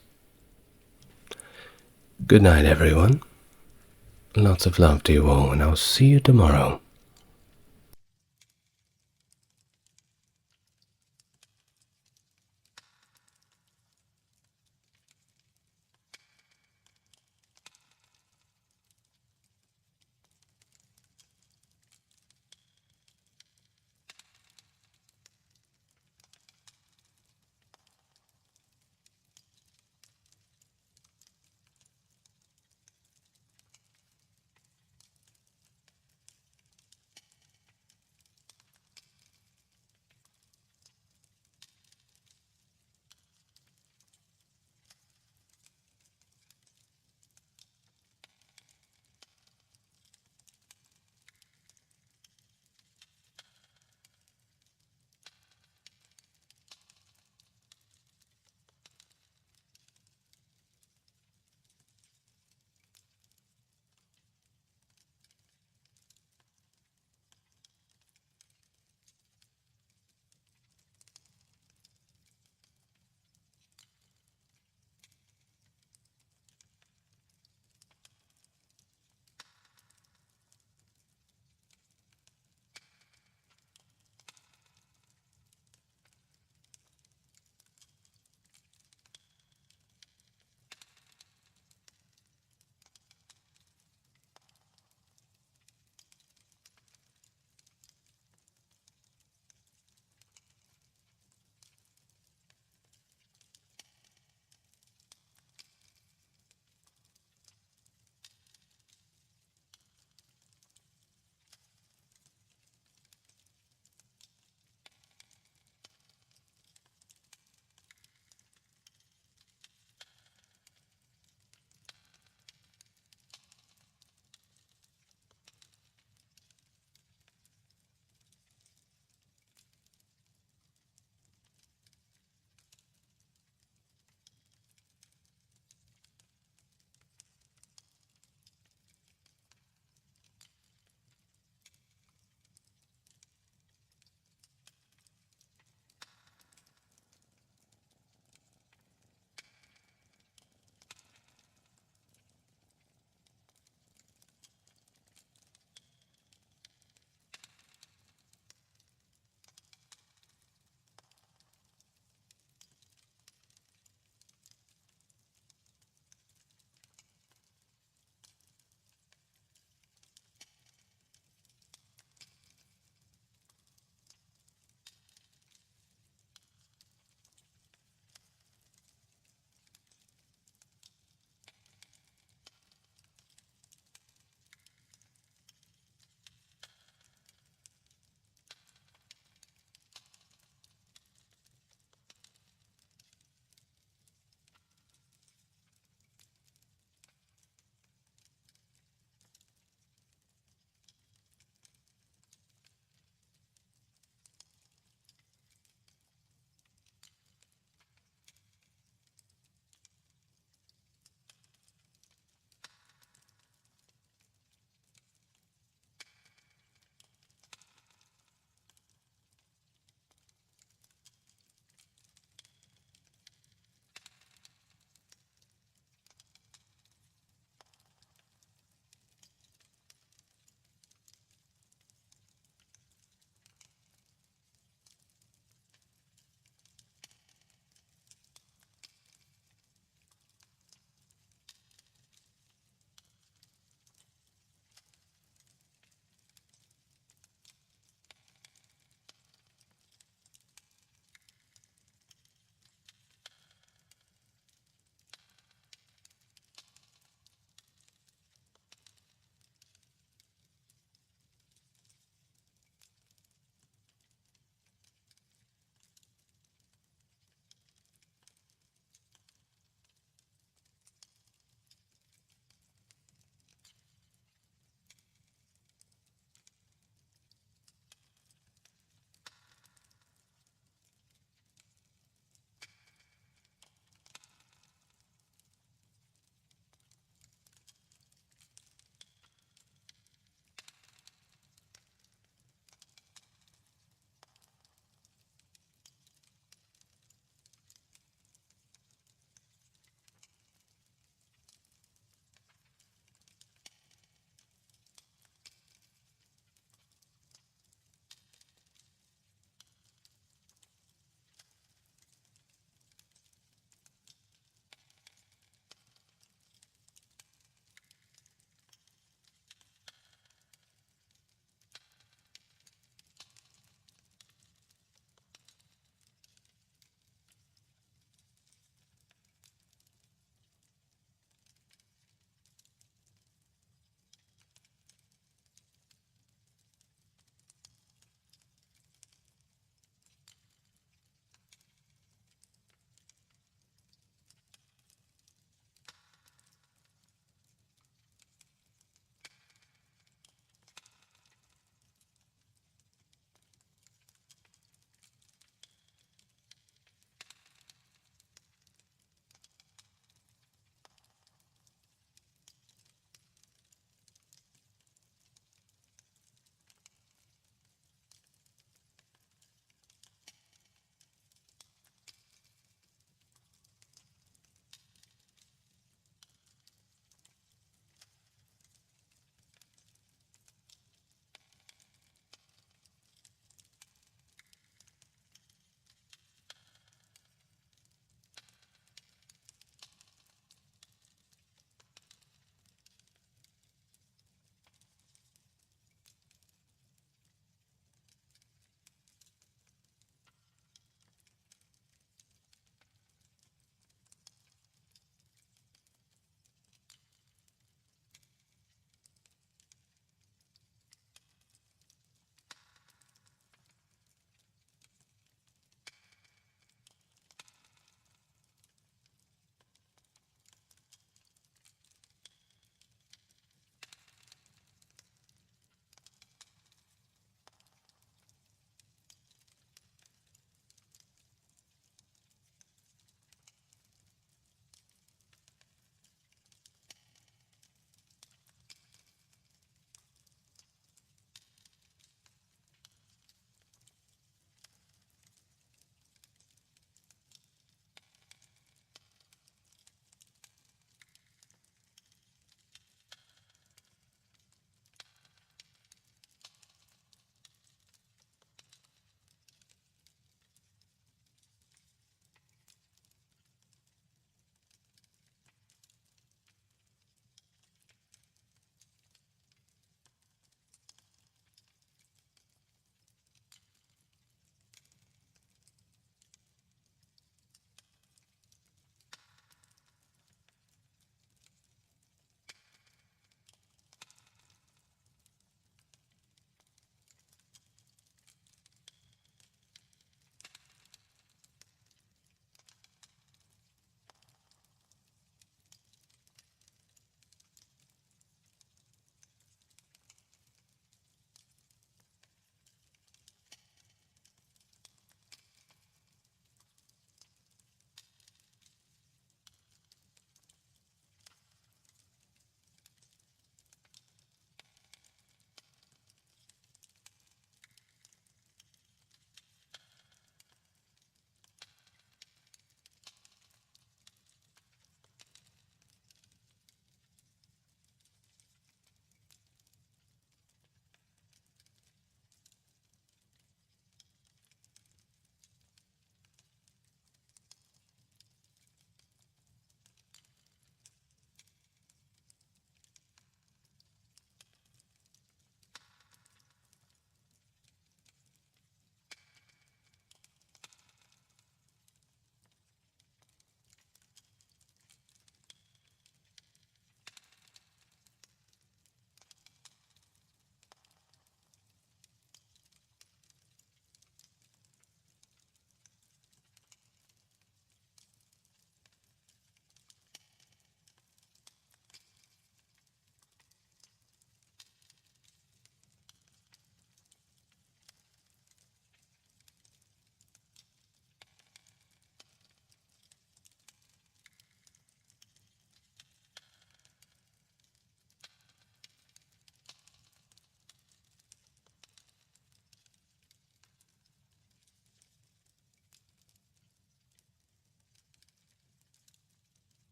A: Good night, everyone. Lots of love to you all, and I'll see you tomorrow.